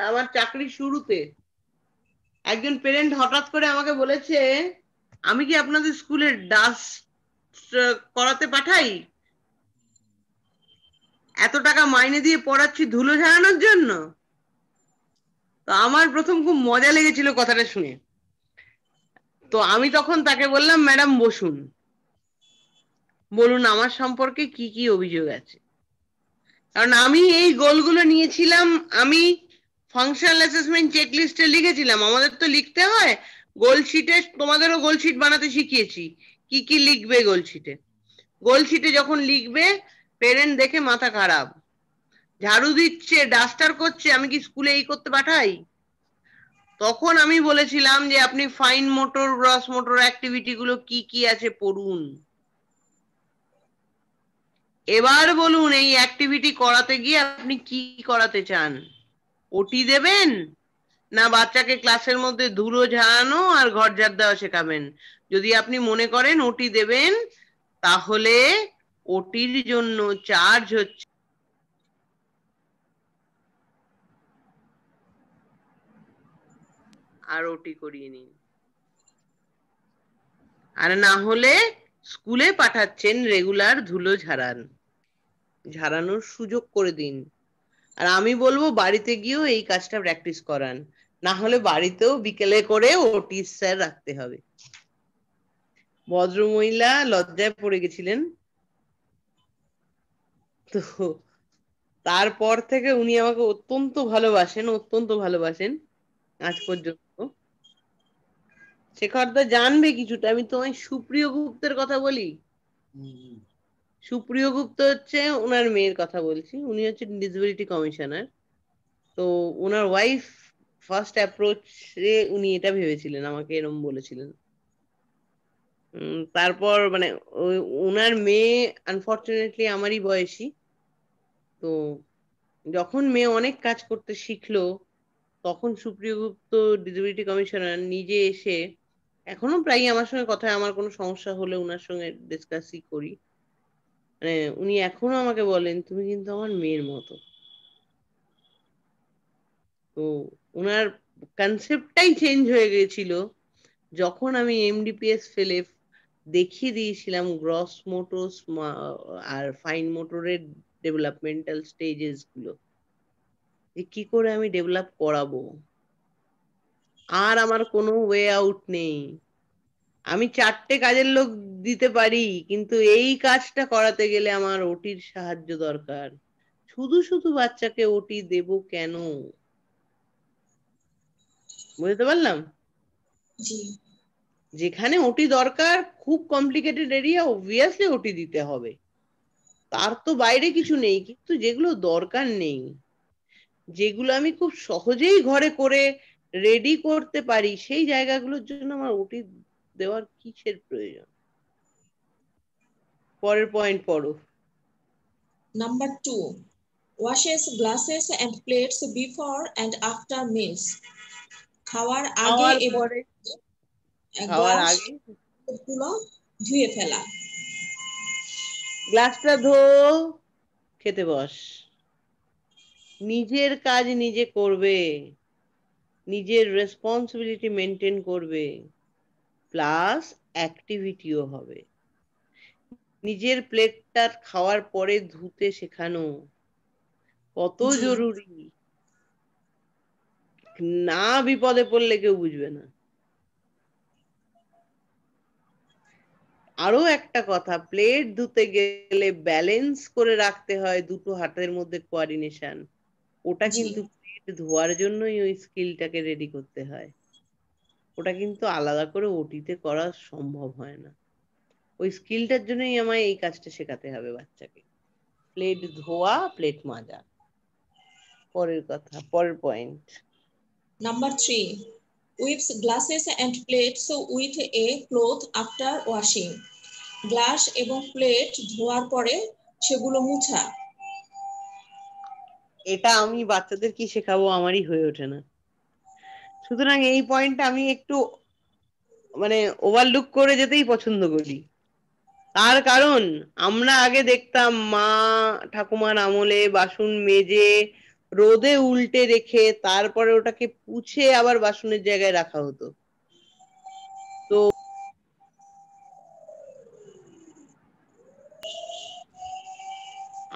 আমার চাকরির শুরুতে একজন প্যারেন্ট হঠাৎ করে আমাকে বলেছে, আমি কি আপনাদের স্কুলে ডাস্ট করাতে পাঠাই, এত টাকা মাইনে দিয়ে পড়াচ্ছি ধুলো ঝাড়ানোর জন্য? তো আমার প্রথম খুব মজা লেগেছিল কথাটা শুনে। তো আমি তখন তাকে বললাম, ম্যাডাম বসুন, বলুন আমার সম্পর্কে কি কি অভিযোগ আছে। কারণ আমি এই গোলগুলো নিয়েছিলাম, আমি ফাংশনাল অ্যাসেসমেন্ট চেকলিস্টে লিখেছিলাম, আমাদের তো লিখতে হয় গোলশিটে, তোমাদেরও গোলশিট বানাতে শিখিয়েছি, কি কি লিখবে গোলশিটে। গোলশিটে যখন লিখবে, পেরেন্ট দেখে মাথা খারাপ, ঝাড়ু দিচ্ছে ডাস্টার করছে, আমি কি স্কুলে এই করতে পাঠাই? তখন আমি বলেছিলাম যে আপনি fine motor gross motor activity গুলো কি কি আছে পড়ুন, এবার বলুন এই অ্যাক্টিভিটি করাতে গিয়ে আপনি কি করাতে চান, ওটি দেবেন না বাচ্চাকে ক্লাসের মধ্যে ধুলো ঝাড়ানো আর ঘর ঝাড় দেওয়া শেখাবেন? যদি আপনি মনে করেন ওটি দেবেন, তাহলে ওটির জন্য চার্জ হচ্ছে আর ওটি করিয়ে নিন, আর না হলে স্কুলে পাঠাচ্ছেন রেগুলার ধুলো ঝাড়ানোর সুযোগ করে দিন। আর আমি বলবো বাড়িতে গিয়েও এই কাজটা প্র্যাকটিস করান, না হলে বাড়িতেও বিকেলে করে ওটি স্যার রাখতে হবে। ভদ্রমহিলা লজ্জায় পড়ে গেছিলেন। তো তারপর থেকে উনি আমাকে অত্যন্ত ভালোবাসেন আজ পর্যন্ত। শেখরদা জানবে কিছুটা। আমি তোমায় সুপ্রিয় গুপ্তের কথা বলি। সুপ্রিয় গুপ্ত হচ্ছে ওনার মেয়ের কথা বলছি, উনি হচ্ছে ডিসেবিলিটি কমিশনার। তো ওনার ওয়াইফ ফার্স্ট অ্যাপ্রোচে উনি এটা ভেবেছিলেন, আমাকে এরকম বলেছিলেন। তারপর মানে ওনার মেয়ে আনফর্চুনেটলি আমারই বয়সী। তো যখন মেয়ে অনেক কাজ করতে শিখলো, তখন সুপ্রিয় গুপ্ত ডিসেবিলিটি কমিশনার নিজে এসে, এখনো প্রায় আমার সঙ্গে কথা হয়, আমার কোনো সমস্যা হলে ওনার সঙ্গে ডিসকাসই করি। মানে উনি এখনো আমাকে বলেন তুমি কিন্তু আমার মেয়ের মতো। তো ওনার কনসেপ্টটাই চেঞ্জ হয়ে গেছিল যখন আমি এমডিপিএস ফেলে দেখিয়ে দিয়েছিলাম গ্রস মোটর আর ফাইন মোটরের ডেভেলপমেন্টাল স্টেজেস গুলো, যে কি করে আমি ডেভেলপ করাবো। আর আমার কোনো ওয়ে আউট নেই। আমি 4টে কাজের লোক দিতে পারি, কিন্তু এই কাজটা করাতে গেলে আমার ওটির সাহায্য দরকার। শুধু শুধু বাচ্চাকে ওটি দেব কেন? বুঝতে পারলাম। জি যেখানে ওটি দরকার, খুব কমপ্লিকেটেড এরিয়া, অবভিয়াসলি ওটি দিতে হবে, তার তো বাইরে কিছু নেই। কিন্তু যেগুলো দরকার নেই, যেগুলো আমি খুব সহজেই ঘরে করে রেডি করতে পারি, সেই জায়গাগুলোর জন্য আমার ওটি দেওয়ার কিসের প্রয়োজন? পরের পয়েন্ট পড়ো। Number 2, washes glasses and plates before and after meals. খাওয়ার আগে খাওয়ার এবং পরে, খাওয়ার গ্লাস আগে গুলো ধুয়ে ফেলা। গ্লাসটা ধো, খেতে বস। নিজের কাজ নিজে করবে, নিজের রেসপন্সিবিলিটি মেনটেন করবে, প্লাস অ্যাক্টিভিটিও হবে। নিজের প্লেটটা খাওয়ার পরে ধুতে শেখানো কত জি জরুরি, না বিপদে পড়লে কেউ বুঝবে না। আরো একটা কথা, প্লেট ধুতে গেলে ব্যালেন্স করে রাখতে হয় দুটো হাতের মধ্যে, কোঅর্ডিনেশন। ওটা জি কিন্তু প্লেট ধোয়ার জন্যই ওই স্কিলটাকে রেডি করতে হয়। ওটা কিন্তু আলাদা করে ওটিতে করা সম্ভব হয় না। ওই স্কিলটার জন্যই আমায় এই কাজটা শেখাতে হবে বাচ্চাকে, প্লেট ধোয়া, প্লেট মাজা। পরের কথা, পরের point. Number 3, wipes glasses and plates with a cloth after washing. Glass এবং প্লেট ধোয়ার পরে সেগুলো মুছা। এটা আমি বাচ্চাদের কি শেখাবো, আমারই হয়ে ওঠে না। সুতরাং এই পয়েন্টটা আমি একটু মানে ওভারলুক করে যেতেই পছন্দ করি। তার কারণ আমরা আগে দেখতাম মা ঠাকুমার আমলে বাসন মেজে রোদে উল্টে রেখে তারপরে ওটাকে পুছে আবার বাসনের জায়গায় রাখা হতো। তো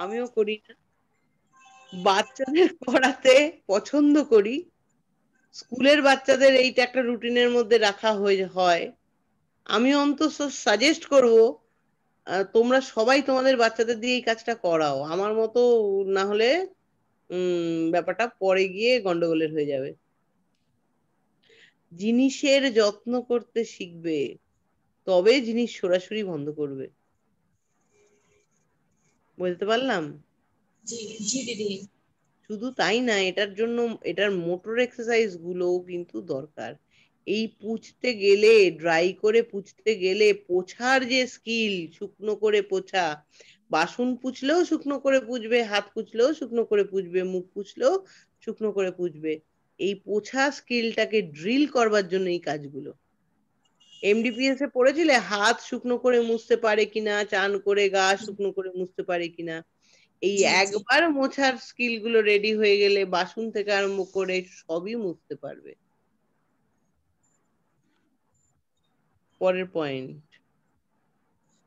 আমিও করি না, বাচ্চাদের করাতে পছন্দ করি। স্কুলের বাচ্চাদের এইটা একটা রুটিনের মধ্যে রাখা হয়। আমি অন্তত সাজেস্ট করব তোমরা সবাই তোমাদের বাচ্চাদের দিয়ে এই কাজটা করাও। আমার মতো না হলে ব্যাপারটা পরে গিয়ে গন্ডগোলের হয়ে যাবে। জিনিসের যত্ন করতে শিখবে, তবে জিনিস সরাসরি বন্ধ করবে। বুঝতে পারলাম। জি জি দিদি। শুধু তাই না, এটার জন্য এটার মোটর এক্সারসাইজ গুলোও কিন্তু দরকার। এই পুছতে গেলে, ড্রাই করে পুছতে গেলে পোছার যে স্কিল, শুকনো করে পোছা, বাসন পুছলেও শুকনো করে পুছবে, হাত পুছলেও শুকনো করে পুছবে, মুখ পুছলেও শুকনো করে পুছবে। এই পোছা স্কিলটাকে ড্রিল করবার জন্য এই কাজগুলো। এমডিপিএস এ পড়েছিলে হাত শুকনো করে মুছতে পারে কিনা, চান করে গা শুকনো করে মুছতে পারে কিনা। এই জি জি একবার মোছার স্কিল গুলো রেডি হয়ে গেলে বাসন থেকে আরম্ভ করে সবই মুছতে পারবে। পরের point.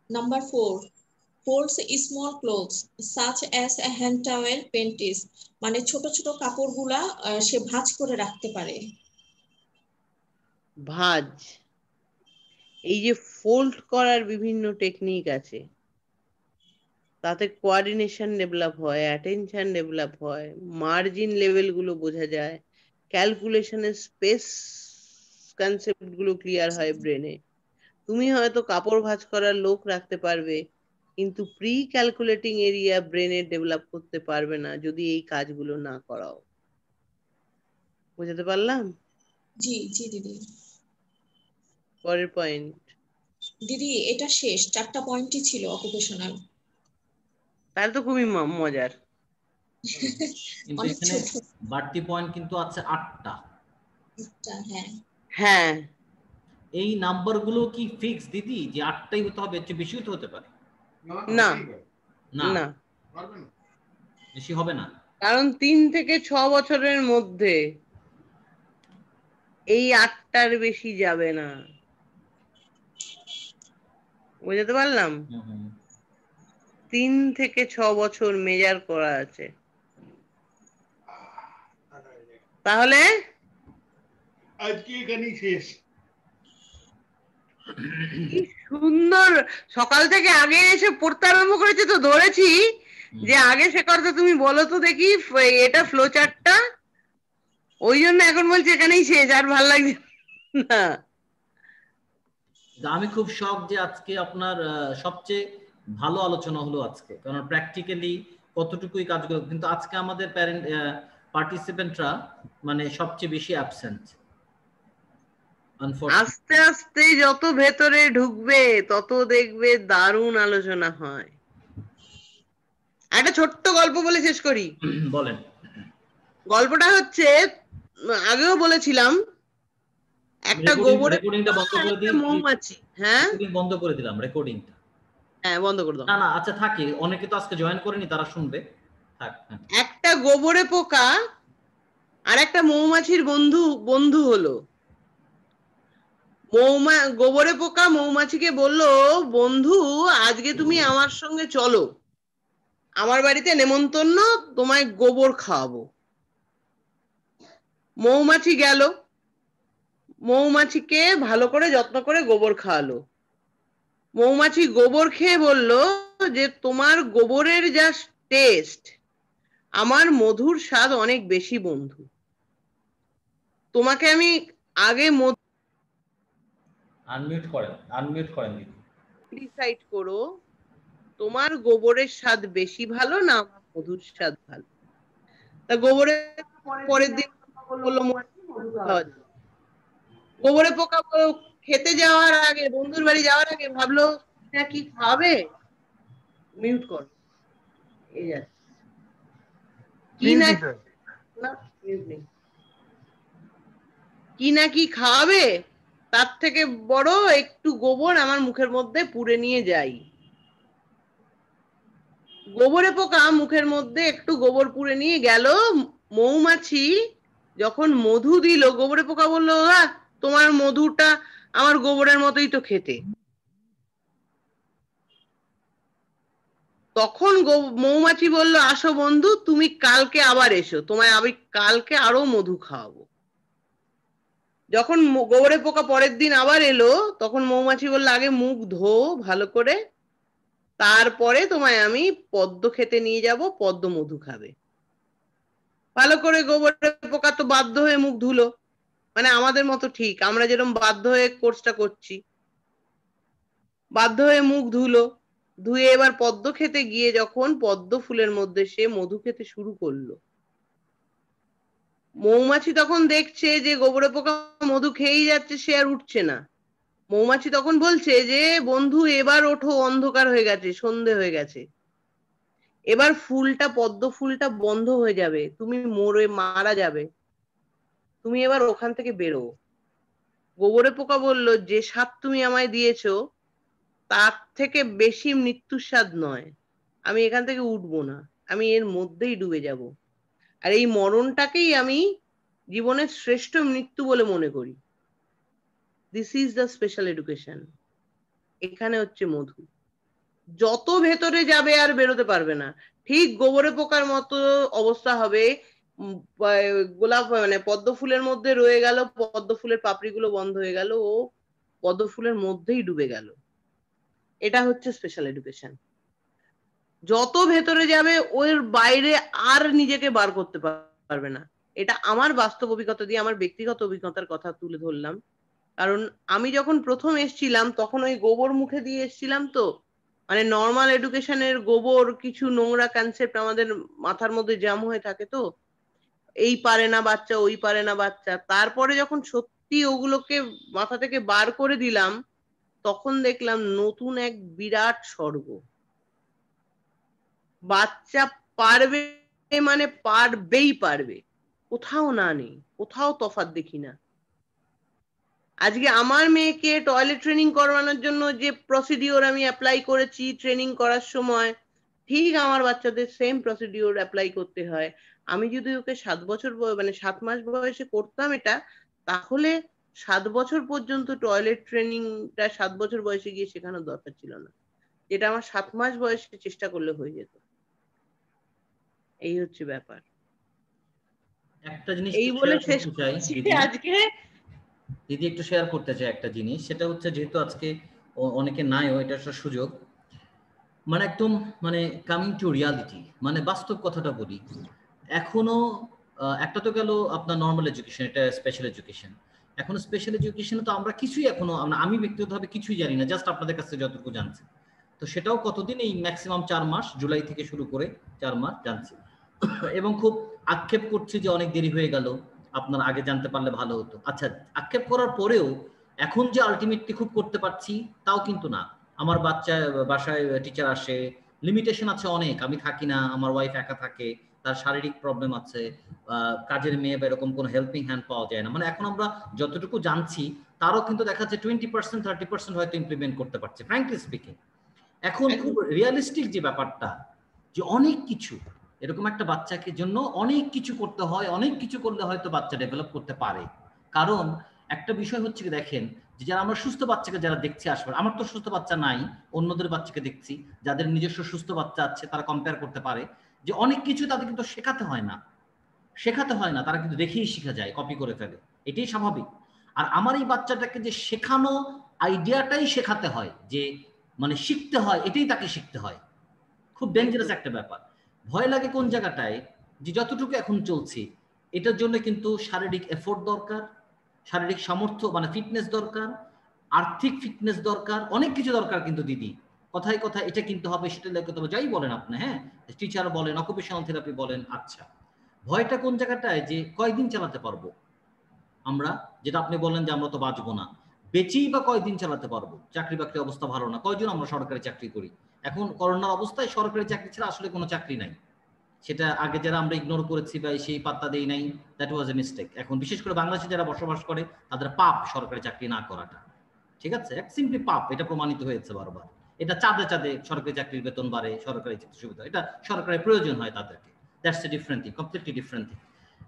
Number 4, folds small clothes such as a hand towel, panties. মানে ছোট ছোট কাপড়গুলা সে ভাঁজ করে রাখতে পারে। ভাঁজ, এই যে ফোল্ড করার বিভিন্ন টেকনিক আছে, তাতে কোঅর্ডিনেশন ডেভেলপ হয়, অ্যাটেনশন ডেভেলপ হয়, মার্জিন লেভেল গুলো বোঝা যায়, ক্যালকুলেশনের স্পেস কনসেপ্ট গুলো ক্লিয়ার হয় ব্রেনে। তুমি হয়তো কাপড় ভাঁজ করার লোক রাখতে পারবে, কিন্তু প্রি ক্যালকুলেটিং এরিয়া ব্রেনে ডেভেলপ করতে পারবে না যদি এই কাজগুলো না করাও। বুঝতে পারলাম? জি জি দিদি। পরের পয়েন্ট। দিদি এটা শেষ, 4টা পয়েন্টই ছিল অকুপেশনাল। তাহলে তো খুবই মজার। কিন্তু অনেক এখানে ছোট। বাড়তি পয়েন্ট কিন্তু আছে 8টা। হ্যাঁ হ্যাঁ, এই নাম্বারগুলো কি ফিক্স দিদি, যে 8টাই হতে হবে, এর চেয়ে বেশি হতে পারে? না না, না, বেশি হবে না। কারণ 3 থেকে 6 বছরের মধ্যে এই 8টার বেশি যাবে না। বুঝতে পারলাম? 3 থেকে 6 বছর মেজার করা আছে। তাহলে আজকে এখানেই শেষ। কি সুন্দর সকাল থেকে আগে এসে পড়তে আরম্ভ করেছে তো ধরেছি যে আগে সে কথা তুমি বলো তো দেখি এটা ফ্লো চার্টটা, ওই জন্য এখন বলছি এখানেই শেষ, আর ভাল লাগছে না। আমি খুব শখ যে আজকে আপনার সবচেয়ে ভালো আলোচনা হলো আজকে, কারণ প্র্যাকটিক্যালি কতটুকুই কাজগুলো, কিন্তু আজকে আমাদের প্যারেন্ট পার্টিসিপেন্টরা মানে সবচেয়ে বেশি অ্যাবসেন্ট। আস্তে আস্তে যত ভেতরে ঢুকবে তত দেখবে দারুণ আলোচনা হয়। একটা ছোট্ট গল্প বলে শেষ করি। বলেন। গল্পটা হচ্ছে, আগেও বলেছিলাম, একটা গোবরে রেকর্ডিংটা বন্ধ করে দিই, মৌমাছি। হ্যাঁ বন্ধ করে দিলাম রেকর্ডিংটা। হ্যাঁ বন্ধ করে দাও। না না, আচ্ছা থাকে, অনেকে তো আজকে জয়েন করেনি, তারা শুনবে। একটা গোবরে পোকা আর একটা মৌমাছির বন্ধু হলো। গোবরে পোকা মৌমাছিকে বলল, বন্ধু আজকে তুমি আমার সঙ্গে চলো, আমার বাড়িতে নেমন্তন্ন, তোমায় গোবর খাওয়াবো। মৌমাছি গেল, মৌমাছিকে ভালো করে যত্ন করে গোবর খাওয়ালো। মৌমাছি গোবর খেয়ে বলল যে তোমার গোবরের যা টেস্ট, আমার মধুর স্বাদ অনেক বেশি বন্ধু। তোমাকে আমি আগে আনমিউট করেন দিদি। ডিসাইড করো তোমার গোবরের স্বাদ বেশি ভালো না আমার মধুর স্বাদ ভালো। তা পরের দিন বললো মধু খাওয়া যাবে। গোবরে পোকা খেতে যাওয়ার আগে, বন্ধুর বাড়ি যাওয়ার আগে ভাবলো না কি খাবে, মিউট কর, এই যাচ্ছে কি না কি খাওয়াবে, তার থেকে বড় একটু গোবর আমার মুখের মধ্যে পুরে নিয়ে যাই। গোবরে পোকা মুখের মধ্যে একটু গোবর পুরে নিয়ে গেল। মৌমাছি যখন মধু দিল, গোবরে পোকা বললো, তোমার মধুটা আমার গোবরের মতোই তো খেতে। তখন মৌমাছি বলল, আসো বন্ধু, তুমি কালকে আবার এসো, তোমায় আমি কালকে আরো মধু খাওয়াবো। যখন গোবরে পোকা পরের দিন আবার এলো, তখন মৌমাছি বলল, আগে মুখ ধো ভালো করে, তারপরে তোমায় আমি পদ্ম খেতে নিয়ে যাব, পদ্ম মধু খাবে। ভালো করে গোবরে পোকা তো বাধ্য হয়ে মুখ ধুলো, মানে আমাদের মতো, ঠিক আমরা যেরকম বাধ্য হয়ে কোর্সটা করছি, বাধ্য হয়ে মুখ ধুলো। ধুয়ে এবার পদ্ম খেতে গিয়ে যখন পদ্ম ফুলের মধ্যে সে মধু খেতে শুরু করলো, মৌমাছি তখন দেখছে যে গোবরে পোকা মধু খেয়েই যাচ্ছে, সে আর উঠছে না। মৌমাছি তখন বলছে যে, বন্ধু এবার ওঠো, অন্ধকার হয়ে গেছে, সন্ধে হয়ে গেছে, এবার পদ্ম ফুলটা বন্ধ হয়ে যাবে, তুমি মারা যাবে, তুমি এবার ওখান থেকে বেরো। গোবরে পোকা বলল, যে স্বাদ তুমি আমায় দিয়েছো তার থেকে বেশি মৃত্যুর স্বাদ নয়, আমি এখান থেকে উঠবো না, আমি এর মধ্যেই ডুবে যাব, আর এই মরণটাকেই আমি জীবনের শ্রেষ্ঠ মৃত্যু বলে মনে করি। This is the special education. এখানে হচ্ছে মধু, যত ভেতরে যাবে আর বেরোতে পারবে না। ঠিক গোবরে পোকার মতো অবস্থা হবে, গোলাপ মানে পদ্ম ফুলের মধ্যে রয়ে গেল, পদ্ম ফুলের পাপড়িগুলো বন্ধ হয়ে গেল, ও পদ্ম ফুলের মধ্যেই ডুবে গেল। এটা হচ্ছে স্পেশাল এডুকেশন। যত ভেতরে যাবে ওর বাইরে আর নিজেকে বার করতে পারবে না। এটা আমার বাস্তব অভিজ্ঞতা দিয়ে, আমার ব্যক্তিগত অভিজ্ঞতার কথা তুলে ধরলাম। কারণ আমি যখন প্রথম এসছিলাম তখন ওই গোবর মুখে দিয়ে এসছিলাম, তো মানে নর্মাল এডুকেশনের গোবর কিছু নোংরা কনসেপ্ট আমাদের মাথার মধ্যে জ্যাম হয়ে থাকে, তো এই পারে না বাচ্চা, ওই পারে না বাচ্চা। তারপরে যখন সত্যি ওগুলোকে মাথা থেকে বার করে দিলাম, তখন দেখলাম নতুন এক বিরাট স্বর্গ। বাচ্চা পারবে মানে পারবেই পারবে, কোথাও না নেই, কোথাও তফাৎ দেখি না। আজকে আমার মেয়েকে টয়লেট ট্রেনিং করানোর জন্য যে প্রসিডিওর আমি অ্যাপ্লাই করেছি ট্রেনিং করার সময়, ঠিক আমার বাচ্চাদের সেম প্রসিডিওর অ্যাপ্লাই করতে হয়। আমি যদি ওকে 7 বছর মানে 7 মাস বয়সে করতাম এটা, তাহলে 7 বছর পর্যন্ত টয়লেট ট্রেনিংটা 7 বছর বয়সে গিয়ে শেখানোর দরকার ছিল না, যেটা আমার 7 মাস বয়সে চেষ্টা করলে হয়ে যেত। এই হচ্ছে ব্যাপার। একটা জিনিস এই একটু বলে শেয়ার শেষ করতে চাই করছি দিদি, আজকে। দিদি একটু শেয়ার করতে চাই একটা জিনিস, সেটা হচ্ছে যেহেতু আজকে অনেকে নাইও, এটা একটা সুযোগ, মানে একদম মানে কামিং টু রিয়ালিটি, মানে বাস্তব কথাটা বলি। এখনো একটা তো গেল আপনার নর্মাল এডুকেশন, এটা স্পেশাল এডুকেশন। এখনো স্পেশাল এডুকেশনে তো আমরা কিছুই এখনো আমি ব্যক্তিগতভাবে কিছুই জানি না, জাস্ট আপনাদের কাছে যতটুকু জানছি। তো সেটাও কতদিন, এই ম্যাক্সিমাম 4 মাস, জুলাই থেকে শুরু করে 4 মাস জানছি। এবং খুব আক্ষেপ করছি যে অনেক দেরি হয়ে গেল, আপনার আগে জানতে পারলে ভালো হতো। আচ্ছা, আক্ষেপ করার পরেও এখন যে আলটিমেটলি খুব করতে পারছি তাও কিন্তু না। আমার বাসায় টিচার আসে, লিমিটেশন আছে অনেক, আমি থাকি না, আমার ওয়াইফ একা থাকে, তার শারীরিক প্রবলেম আছে, কাজের মেয়ে বা এরকম কোনো হেল্পিং হ্যান্ড পাওয়া যায় না। মানে এখন আমরা যতটুকু জানছি তারও কিন্তু দেখা যাচ্ছে 20% 30% হয়তো ইমপ্লিমেন্ট করতে পারছে, ফ্র্যাঙ্কলি স্পিকিং। এখন খুব রিয়ালিস্টিক যে ব্যাপারটা, যে অনেক কিছু এরকম একটা বাচ্চাকে জন্য অনেক কিছু করতে হয়, অনেক কিছু করলে হয়তো বাচ্চা ডেভেলপ করতে পারে। কারণ একটা বিষয় হচ্ছে কি, দেখেন যে যারা আমরা সুস্থ বাচ্চাকে যারা দেখছি আসলে, আমার তো সুস্থ বাচ্চা নাই, অন্যদের বাচ্চাকে দেখছি যাদের নিজস্ব সুস্থ বাচ্চা আছে, তারা কম্পেয়ার করতে পারে যে অনেক কিছু তাদের কিন্তু শেখাতে হয় না, তারা কিন্তু দেখেই শিখে যায়, কপি করে ফেলে, এটাই স্বাভাবিক। আর আমার এই বাচ্চাটাকে যে শেখানো আইডিয়াটাই শেখাতে হয়, যে মানে শিখতে হয়, এটাই তাকে শিখতে হয়। খুব ডেঞ্জারাস একটা ব্যাপার। ভয় লাগে কোন জায়গাটায়, যে যতটুকু এখন চলছি এটার জন্য কিন্তু শারীরিক এফোর্ট দরকার, শারীরিক সামর্থ্য মানে ফিটনেস দরকার, আর্থিক ফিটনেস দরকার, অনেক কিছু দরকার। কিন্তু দিদি কথায় কথায় এটা কিনতে হবে, সেটা লেগে তবে যাই বলেন আপনি, হ্যাঁ টিচার বলেন, অকুপেশনাল থেরাপি বলেন, আচ্ছা ভয়টা কোন জায়গাটায়, যে কয়দিন চালাতে পারবো আমরা, যেটা আপনি বললেন যে আমরা তো বাঁচবো না, বেঁচেই বা কয়দিন চালাতে পারবো? চাকরি বাকরি অবস্থা ভালো না, কয়জন আমরা সরকারি চাকরি করি? এখন করোনার অবস্থায় সরকারি চাকরি ছাড়া আসলে কোনো চাকরি নাই। সেটা আগে যারা আমরা ইগনোর করেছি বা সেই পাত্তা দেই নাই, দ্যাট ওয়াজ এ মিস্টেক। এখন বিশেষ করে বাংলাদেশে যারা বসবাস করে তাদের পাপ সরকারি চাকরি না করাটা, ঠিক আছে, সিম্পলি পাপ, এটা প্রমাণিত হয়েছে বারবার। এটা চাঁদে চাঁদে সরকারি চাকরির বেতন বাড়ে, সরকারি সুবিধা, এটা সরকারের প্রয়োজন হয় তাদেরকে, that's a different thing, completely different thing.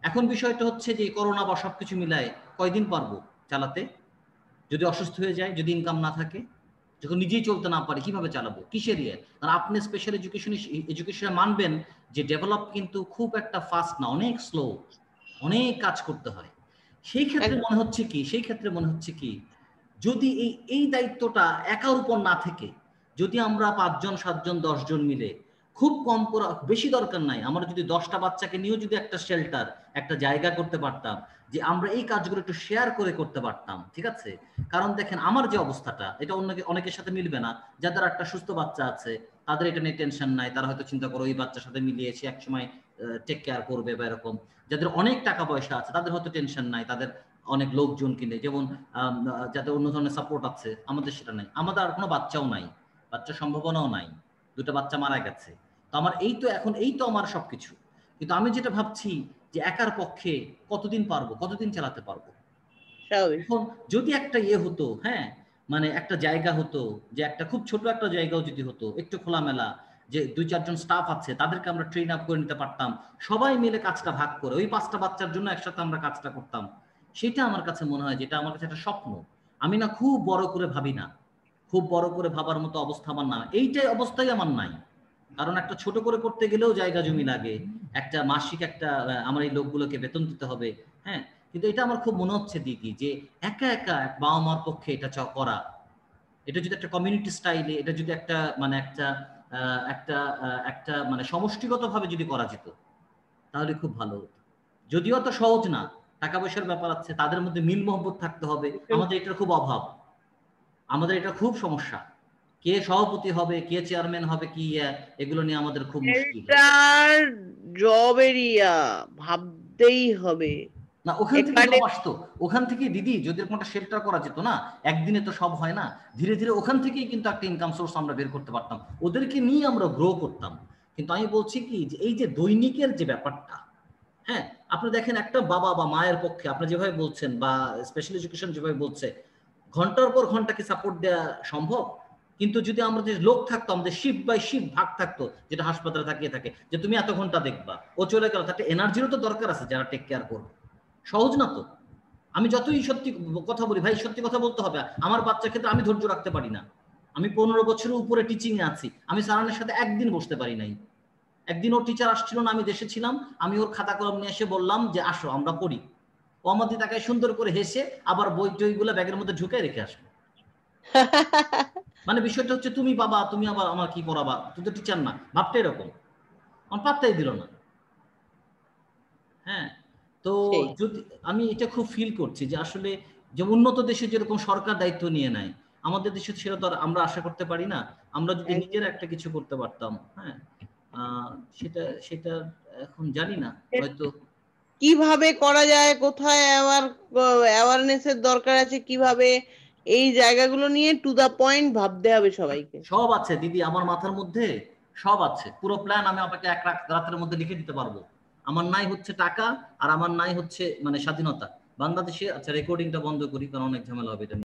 এখন বিষয়টা হচ্ছে যে করোনা বা সবকিছু মিলায় কয়দিন পারবো চালাতে? যদি অসুস্থ হয়ে যায়, যদি ইনকাম না থাকে, যখন নিজেই চলতে না পারে, কিভাবে চালাবো, কিসের ইয়ে? কারণ আপনি স্পেশাল এডুকেশনে মানবেন যে ডেভেলপ কিন্তু খুব একটা ফাস্ট না, অনেক স্লো, অনেক কাজ করতে হয়। সেই ক্ষেত্রে মনে হচ্ছে কি যদি এই দায়িত্বটা একার উপর না থেকে যদি আমরা 5 জন 7 জন 10 জন মিলে, খুব কম করে, বেশি দরকার নাই, আমরা যদি 10টা বাচ্চাকে নিয়েও যদি একটা শেল্টার, একটা জায়গা করতে পারতাম, যে আমরা এই কাজগুলো একটু শেয়ার করে করতে পারতাম, ঠিক আছে? কারণ দেখেন আমার যে অবস্থাটা, এটা অনেকের সাথে মিলবে না, যাদের একটা সুস্থ বাচ্চা আছে তাদের এটা নিয়ে টেনশন নাই, তারা হয়তো চিন্তা করে ওই বাচ্চার সাথে মিলিয়ে এসে একসময় টেক কেয়ার করবে বা এরকম। যাদের অনেক টাকা পয়সা আছে তাদের হয়তো টেনশন নাই, তাদের অনেক লোকজন কিনে, যেমন যাদের অন্য ধরনের সাপোর্ট আছে, আমাদের সেটা নাই, আমাদের আর কোনো বাচ্চাও নাই, বাচ্চার সম্ভাবনাও নাই, 2টা বাচ্চা মারা গেছে। তো আমার এই তো আমার সবকিছু। কিন্তু আমি যেটা ভাবছি যে একার পক্ষে কতদিন পারবো, কতদিন চালাতে পারবো? এখন যদি একটা ইয়ে হতো, হ্যাঁ মানে একটা জায়গা হতো, যে একটা খুব ছোট একটা জায়গাও যদি হতো, একটু খোলামেলা, যে 2-4 জন স্টাফ আছে তাদেরকে আমরা ট্রেন আপ করে নিতে পারতাম, সবাই মিলে কাজটা ভাগ করে ওই 5টা বাচ্চার জন্য একসাথে আমরা কাজটা করতাম, সেটা আমার কাছে মনে হয়, যেটা আমার কাছে একটা স্বপ্ন। আমি না খুব বড় করে ভাবি না, খুব বড় করে ভাবার মতো অবস্থা আমার না, এইটাই অবস্থাই আমার নাই। কারণ একটা ছোট করে করতে গেলেও জায়গা জমি লাগে, একটা মাসিক একটা আমার এই লোকগুলোকে বেতন দিতে হবে, হ্যাঁ। কিন্তু এটা আমার খুব মনে হচ্ছে দিদি, যে একা একা এক বাবা মার পক্ষে এটা করা, এটা যদি একটা কমিউনিটি স্টাইলে, এটা যদি একটা মানে একটা মানে সমষ্টিগতভাবে যদি করা যেত তাহলে খুব ভালো হতো। যদিও তো সহজ না, টাকা পয়সার ব্যাপার আছে, তাদের মধ্যে মিল মহব্বত থাকতে হবে। আমাদের এটার খুব অভাব, আমাদের এটা খুব সমস্যা। কে সভাপতি হবে, কে চেয়ারম্যান হবে, কি এগুলো নিয়ে আমাদের খুব মুশকিল। এটার জব এরিয়া ভাবতেই হবে। না ওখান থেকে জব আসতো, ওখান থেকে দিদি যদি কোনটা শেল্টার করা যেত না, একদিনে তো সব হয় না, ধীরে ধীরে ওখান থেকেই কিন্তু একটা ইনকাম সোর্স আমরা বের করতে পারতাম, ওদেরকে নিয়ে আমরা গ্রো করতাম। কিন্তু আমি বলছি কি যে এই যে দৈনিকের যে ব্যাপারটা, হ্যাঁ আপনি দেখেন একটা বাবা বা মায়ের পক্ষে আপনি যেভাবে বলছেন বা স্পেশাল এডুকেশন যেভাবে বলছে ঘন্টার পর ঘন্টা কি সাপোর্ট দেওয়া সম্ভব? কিন্তু যদি আমাদের লোক থাকতো, আমাদের শিফট বাই শিফট ভাগ থাকতো, যেটা হাসপাতালে থাকিয়ে থাকে যে তুমি এত ঘন্টা দেখবা, ও চলে গেল, তাতে এনার্জিরও তো দরকার আছে যারা টেক কেয়ার করবে। সহজ না তো। আমি যতই সত্যি কথা বলি ভাই, সত্যি কথা বলতে হবে। আমার বাচ্চার ক্ষেত্রে আমি ধৈর্য রাখতে পারি না। আমি 15 বছরের উপরে টিচিং এ আছি, আমি সারানের সাথে একদিন বসতে পারি নাই। একদিন ওর টিচার আসছিল না, আমি দেশে ছিলাম, আমি ওর খাতা কলম নিয়ে এসে বললাম যে আসো আমরা পড়ি। ও আমাদের তাকে সুন্দর করে হেসে আবার বই টইগুলো ব্যাগের মধ্যে ঢুকে রেখে আসবে। মানে বিষয়টা হচ্ছে তুমি বাবা, তুমি আবার আমার কি পড়াবা, তুই তো টিচার না, ভাবটা এরকম। আমার পাত্তাই দিল না। হ্যাঁ, তো যদি আমি এটা খুব ফিল করছি যে আসলে যে উন্নত দেশে যেরকম সরকার দায়িত্ব নিয়ে নেয়, আমাদের দেশে সেটা তো আমরা আশা করতে পারি না। আমরা যদি নিজের একটা কিছু করতে পারতাম, হ্যাঁ সেটা সেটা এখন জানি না হয়তো কিভাবে করা যায়, কোথায় অ্যাওয়ারনেস এর দরকার আছে, কিভাবে এই জায়গাগুলো নিয়ে টু দা পয়েন্ট ভাবতে হবে সবাইকে। সব আছে দিদি আমার মাথার মধ্যে, সব আছে, পুরো প্ল্যান আমি আপনাকে এক রাতের মধ্যে লিখে দিতে পারবো। আমার নাই হচ্ছে টাকা, আর আমার নাই হচ্ছে মানে স্বাধীনতা। বাংলাদেশে, আচ্ছা রেকর্ডিংটা বন্ধ করি কারণ অনেক ঝামেলা হবে এটা।